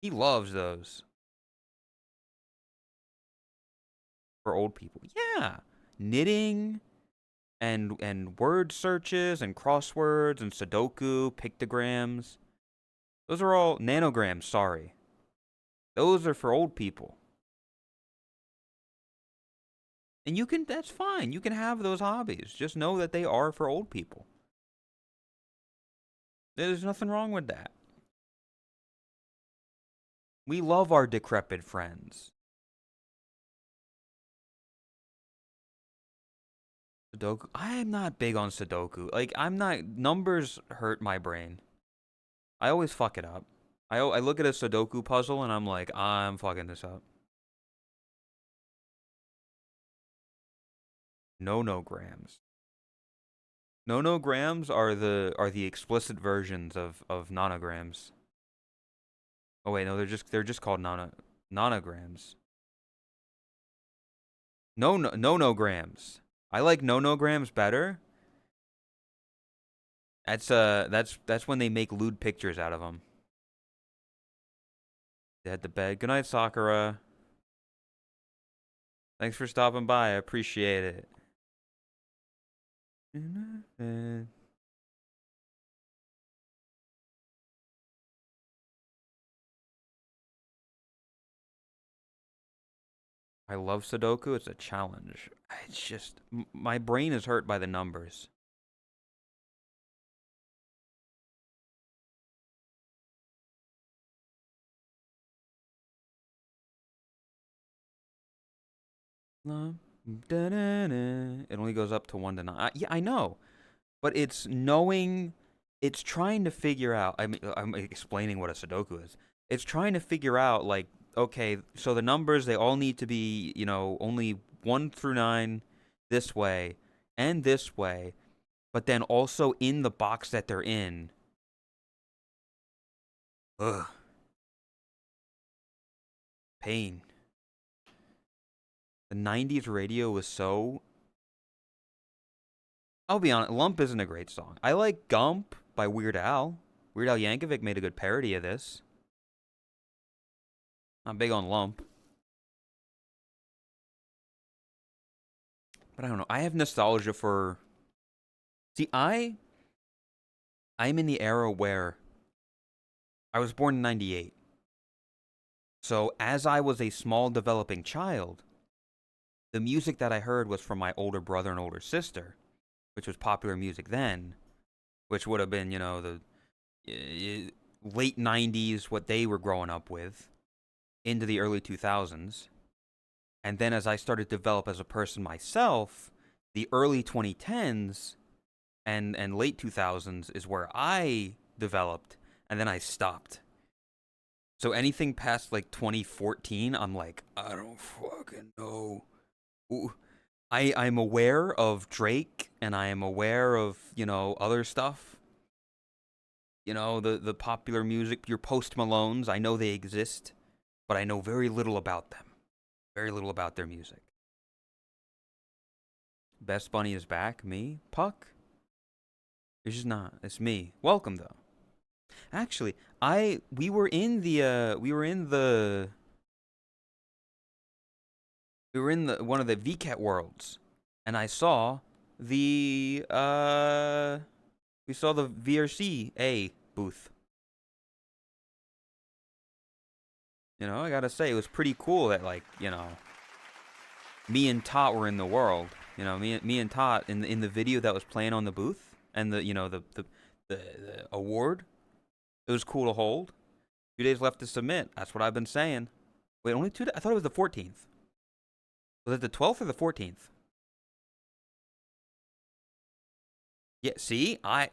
He loves those. For old people. Yeah. Knitting and word searches and crosswords and Sudoku, pictograms. Those are all nanograms, sorry. Those are for old people. And you can, that's fine. You can have those hobbies. Just know that they are for old people. There's nothing wrong with that. We love our decrepit friends. Sudoku. I am not big on Sudoku. Like, I'm not, numbers hurt my brain. I always fuck it up. I look at a Sudoku puzzle and I'm like, I'm fucking this up. No-no-grams. No-no-grams are the explicit versions of nanograms. Oh wait, no, they're just called nanograms. No-no-grams. I like no-no-grams better. That's when they make lewd pictures out of them. Dead to bed. Good night, Sakura. Thanks for stopping by. I appreciate it. I love Sudoku. It's a challenge. It's just my brain is hurt by the numbers. It only goes up to 1 to 9. Yeah, I know. But it's knowing, it's trying to figure out. I mean, I'm explaining what a Sudoku is. It's trying to figure out, like, okay, so the numbers, they all need to be, you know, only 1 through 9 this way and this way, but then also in the box that they're in. Ugh. Pain. The 90s radio was so... I'll be honest, Lump isn't a great song. I like Gump by Weird Al. Weird Al Yankovic made a good parody of this. I'm big on Lump. But I don't know. I have nostalgia for... See, I'm in the era where I was born in 98. So as I was a small developing child, the music that I heard was from my older brother and older sister, which was popular music then, which would have been, you know, the late 90s, what they were growing up with, into the early 2000s. And then as I started to develop as a person myself, the early 2010s and late 2000s is where I developed, and then I stopped. So anything past like 2014, I'm like, I don't fucking know. Ooh. I'm aware of Drake, and I am aware of, you know, other stuff. You know, the popular music, your Post Malones, I know they exist, but I know very little about them. Very little about their music. Best Bunny is back. Me? Puck? It's just not. It's me. Welcome, though. Actually, we were in one of the VCAT worlds, and I saw the we saw the VRC booth. You know, I gotta say, it was pretty cool that, like, you know, me and Tot were in the world. You know, me and Tot in the video that was playing on the booth, and the, you know, the award. It was cool to hold. 2 days left to submit. That's what I've been saying. Wait, only 2 days? I thought it was the 14th. Was it the 12th or the 14th? Yeah, see? I'm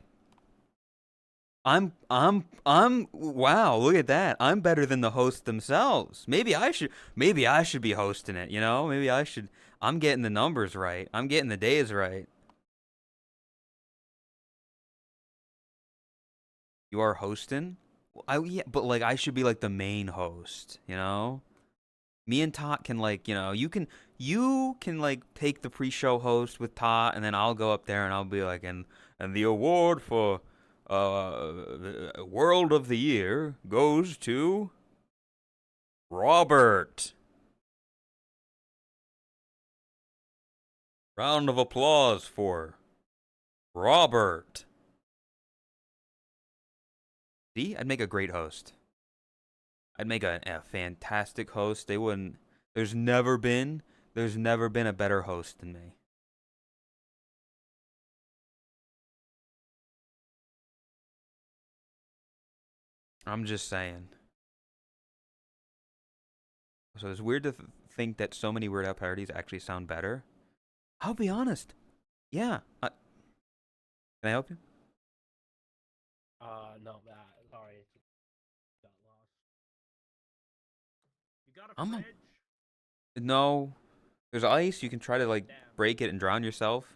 wow, look at that. I'm better than the hosts themselves. Maybe I should be hosting it, you know? Maybe I should. I'm getting the numbers right. I'm getting the days right. You are hosting? Yeah, but like I should be like the main host, you know? Me and Tot can, like, you know, you can like take the pre-show host with Tot, and then I'll go up there and I'll be like, and the award for World of the Year goes to Robert. Round of applause for Robert. See, I'd make a great host. I'd make a fantastic host. They wouldn't. There's never been a better host than me. I'm just saying. So it's weird to think that so many Weird Al parodies actually sound better. I'll be honest. Yeah. Can I help you? No, sorry, it got lost. You got a I'm fridge? No. There's ice. You can try to, like, Damn. break it and drown yourself.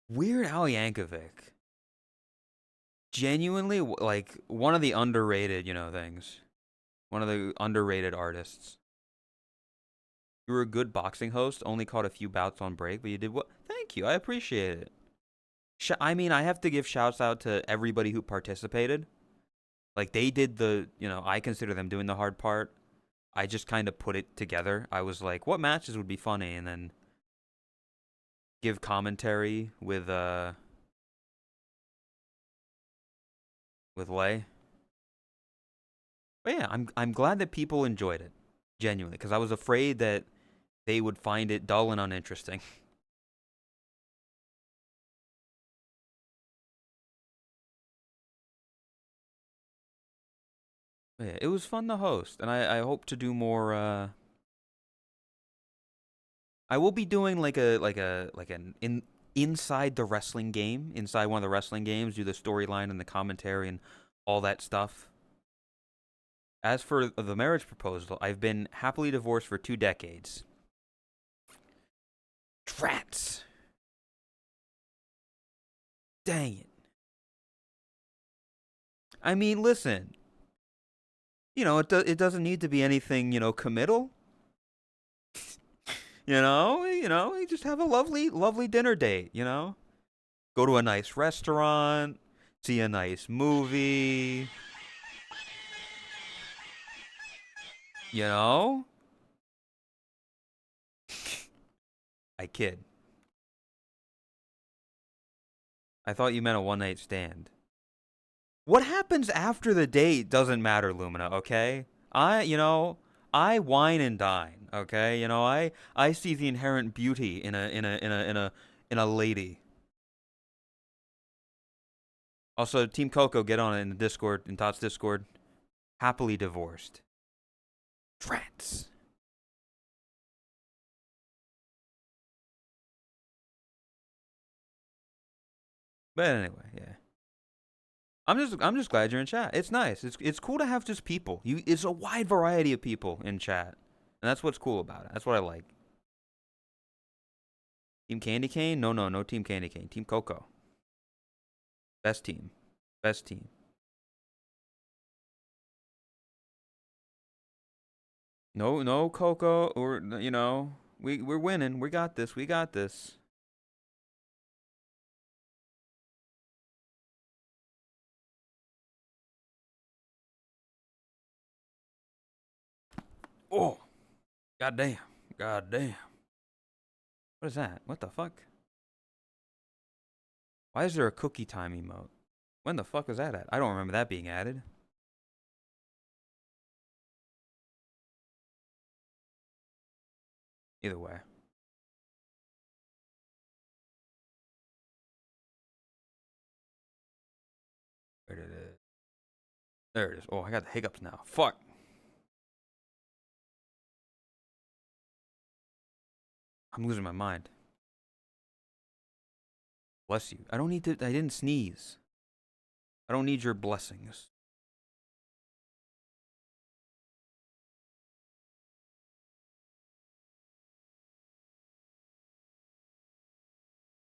Weird Al Yankovic. Genuinely, like, one of the underrated, you know, things. One of the underrated artists. You were a good boxing host, only caught a few bouts on break, but you did what? Thank you, I appreciate it. I mean, I have to give shouts out to everybody who participated. Like, they did you know, I consider them doing the hard part. I just kind of put it together. I was like, what matches would be funny? And then give commentary with Lay. But yeah, I'm glad that people enjoyed it, genuinely, because I was afraid that they would find it dull and uninteresting. But yeah, it was fun to host, and I hope to do more. I will be doing like an inside the wrestling game, inside one of the wrestling games, do the storyline and the commentary and all that stuff. As for the marriage proposal, I've been happily divorced for 2 decades. Trats. Dang it. I mean, listen. it doesn't need to be anything, committal. You just have a lovely dinner date. Go to a nice restaurant, see a nice movie. You know, I kid. I thought you meant a one night stand. What happens after the date doesn't matter, Lumina, okay? I wine and dine, okay? I see the inherent beauty in a lady. Also, Team Coco, get on it in the Discord, in Todd's Discord. Happily divorced. Trance. But anyway, yeah. I'm just glad you're in chat. It's nice. It's cool to have just people. It's a wide variety of people in chat. And that's what's cool about it. That's what I like. Team Candy Cane? No Team Candy Cane. Team Coco. Best team. Best team. No Coco, or we're winning. We got this. We got this. Oh, goddamn. Goddamn. What is that? What the fuck? Why is there a cookie time emote? When the fuck was that at? I don't remember that being added. Either way. Where did it? There it is. Oh, I got the hiccups now. Fuck. I'm losing my mind. Bless you. I don't need to. I didn't sneeze. I don't need your blessings.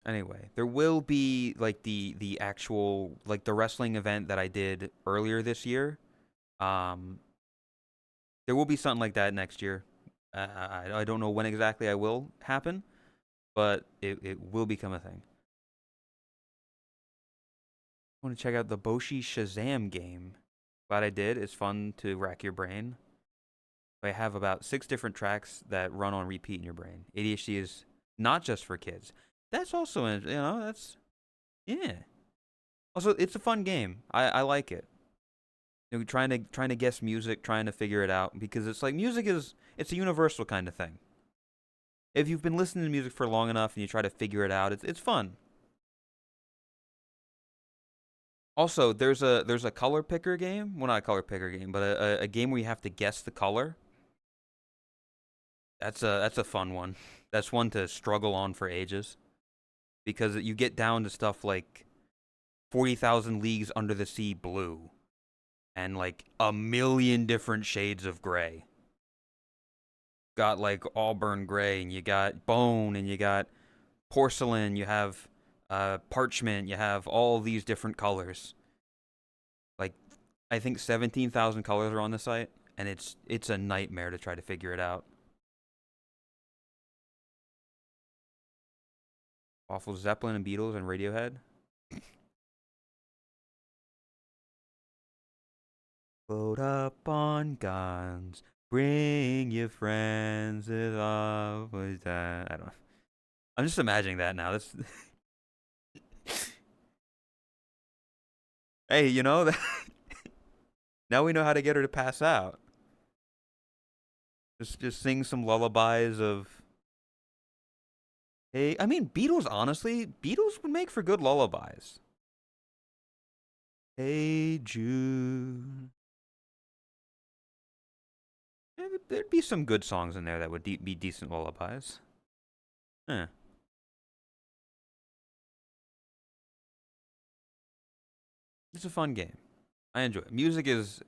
Anyway, there will be like the actual like the wrestling event that I did earlier this year. Um, there will be something like that next year. I don't know when exactly I will happen, but it will become a thing. I want to check out the Boshi Shazam game. Glad I did. It's fun to rack your brain. I have about 6 different tracks that run on repeat in your brain. ADHD is not just for kids. That's also, that's, yeah. Also, it's a fun game. I like it. Trying to guess music, trying to figure it out, because it's like it's a universal kind of thing. If you've been listening to music for long enough and you try to figure it out, it's fun. Also, there's a color picker game. Well, not a color picker game, but a game where you have to guess the color. That's a fun one. That's one to struggle on for ages, because you get down to stuff like 40,000 Leagues Under the Sea blue, and like a million different shades of gray. Got like auburn gray, and you got bone, and you got porcelain, you have parchment, you have all these different colors. Like, I think 17,000 colors are on the site, and it's a nightmare to try to figure it out. Awful Zeppelin and Beatles and Radiohead. Load up on guns. Bring your friends. It's always that. I don't know. I'm just imagining that now. That's hey, that now we know how to get her to pass out. Just sing some lullabies of. Hey, I mean, Beatles. Honestly, Beatles would make for good lullabies. Hey Jude. Yeah, there'd be some good songs in there that would be decent lullabies. Eh. It's a fun game. I enjoy it. Music is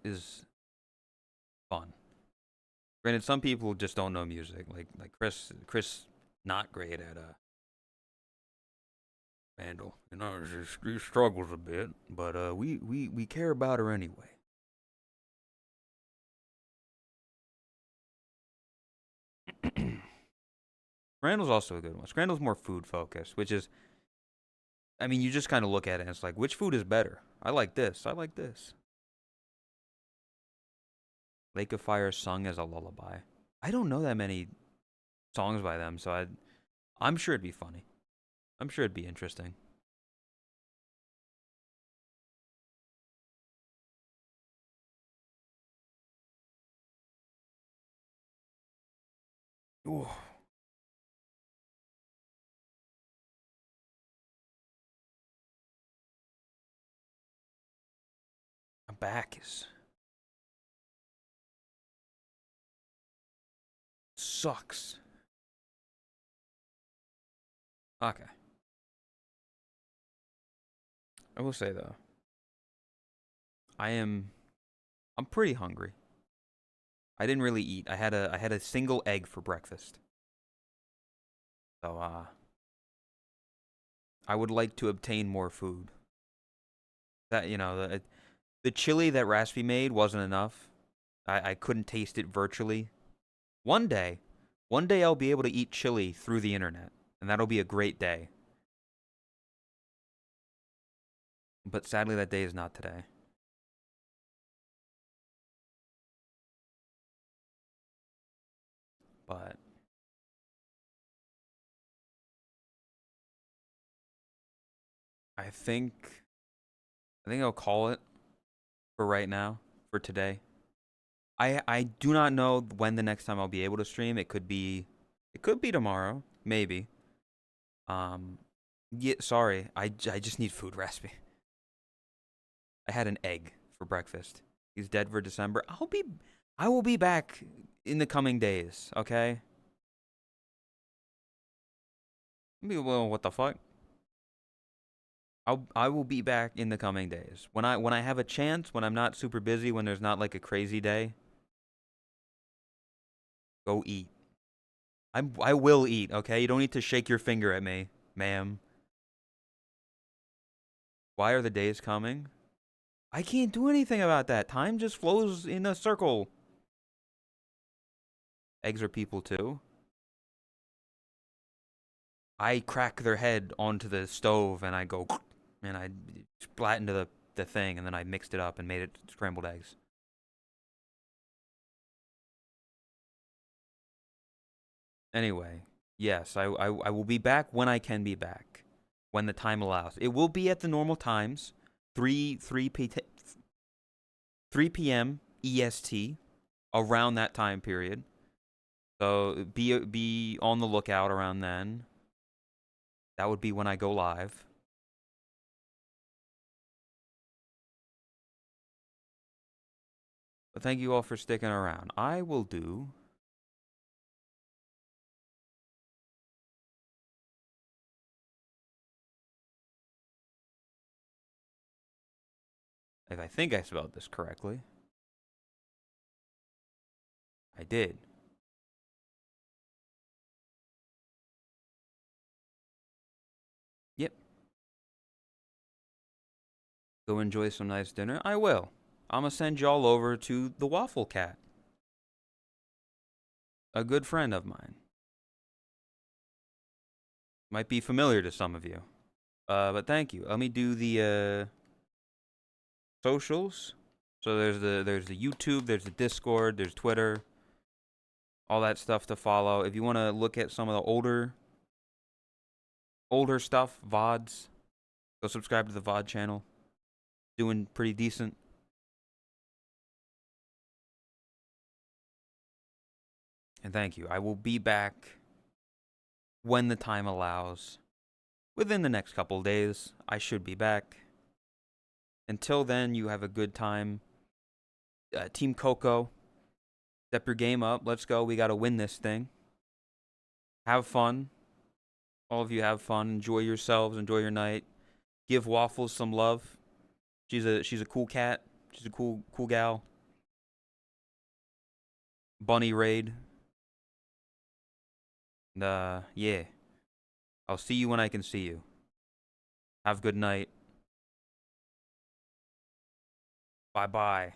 fun. Granted, some people just don't know music. Like Chris, not great at Vandal. She struggles a bit, but we care about her anyway. Scrandal's also a good one. Scrandal's more food focused, which is, I mean, you just kind of look at it and it's like, which food is better? I like this. I like this. Lake of Fire sung as a lullaby. I don't know that many songs by them, so I'm sure it'd be funny. I'm sure it'd be interesting. Ooh. My back is sucks. Okay. I will say though, I'm pretty hungry. I didn't really eat. I had a single egg for breakfast. So I would like to obtain more food. That the chili that Raspy made wasn't enough. I couldn't taste it virtually. One day, one day I'll be able to eat chili through the internet, and that'll be a great day. But sadly, that day is not today. But I think I'll call it for right now, for today. I do not know when the next time I'll be able to stream. It could be tomorrow, maybe. Yeah, sorry. I just need food, Raspy. I had an egg for breakfast. He's dead for December. I will be back in the coming days, okay? Well, what the fuck? I will be back in the coming days. When I have a chance, when I'm not super busy, when there's not like a crazy day, go eat. I will eat, okay? You don't need to shake your finger at me, ma'am. Why are the days coming? I can't do anything about that. Time just flows in a circle. Eggs are people too. I crack their head onto the stove and I go and I splat into the thing and then I mixed it up and made it scrambled eggs. Anyway, yes, I will be back when I can be back, when the time allows. It will be at the normal times, 3 p.m. EST, around that time period. So be on the lookout around then. That would be when I go live. But thank you all for sticking around. I will do if I think I spelled this correctly. I did. Yep. Go enjoy some nice dinner. I will. I'm gonna send y'all over to the Waffle Cat, a good friend of mine. Might be familiar to some of you. But thank you. Let me do the socials. So there's the YouTube, there's the Discord, there's Twitter, all that stuff to follow. If you want to look at some of the older stuff, vods, go subscribe to the VOD channel. Doing pretty decent. And thank you. I will be back when the time allows. Within the next couple of days, I should be back. Until then, you have a good time. Team Coco, step your game up. Let's go. We got to win this thing. Have fun. All of you have fun. Enjoy yourselves. Enjoy your night. Give Waffles some love. She's a cool cat. She's a cool gal. Bunny raid. And yeah. I'll see you when I can see you. Have a good night. Bye-bye.